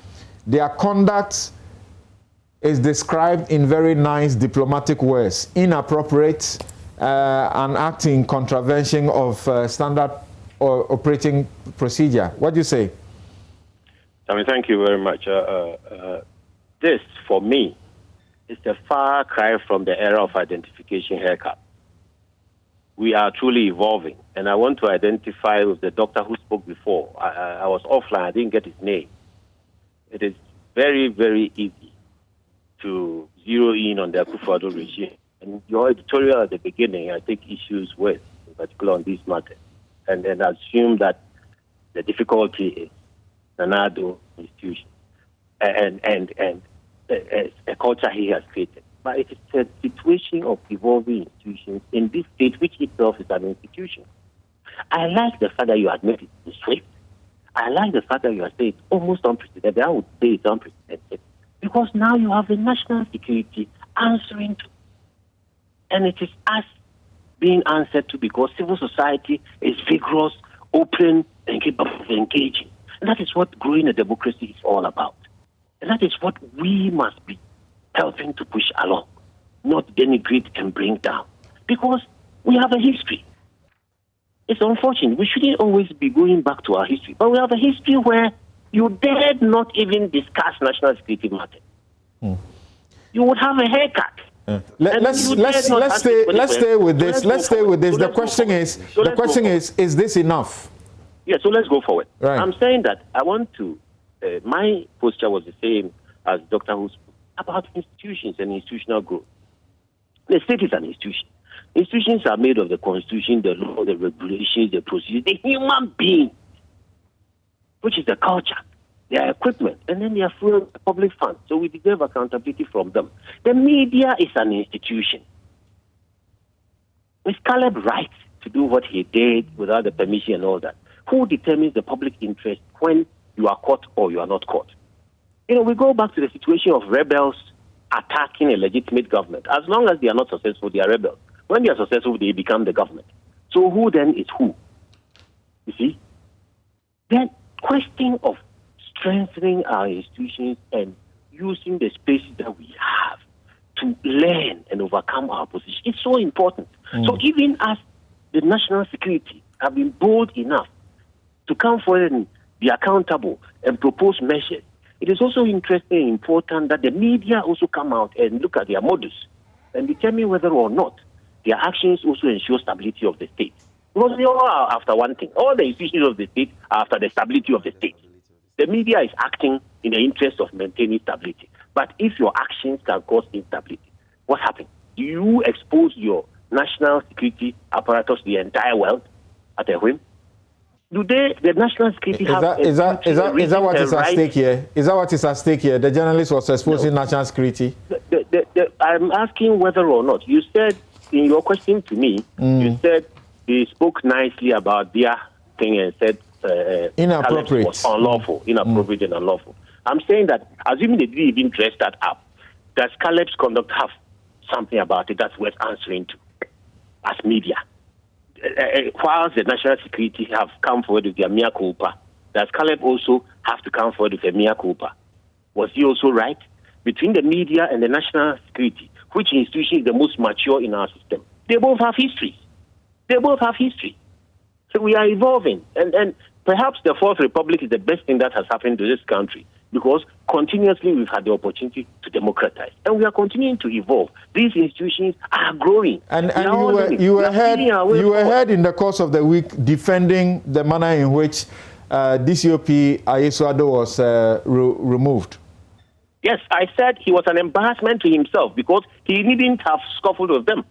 their conduct is described in very nice diplomatic words: inappropriate and acting in contravention of standard operating procedure. What do you say? I mean, thank you very much. This, for me, is a far cry from the era of identification haircut. We are truly evolving, and I want to identify with the doctor who spoke before. I was offline, I didn't get his name. It is very, very easy to zero in on the Akufo-Addo regime. And your editorial at the beginning, I take issues with, in particular on this matter, and assume that the difficulty is the Nado institution and a culture he has created. But it is a situation of evolving institutions in this state, which itself is an institution. I like the fact that you admit it is swift. I like the fact that you are saying it's almost unprecedented. I would say it's unprecedented. Because now you have the national security answering to. And it is us being answered to, because civil society is vigorous, open, and capable of engaging. And that is what growing a democracy is all about. And that is what we must be helping to push along, not denigrate and bring down. Because we have a history. It's unfortunate. We shouldn't always be going back to our history. But we have a history where you dared not even discuss national security matters. You would have a haircut. Let's stay with this. Let's stay with this. The question is this enough? Yeah, so let's go forward. Right. I'm saying that I want to, my posture was the same as Dr. Who's about institutions and institutional growth. The state is an institution. Institutions are made of the constitution, the law, the regulations, the procedures, the human being, which is the culture, their equipment, and then they are full of public funds. So we deserve accountability from them. The media is an institution. Is Caleb right to do what he did without the permission and all that? Who determines the public interest when you are caught or you are not caught? You know, we go back to the situation of rebels attacking a legitimate government. As long as they are not successful, they are rebels. When they are successful, they become the government. So who then is who? You see? Then question of strengthening our institutions and using the spaces that we have to learn and overcome our position is so important. So even as the national security have been bold enough to come forward and be accountable and propose measures, it is also interesting and important that the media also come out and look at their modus and determine whether or not their actions also ensure stability of the state. Because they all are after one thing. All the institutions of the state are after the stability of the state. The media is acting in the interest of maintaining stability. But if your actions can cause instability, what happens? Do you expose your national security apparatus to the entire world at a whim? Do they, the national security is that what is at stake here? Is that what is at stake here? The journalist was exposing national security? I'm asking whether or not. You said in your question to me, you said they spoke nicely about their thing and said inappropriate was unlawful, inappropriate and unlawful. I'm saying that, assuming they didn't even dress that up, does Caleb's conduct have something about it that's worth answering to as media? Whilst the national security have come forward with their mea culpa, does Caleb also have to come forward with a mea culpa? Was he also right? Between the media and the national security, which institution is the most mature in our system? They both have history. So we are evolving. And perhaps the Fourth Republic is the best thing that has happened to this country, because continuously we've had the opportunity to democratize. And we are continuing to evolve. These institutions are growing. And you were heard in the course of the week defending the manner in which DCOP Ayesuado was removed. Yes, I said he was an embarrassment to himself because he needn't have scuffled with them.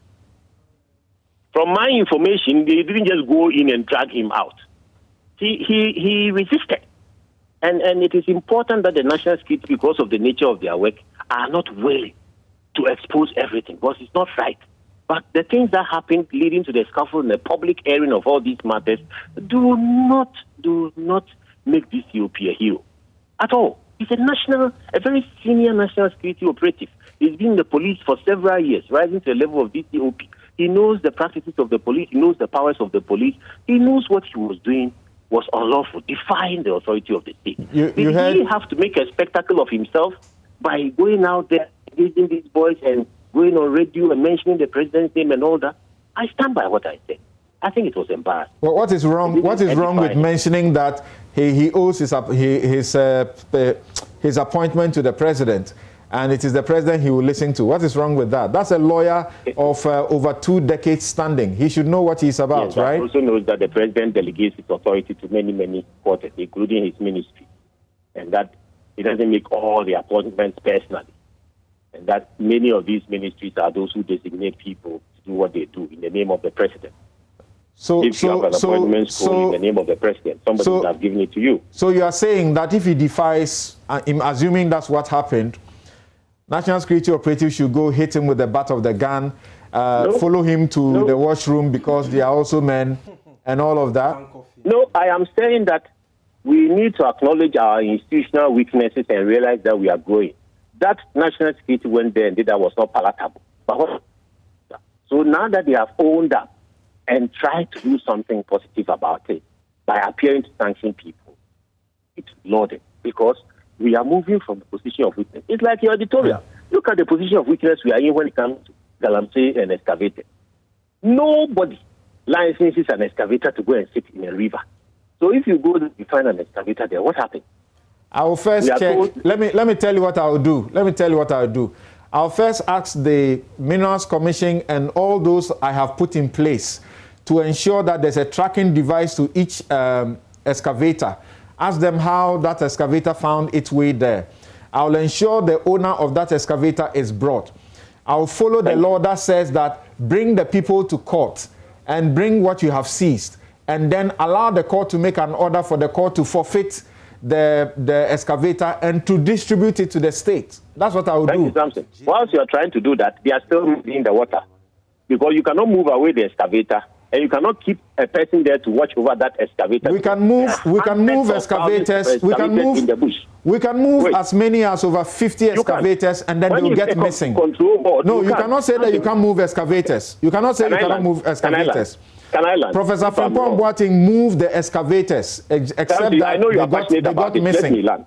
From my information, they didn't just go in and drag him out. He resisted. And it is important that the national security, because of the nature of their work, are not willing to expose everything, because it's not right. But the things that happened leading to the scuffle and the public airing of all these matters do not make this COP a hero at all. He's a very senior national security operative. He's been in the police for several years, rising to the level of DCOP. He knows the practices of the police. He knows the powers of the police. He knows what he was doing was unlawful, defying the authority of the state. Did he have to make a spectacle of himself by going out there, engaging these boys and going on radio and mentioning the president's name and all that? I stand by what I said. I think it was embarrassing. Well, what is wrong? What is wrong with mentioning that he owes his appointment to the president, and it is the president he will listen to? What is wrong with that? That's a lawyer of over 2 decades standing. He should know what he's about, right? He also knows that the president delegates his authority to many quarters, including his ministry, and that he doesn't make all the appointments personally, and that many of these ministries are those who designate people to do what they do in the name of the president. If you have an appointment in the name of the president, somebody would have given it to you. So you are saying that if he defies, assuming that's what happened, national security operatives should go hit him with the butt of the gun, follow him to the washroom because they are also men, and all of that? No, I am saying that we need to acknowledge our institutional weaknesses and realize that we are growing. That national security went there and did that was not palatable. So now that they have owned up and try to do something positive about it by appearing to sanction people, it's lauded, because we are moving from the position of weakness. It's like your editorial. Look at the position of weakness we are in when it comes to galamsey and excavator. Nobody licenses an excavator to go and sit in a river. So if you go to find an excavator there, what happens? I will first check. Let me tell you what I will do. I'll first ask the Minerals Commission and all those I have put in place to ensure that there's a tracking device to each excavator. Ask them how that excavator found its way there. I'll ensure the owner of that excavator is brought. I'll follow the law that says that bring the people to court and bring what you have seized, and then allow the court to make an order for the court to forfeit the excavator and to distribute it to the state. That's what I will do. Thank you, Samson. Whilst you are trying to do that, they are still moving the water, because you cannot move away the excavator, and you cannot keep a person there to watch over that excavator. We can move excavators. We can move as many as over 50 excavators, and then they will get missing. No, you cannot say that you can't move excavators. You cannot say you cannot move excavators. Professor Frimpong Boateng moved the excavators, except that I know you are passionate they about got it. missing. Let me land.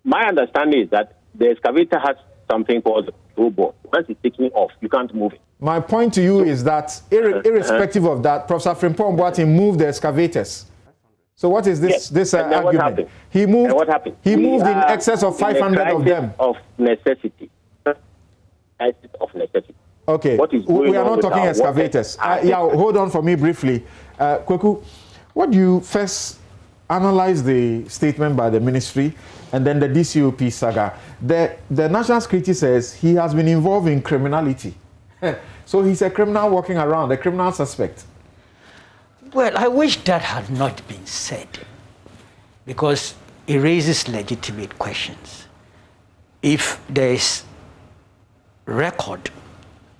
My understanding is that the excavator has something called robot. Once it's taken off, you can't move it. My point to you is that, irrespective of that, Professor Frimpong Boateng moved the excavators. So what is this argument? He moved. What happened? He moved in excess of 500 of them. Of necessity. Of necessity. Okay. We are not talking excavators. Hold on for me briefly. Kweku, what do you first analyze the statement by the ministry and then the DCOP saga? The National Security says he has been involved in criminality. So he's a criminal walking around, a criminal suspect. Well, I wish that had not been said, because it raises legitimate questions. If there is record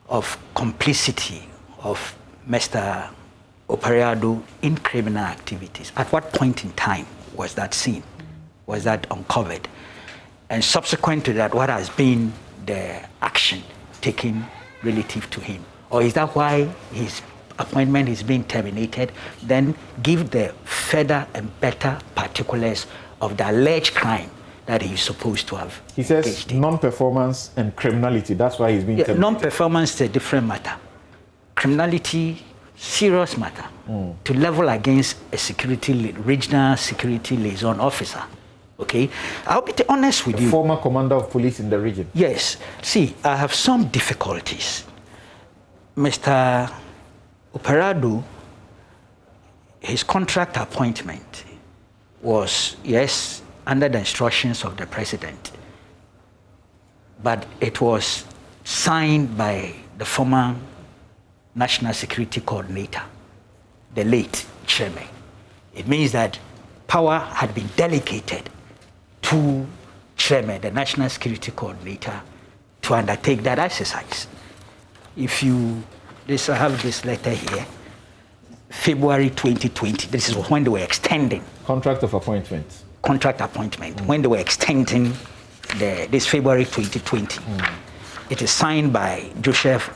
of complicity of Mr. Opariado in criminal activities, at what point in time was that seen? Was that uncovered? And subsequent to that, what has been the action taken relative to him? Or is that why his appointment is being terminated? Then give the further and better particulars of the alleged crime that he's supposed to have. He says non-performance and criminality. That's why he's being terminated. Non-performance is a different matter. Criminality, serious matter. To level against a regional security liaison officer. Okay, I'll be honest with you. Former commander of police in the region. Yes. See, I have some difficulties. Mr. Opariado, his contract appointment was, yes, under the instructions of the president, but it was signed by the former National Security Coordinator, the late chairman. It means that power had been delegated to chairman, the National Security Coordinator, to undertake that exercise. If you, I have this letter here, February 2020, this is when they were extending. Contract of appointment. Contract appointment, when they were extending this February 2020. It is signed by Joshua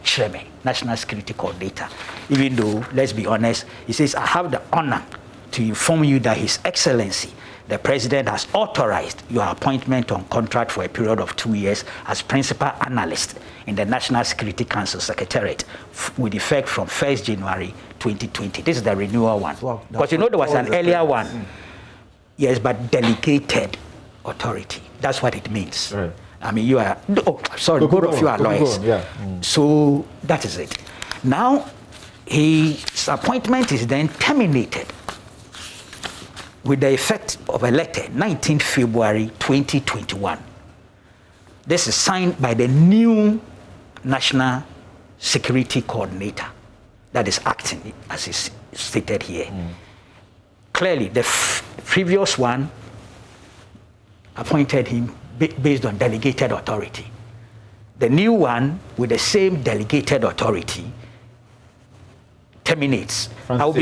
Chireme, National Security Coordinator. Even though, let's be honest, he says, I have the honor to inform you that His Excellency, the President, has authorized your appointment on contract for a period of 2 years as Principal Analyst in the National Security Council Secretariat with effect from 1st January 2020. This is the renewal one. Because you know there was an earlier one. Yes, but delegated authority. That's what it means. Right. I mean, you are, both of you are lawyers. So that is it. Now, his appointment is then terminated with the effect of a letter, 19 February 2021. This is signed by the new National Security Coordinator that is acting, as is stated here. Clearly, the previous one appointed him based on delegated authority. The new one, with the same delegated authority, terminates. I will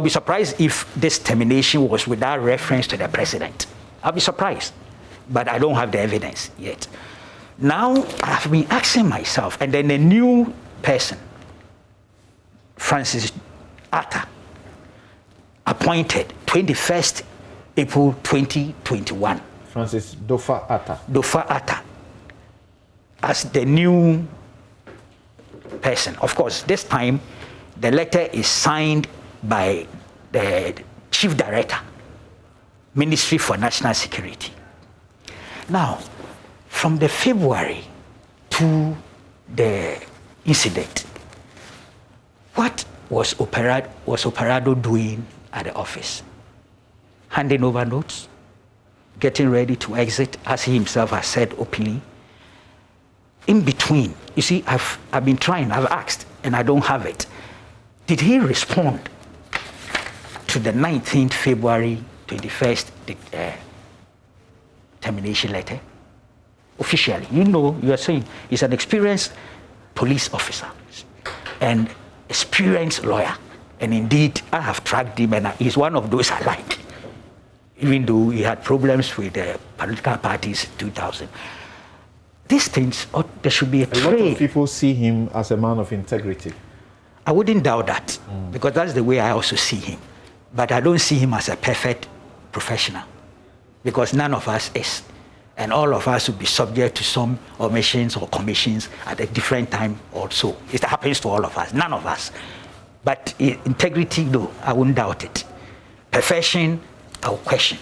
be surprised if this termination was without reference to the president. I'll be surprised, but I don't have the evidence yet. Now, I've been asking myself, and then the new person, Francis Atta, appointed 21st April 2021. Francis Dofa Atta. Dofa Atta, as the new person. Of course, this time, the letter is signed by the Chief Director, Ministry for National Security. Now, from the February to the incident, what was Operado doing at the office? Handing over notes, getting ready to exit, as he himself has said openly. In between, you see, I've been trying, I've asked, and I don't have it. Did he respond to the 19th February 21st termination letter? Officially, you are saying he's an experienced police officer and experienced lawyer. And indeed, I have tracked him, and he's one of those I like, even though he had problems with the political parties in 2000. These things, there should be a trade. A lot of people see him as a man of integrity. I wouldn't doubt that, because that's the way I also see him. But I don't see him as a perfect professional, because none of us is. And all of us will be subject to some omissions or commissions at a different time also. It happens to all of us, none of us. But integrity, no, I wouldn't doubt it. Perfection, I will question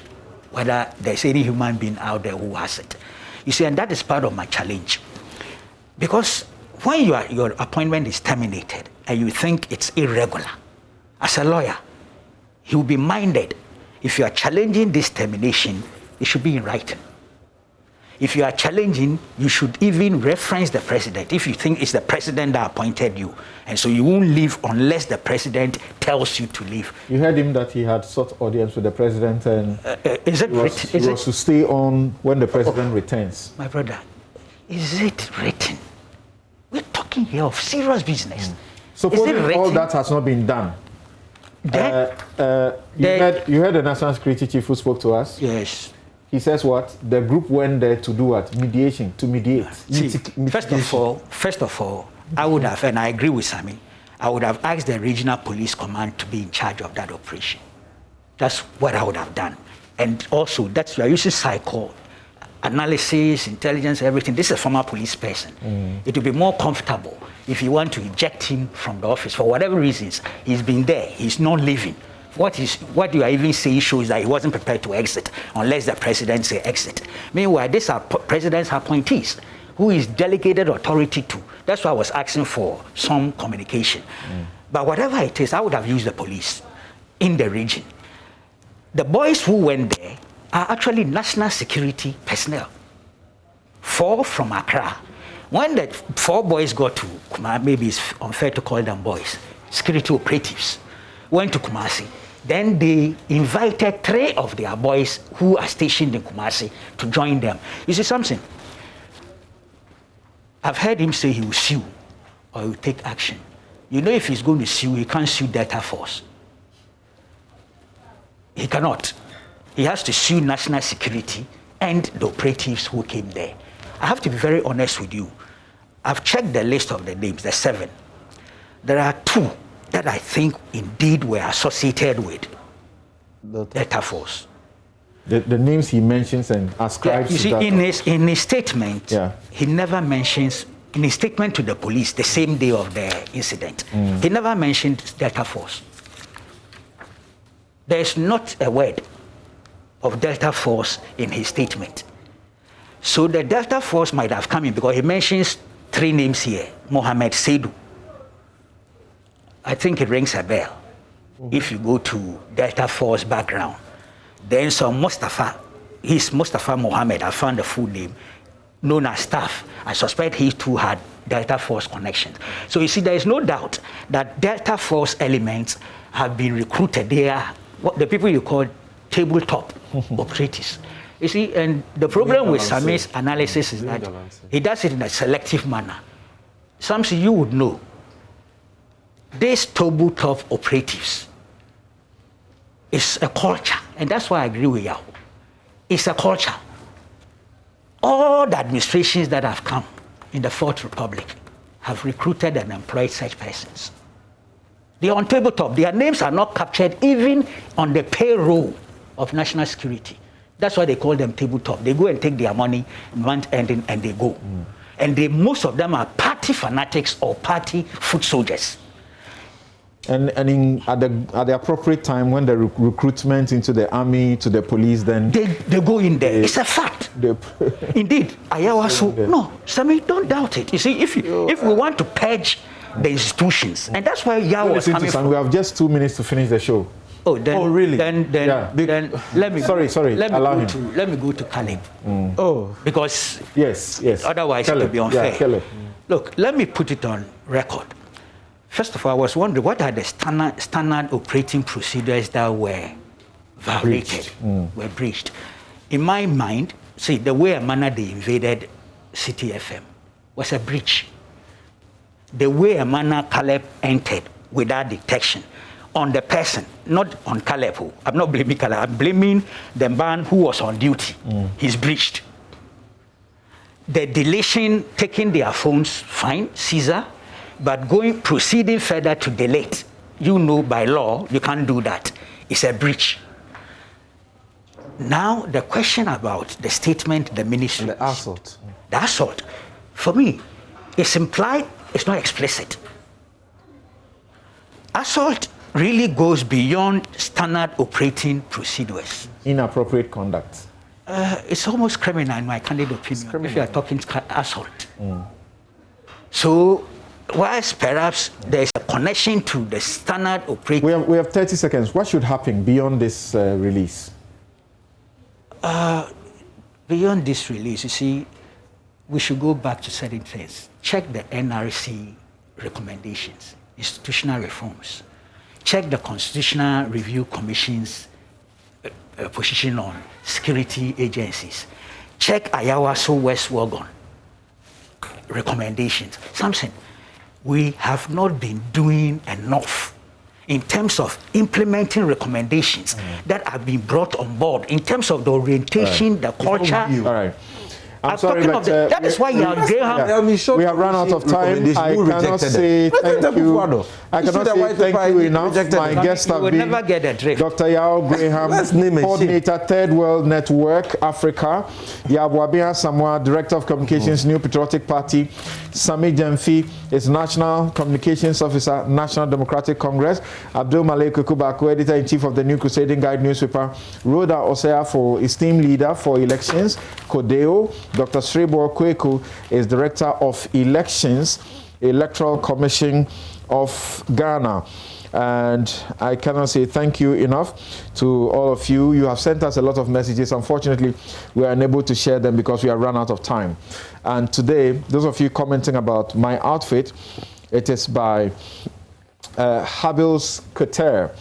whether there's any human being out there who has it. You see, and that is part of my challenge. Because when your appointment is terminated and you think it's irregular, as a lawyer, you will be minded, if you are challenging this termination, it should be in writing. If you are challenging, you should even reference the president if you think it's the president that appointed you. And so you won't leave unless the president tells you to leave. You heard him that he had sought audience with the president and is it he was to stay on when the president returns. My brother, is it written? We're talking here of serious business. Supposing all that has not been done, you heard the National Security Chief who spoke to us? Yes. He says what? The group went there to do what? Mediation, to mediate. See, first of all, I would have, and I agree with Sammy, I would have asked the regional police command to be in charge of that operation. That's what I would have done. And also, you are using psycho analysis, intelligence, everything. This is a former police person. It would be more comfortable if you want to eject him from the office for whatever reasons. He's been there. He's not leaving. What you are even saying shows that he wasn't prepared to exit unless the president say exit. Meanwhile, these are president's appointees who is delegated authority to. That's why I was asking for some communication. But whatever it is, I would have used the police in the region. The boys who went there are actually national security personnel. 4 from Accra. When the 4 boys got to Kumasi, maybe it's unfair to call them boys, security operatives, went to Kumasi. Then they invited 3 of their boys who are stationed in Kumasi to join them. You see something? I've heard him say he will sue or he will take action. You know, if he's going to sue, he can't sue Delta Force. He cannot. He has to sue national security and the operatives who came there. I have to be very honest with you. I've checked the list of the names, the 7. There are 2 that I think indeed were associated with Delta Force. The names he mentions and ascribes you see, to that. In his statement, he never mentions, in his statement to the police the same day of the incident, he never mentioned Delta Force. There's not a word of Delta Force in his statement. So the Delta Force might have come in because he mentions 3 names here, Mohammed Saidu. I think it rings a bell. If you go to Delta Force background, then some Mustafa, he's Mustafa Mohammed, I found the full name, known as Staff. I suspect he too had Delta Force connections. So you see, there is no doubt that Delta Force elements have been recruited. They are what the people you call tabletop operatives. You see, and the problem with Samir's analysis is that he does it in a selective manner. Something you would know. These tabletop operatives is a culture, and that's why I agree with you. It's a culture. All the administrations that have come in the Fourth Republic have recruited and employed such persons. They are on tabletop. Their names are not captured even on the payroll of national security. That's why they call them tabletop. They go and take their money month ending and they go. And most of them are party fanatics or party foot soldiers. And at the appropriate time, when the recruitment into the army, to the police, then they go in there. It's a fact. Indeed, Ayawaso. No, Sammy, don't doubt it. You see, if we want to purge the institutions, and that's where Yah was coming from. We have just 2 minutes to finish the show. Oh, then, really? Then let me. Sorry. Let me go to Caleb. Oh, because yes. Otherwise, Caleb. it would be unfair. Yeah, Caleb. Look, let me put it on record. First of all, I was wondering what are the standard operating procedures that were violated, were breached. In my mind, see, the way and manner they invaded City FM was a breach. The way and manner Caleb entered without detection on the person, not on Caleb. I'm not blaming Caleb, I'm blaming the man who was on duty. He's breached. The deletion, taking their phones, fine, Caesar. But proceeding further to delete, by law, you can't do that. It's a breach. Now, the question about the statement, the ministry. The assault. The assault, for me, it's implied, it's not explicit. Assault really goes beyond standard operating procedures. Inappropriate conduct. It's almost criminal, in my candid opinion, if you are talking assault. So, whilst perhaps there's a connection to the standard operating... We have 30 seconds. What should happen beyond this release? Beyond this release, you see, we should go back to certain things. Check the NRC recommendations, institutional reforms. Check the Constitutional Review Commission's position on security agencies. Check Ayawaso West Wagon recommendations. Something. We have not been doing enough in terms of implementing recommendations that have been brought on board, in terms of the orientation, the culture. All right. I'm sorry, talking but of that is why Graham. We have run out of time. I cannot say thank you. I cannot say thank you enough. My guests have been never get a drift. Dr. Yao Graham, Coordinator, Third World Network, Africa. Yabuabia Samoa, Director of Communications, New Patriotic Party. Sami Jemfi is National Communications Officer, National Democratic Congress. Abdul Malik Kubaku, Editor-in-Chief of the New Crusading Guide newspaper. Rhoda Osea for Esteemed Leader for Elections. Kodeo. Dr. Srebo Kweku is Director of Elections, Electoral Commission of Ghana. And I cannot say thank you enough to all of you. You have sent us a lot of messages. Unfortunately, we are unable to share them because we have run out of time. And today, those of you commenting about my outfit, it is by Habil's Couture.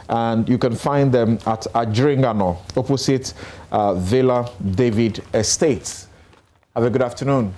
And you can find them at Adringano, opposite Villa David Estates. Have a good afternoon.